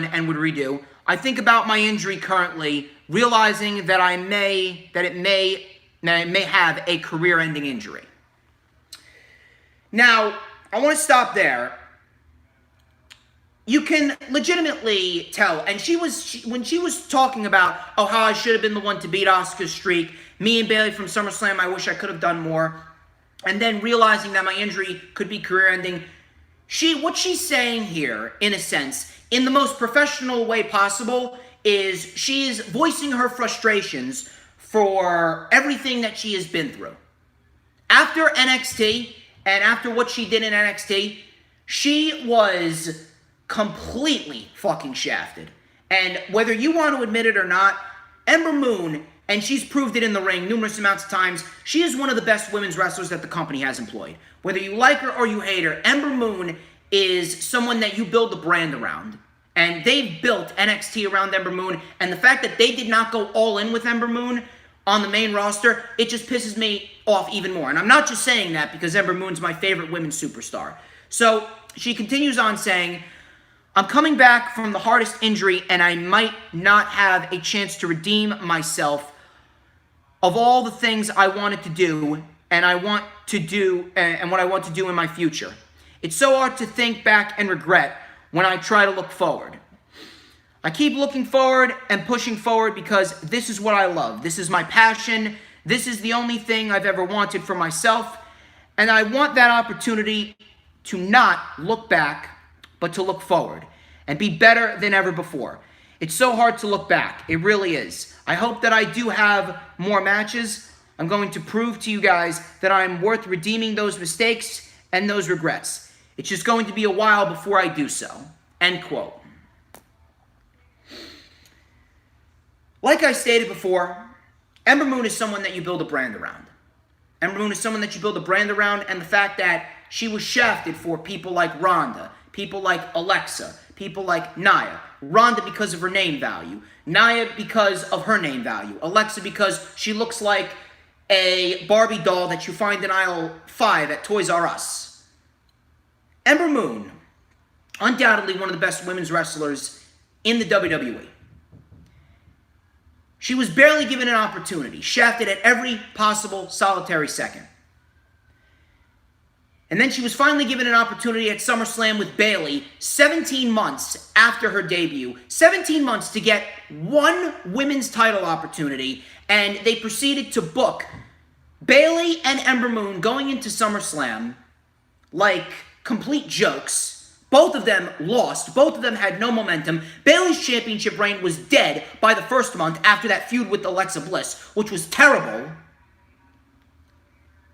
and would redo. I think about my injury currently, realizing that I may have a career-ending injury." Now, I want to stop there. You can legitimately tell, and when she was talking about, oh, how I should have been the one to beat Asuka's streak, me and Bayley from SummerSlam, I wish I could have done more, and then realizing that my injury could be career-ending, what she's saying here, in a sense, in the most professional way possible, is she is voicing her frustrations for everything that she has been through. After NXT, and after what she did in NXT, she was completely fucking shafted. And whether you want to admit it or not, Ember Moon, and she's proved it in the ring numerous amounts of times, she is one of the best women's wrestlers that the company has employed. Whether you like her or you hate her, Ember Moon is someone that you build the brand around. And they've built NXT around Ember Moon, and the fact that they did not go all in with Ember Moon on the main roster, it just pisses me off even more. And I'm not just saying that because Ember Moon's my favorite women's superstar. So she continues on saying, "I'm coming back from the hardest injury, and I might not have a chance to redeem myself of all the things I wanted to do, and I want to do, and what I want to do in my future. It's so hard to think back and regret when I try to look forward. I keep looking forward and pushing forward because this is what I love. This is my passion. This is the only thing I've ever wanted for myself, and I want that opportunity to not look back, but to look forward and be better than ever before. It's so hard to look back. It really is. I hope that I do have more matches. I'm going to prove to you guys that I'm worth redeeming those mistakes and those regrets. It's just going to be a while before I do so." End quote. Like I stated before, Ember Moon is someone that you build a brand around. Ember Moon is someone that you build a brand around, and the fact that she was shafted for people like Ronda, people like Alexa, people like Nia. Ronda because of her name value. Nia because of her name value. Alexa because she looks like a Barbie doll that you find in aisle 5 at Toys R Us. Ember Moon, undoubtedly one of the best women's wrestlers in the WWE. She was barely given an opportunity, shafted at every possible solitary second. And then she was finally given an opportunity at SummerSlam with Bayley 17 months after her debut. 17 months to get one women's title opportunity, and they proceeded to book Bayley and Ember Moon going into SummerSlam like complete jokes. Both of them lost. Both of them had no momentum. Bayley's championship reign was dead by the first month after that feud with Alexa Bliss, which was terrible.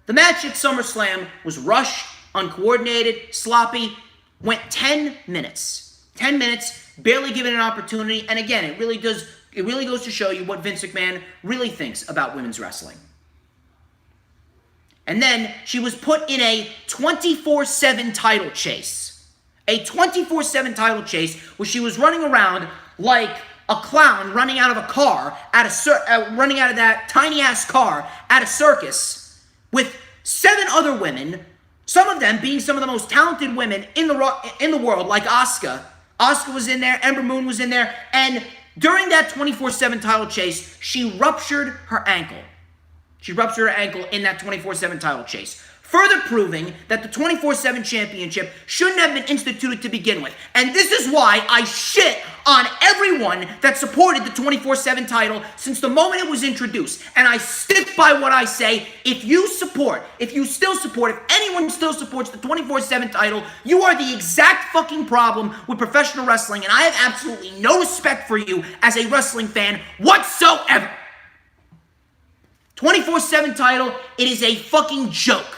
The match at SummerSlam was rushed, uncoordinated, sloppy, went 10 minutes. 10 minutes, barely given an opportunity, and again, it really goes to show you what Vince McMahon really thinks about women's wrestling. And then she was put in a 24/7 title chase. A 24/7 title chase where she was running around like a clown running out of a car, running out of that tiny-ass car at a circus, with 7 other women, some of them being some of the most talented women in the world, like Asuka. Asuka was in there, Ember Moon was in there, and during that 24/7 title chase, she ruptured her ankle. She ruptured her ankle in that 24/7 title chase, further proving that the 24/7 championship shouldn't have been instituted to begin with. And this is why I shit on everyone that supported the 24/7 title since the moment it was introduced. And I stick by what I say. If anyone still supports the 24/7 title, you are the exact fucking problem with professional wrestling, and I have absolutely no respect for you as a wrestling fan whatsoever. 24/7 title, it is a fucking joke.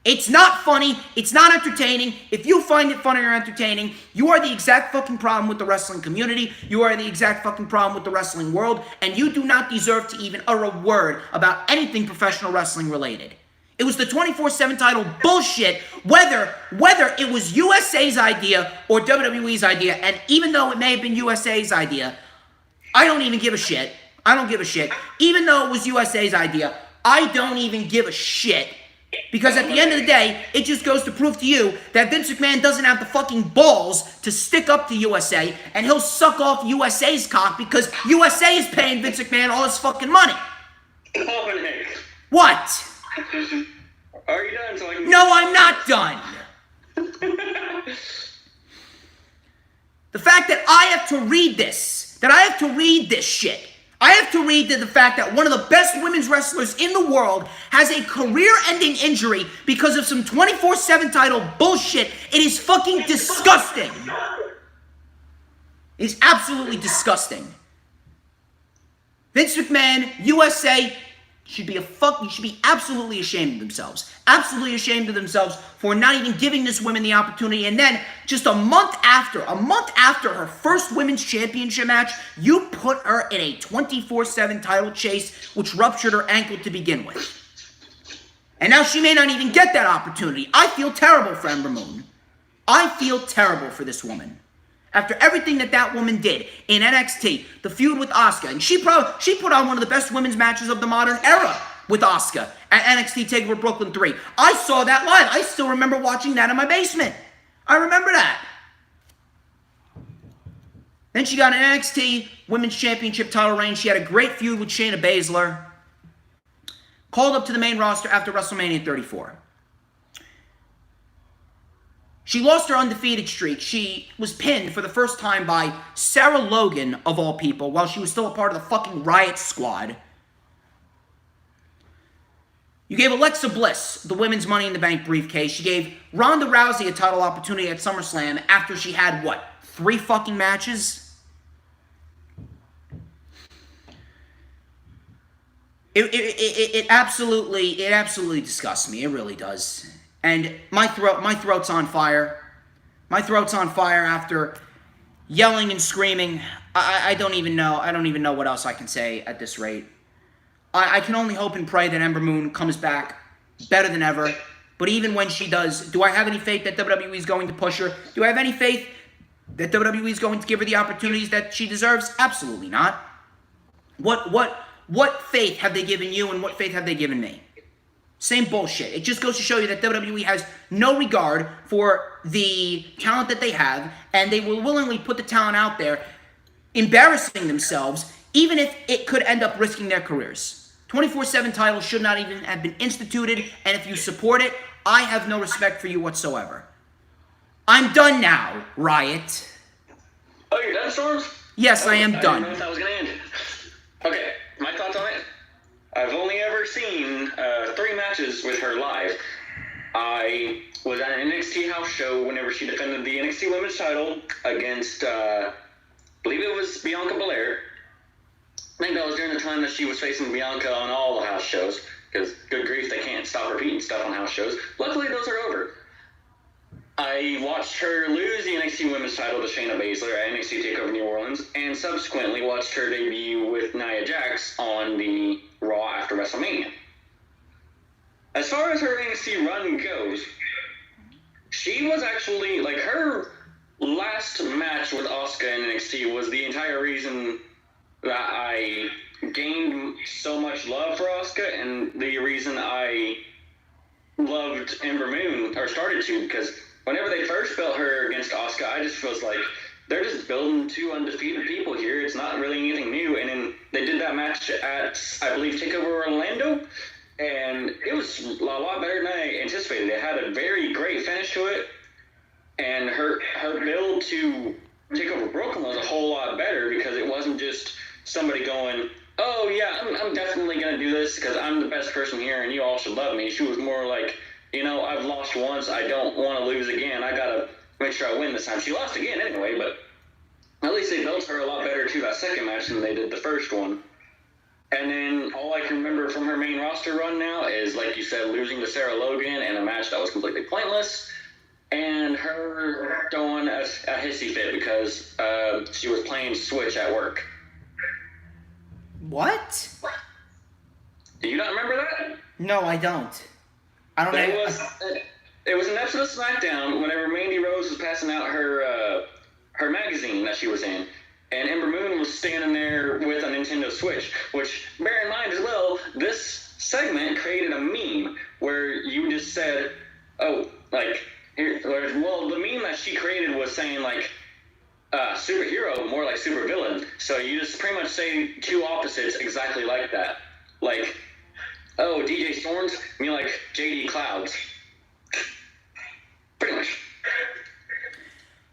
It's not funny. It's not entertaining. If you find it funny or entertaining, you are the exact fucking problem with the wrestling community. You are the exact fucking problem with the wrestling world, and you do not deserve to even utter a word about anything professional wrestling related. It was the 24/7 title bullshit, whether it was USA's idea or WWE's idea, and even though it may have been USA's idea, I don't even give a shit. I don't give a shit. Even though it was USA's idea, I don't even give a shit. Because at the end of the day, it just goes to prove to you that Vince McMahon doesn't have the fucking balls to stick up to USA, and he'll suck off USA's cock because USA is paying Vince McMahon all his fucking money. What? Are you done? So I can... No, I'm not done. The fact that I have to read this, shit, I have to read the fact that one of the best women's wrestlers in the world has a career-ending injury because of some 24/7 title bullshit. It is fucking disgusting. It is absolutely disgusting. Vince McMahon, USA, should be absolutely ashamed of themselves. Absolutely ashamed of themselves for not even giving this woman the opportunity. And then just a month after her first women's championship match, you put her in a 24/7 title chase, which ruptured her ankle to begin with. And now she may not even get that opportunity. I feel terrible for Ember Moon. I feel terrible for this woman. After everything that woman did in NXT, the feud with Asuka, and she put on one of the best women's matches of the modern era with Asuka at NXT TakeOver Brooklyn 3. I saw that live. I still remember watching that in my basement. I remember that. Then she got an NXT Women's Championship title reign. She had a great feud with Shayna Baszler. Called up to the main roster after WrestleMania 34. She lost her undefeated streak. She was pinned for the first time by Sarah Logan, of all people, while she was still a part of the fucking Riott squad. You gave Alexa Bliss the women's Money in the Bank briefcase. You gave Ronda Rousey a title opportunity at SummerSlam after she had, 3 fucking matches? It absolutely disgusts me. It really does. And my throat's on fire. My throat's on fire after yelling and screaming. I don't even know what else I can say at this rate. I can only hope and pray that Ember Moon comes back better than ever. But even when she does, do I have any faith that WWE is going to push her? Do I have any faith that WWE is going to give her the opportunities that she deserves? Absolutely not. What faith have they given you, and what faith have they given me? Same bullshit. It just goes to show you that WWE has no regard for the talent that they have, and they will willingly put the talent out there, embarrassing themselves, even if it could end up risking their careers. 24/7 title should not even have been instituted, and if you support it, I have no respect for you whatsoever. I'm done now, Riott. Oh, you're done, Storms? Yes, I am I done. didn't know if that was going to end. Okay, my thoughts on it. I've only ever seen 3 matches with her live. I was at an NXT house show whenever she defended the NXT Women's title against, I believe it was Bianca Belair. I think that was during the time that she was facing Bianca on all the house shows, because good grief, they can't stop repeating stuff on house shows. Luckily, those are over. I watched her lose the NXT Women's title to Shayna Baszler at NXT TakeOver New Orleans, and subsequently watched her debut with Nia Jax on the Raw after WrestleMania. As far as her NXT run goes, she was actually, like, her last match with Asuka in NXT was the entire reason that I gained so much love for Asuka, and the reason I loved Ember Moon, or started to, because whenever they first built her against Asuka, I just was like, they're just building 2 undefeated people here. It's not really anything new. And then they did that match at, I believe, TakeOver Orlando, and it was a lot better than I anticipated. It had a very great finish to it, and her build to TakeOver Brooklyn was a whole lot better, because it wasn't just somebody going, oh yeah, I'm definitely going to do this because I'm the best person here and you all should love me. She was more like, you know, I've lost once, I don't want to lose again. I got to make sure I win this time. She lost again anyway, but at least they built her a lot better to that second match than they did the first one. And then all I can remember from her main roster run now is, like you said, losing to Sarah Logan in a match that was completely pointless, and her throwing a hissy fit because she was playing Switch at work. What? Do you not remember that? No, I don't. I don't know. It was an episode of SmackDown whenever Mandy Rose was passing out her magazine that she was in, and Ember Moon was standing there with a Nintendo Switch, which, bear in mind as well, this segment created a meme where you just said, oh, like, here, well, the meme that she created was saying, like, superhero, more like supervillain. So you just pretty much say 2 opposites exactly like that. Like, oh, DJ Storms, me like JD Clouds. Pretty much.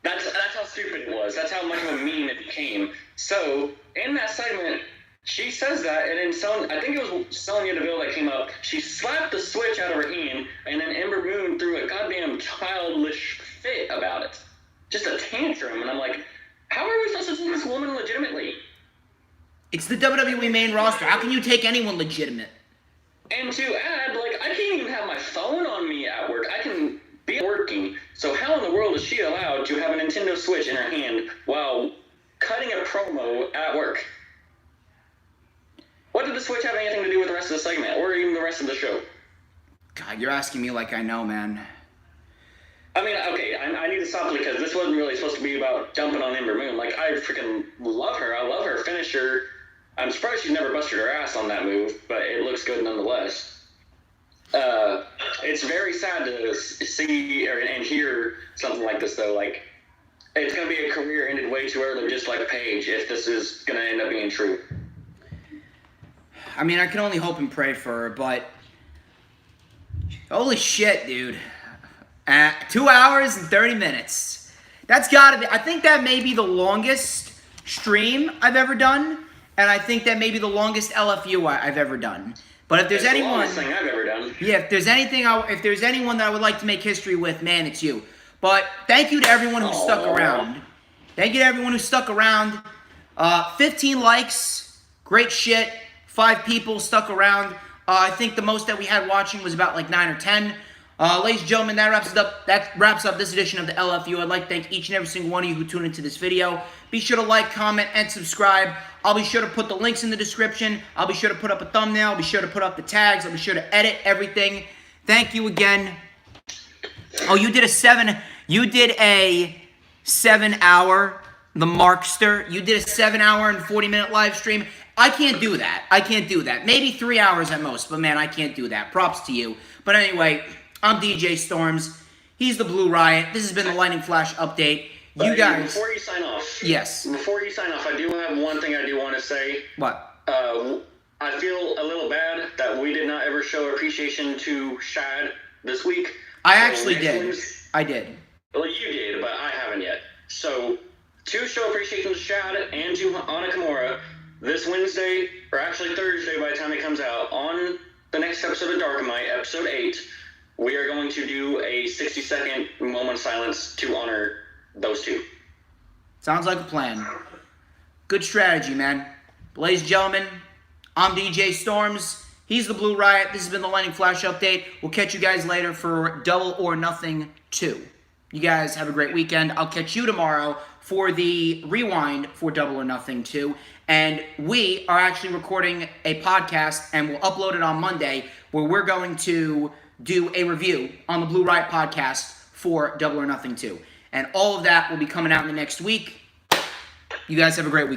That's how stupid it was. That's how much of a meme it became. So, in that segment, she says that, and then I think it was Sonya Deville that came up. She slapped the Switch out of her hand, and then Ember Moon threw a goddamn childish fit about it. Just a tantrum, and I'm like, how are we supposed to see this woman legitimately? It's the WWE main roster. How can you take anyone legitimate? And to add, like, I can't even have my phone on me at work. I can be working. So how in the world is she allowed to have a Nintendo Switch in her hand while cutting a promo at work? What did the Switch have anything to do with the rest of the segment, or even the rest of the show? God, you're asking me like I know, man. I mean, okay, I need to stop because this wasn't really supposed to be about jumping on Ember Moon. Like, I freaking love her. I love her finisher. I'm surprised she's never busted her ass on that move, but it looks good nonetheless. It's very sad to see and hear something like this, though. Like, it's going to be a career ended way too early, just like Paige, if this is going to end up being true. I mean, I can only hope and pray for her, but holy shit, dude. 2 hours and 30 minutes. That's gotta be, I think that may be the longest stream I've ever done, and I think that may be the longest LFU I've ever done. But if there's anyone, the longest thing I've ever done. Yeah, if there's anyone that I would like to make history with, man, it's you. But thank you to everyone who stuck around. Thank you to everyone who stuck around. 15 likes, great shit. 5 people stuck around. I think the most that we had watching was about like 9 or 10. Ladies and gentlemen, that wraps up this edition of the LFU. I'd like to thank each and every single one of you who tuned into this video. Be sure to like, comment, and subscribe. I'll be sure to put the links in the description. I'll be sure to put up a thumbnail. I'll be sure to put up the tags. I'll be sure to edit everything. Thank you again. Oh, you did a 7-hour, the Markster. You did a 7-hour and 40-minute live stream. I can't do that. I can't do that. Maybe 3 hours at most, but man, I can't do that. Props to you. But anyway, I'm DJ Storms. He's the Blue Riott. This has been the Lightning Flash update. You guys. Before you sign off. Yes. Before you sign off, I do have one thing I do want to say. What? I feel a little bad that we did not ever show appreciation to Shad this week. I So actually next did. Wednesday- I did. Well, you did, but I haven't yet. So, 2 show appreciations to Shad and to Anna Kimura this Wednesday, or actually Thursday by the time it comes out, on the next episode of Darkmite, episode 8, we are going to do a 60-second moment of silence to honor those 2. Sounds like a plan. Good strategy, man. Ladies and gentlemen, I'm DJ Storms. He's the Blue Riott. This has been the Lightning Flash Update. We'll catch you guys later for Double or Nothing 2. You guys have a great weekend. I'll catch you tomorrow for the rewind for Double or Nothing 2. And we are actually recording a podcast, and we'll upload it on Monday, where we're going to do a review on the Blue Riott podcast for Double or Nothing 2. And all of that will be coming out in the next week. You guys have a great week.